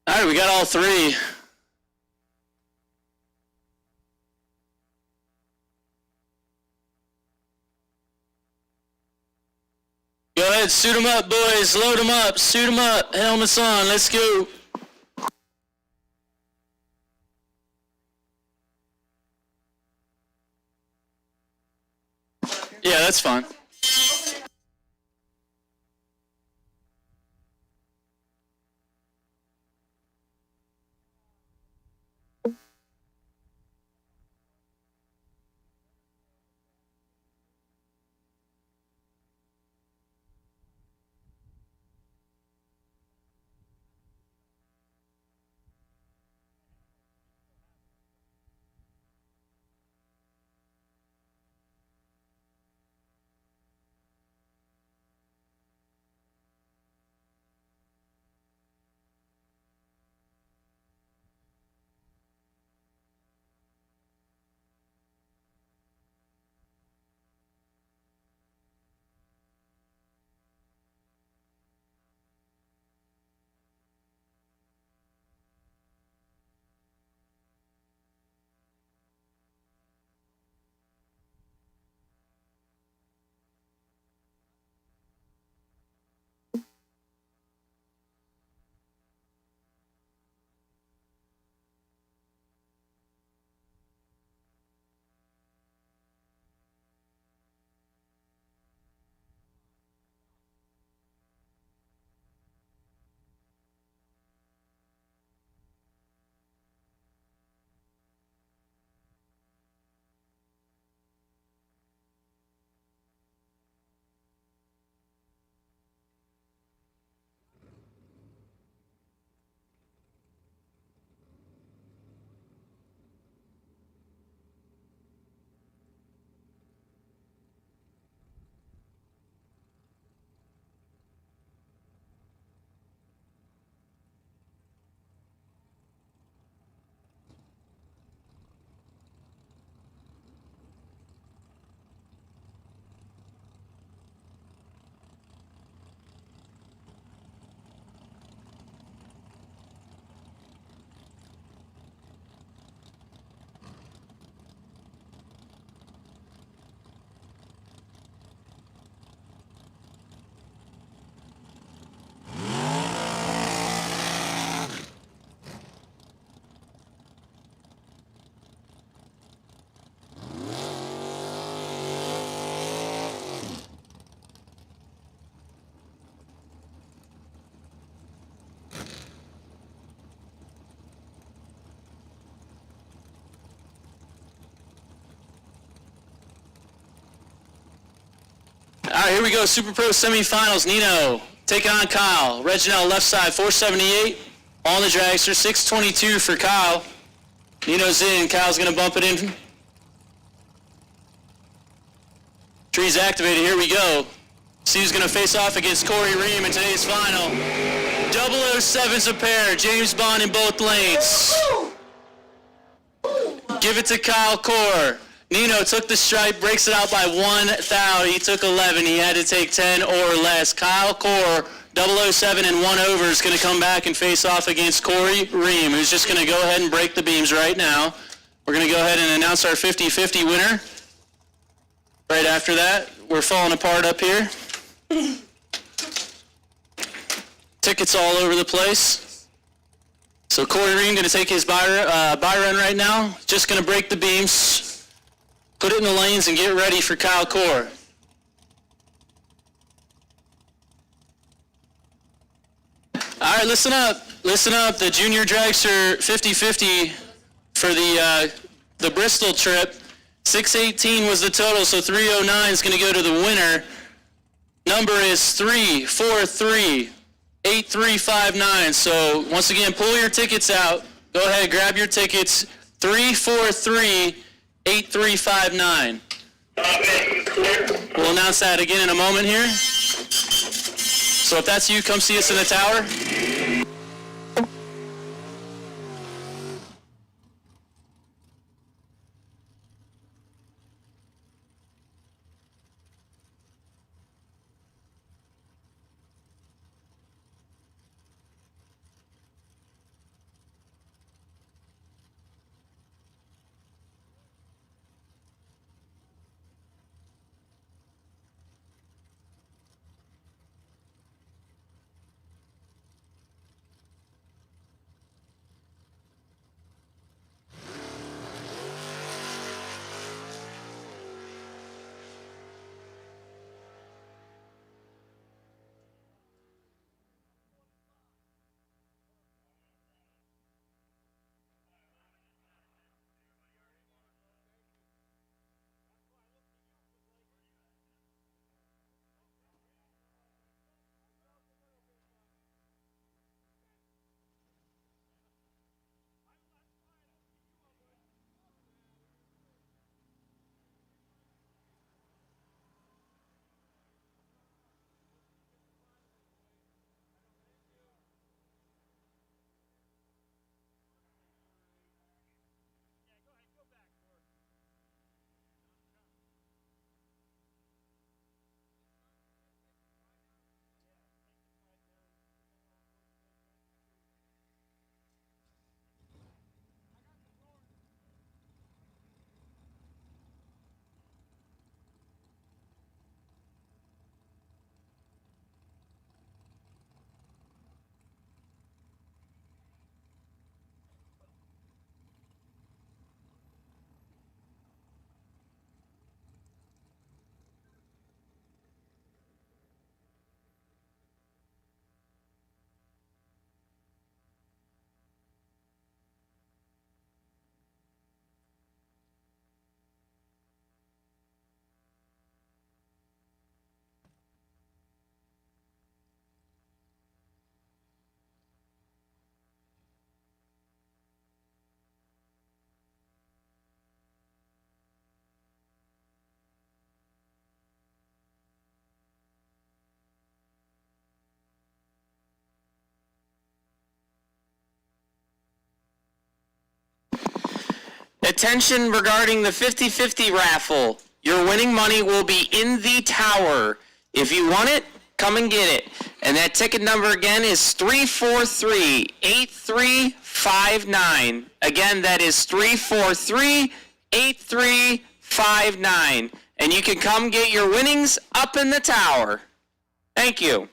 All right, we got all three. Go ahead, suit them up, boys. Load them up, suit them up. Helmets on, let's go. Yeah, that's fine. we go. Super Pro semifinals. Nino taking on Kyle. Reginald left side, 478 on the dragster, 622 for Kyle. Nino's in. Kyle's going to bump it in. Tree's activated. Here we go. See who's going to face off against Corey Ream in today's final. 007's a pair. James Bond in both lanes. Give it to Kyle Core. Nino took the stripe, breaks it out by 1 thou. He took 11. He had to take 10 or less. Kyle Core, 007 and 1 over, is going to come back and face off against Corey Ream, who's just going to go ahead and break the beams right now. We're going to go ahead and announce our 50-50 winner. Right after that, we're falling apart up here. Tickets all over the place. So Corey Ream going to take his buy run right now. Just going to break the beams, put it in the lanes, and get ready for Kyle Core. All right, listen up. Listen up. The Junior Dragster 50-50 for the Bristol trip. 618 was the total, so 309 is going to go to the winner. Number is 343-8359. So once again, pull your tickets out. Go ahead, grab your tickets. 343-8359. We'll announce that again in a moment here. So if that's you, come see us in the tower. Attention regarding the 50-50 raffle. Your winning money will be in the tower. If you want it, come and get it. And that ticket number again is 343-8359. Again, that is 343-8359. And you can come get your winnings up in the tower. Thank you.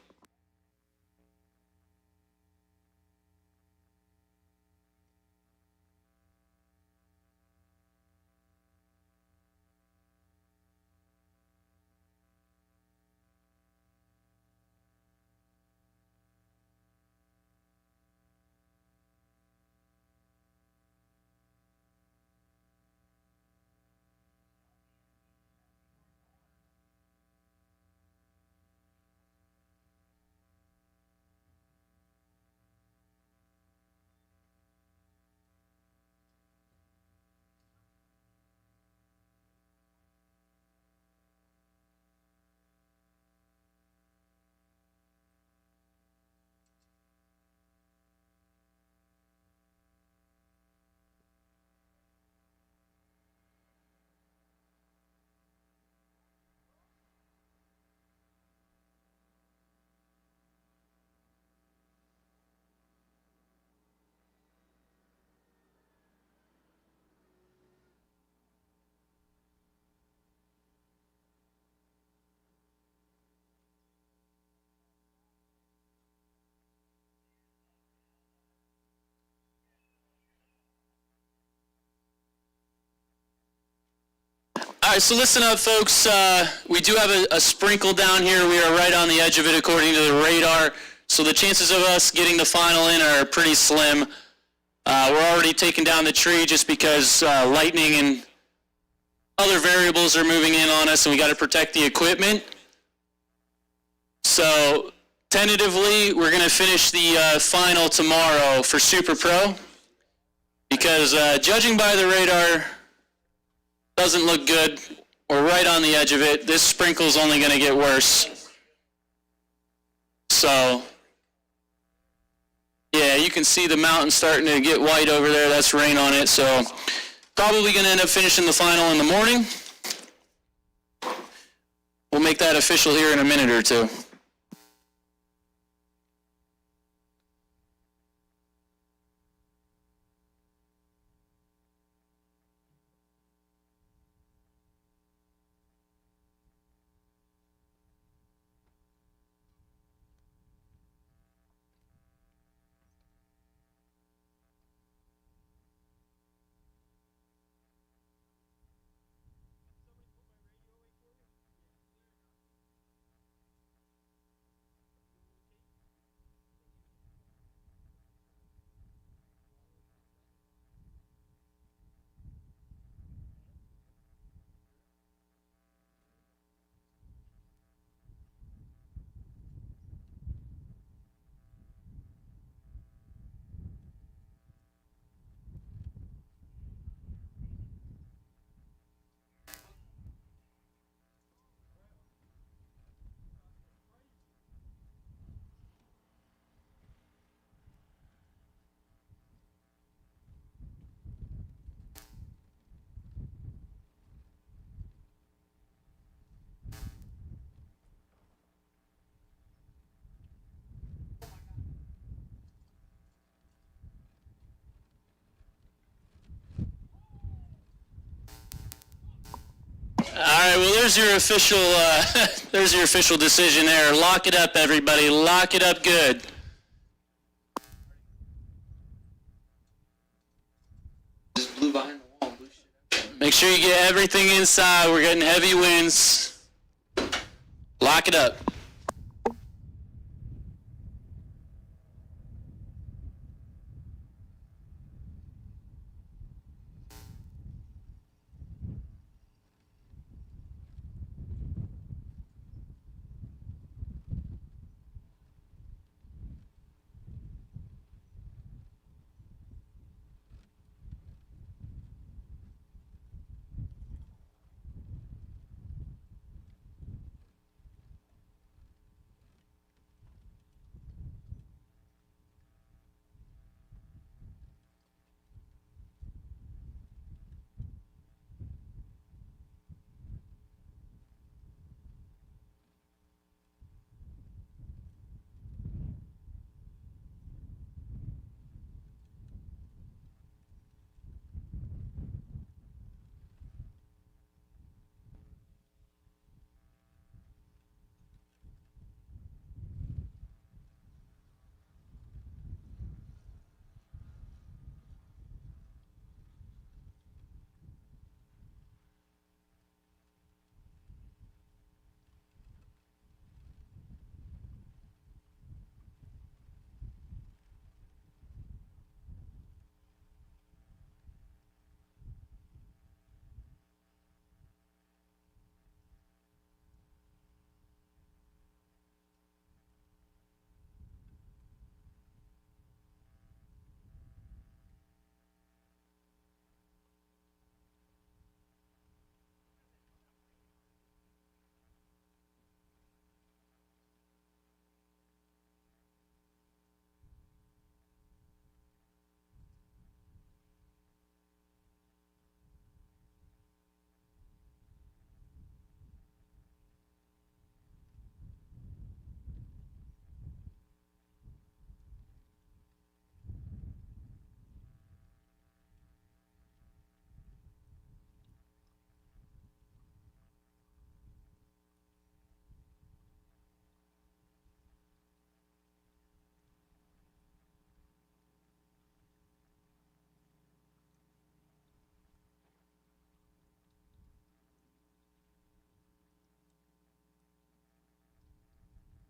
right, so listen up, folks. We do have a sprinkle down here. We are right on the edge of it according to the radar. So the chances of us getting the final in are pretty slim. We're already taking down the tree just because lightning and other variables are moving in on us, and we got to protect the equipment. So tentatively, we're going to finish the final tomorrow for Super Pro because judging by the radar, doesn't look good. We're right on the edge of it. This sprinkle's only going to get worse. So, yeah, you can see the mountain starting to get white over there. That's rain on it. So probably going to end up finishing the final in the morning. We'll make that official here in a minute or two. All right, well, there's your official decision there. Lock it up, everybody. Lock it up good. Just blew behind the wall. Blew shit. Make sure you get everything inside. We're getting heavy winds. Lock it up.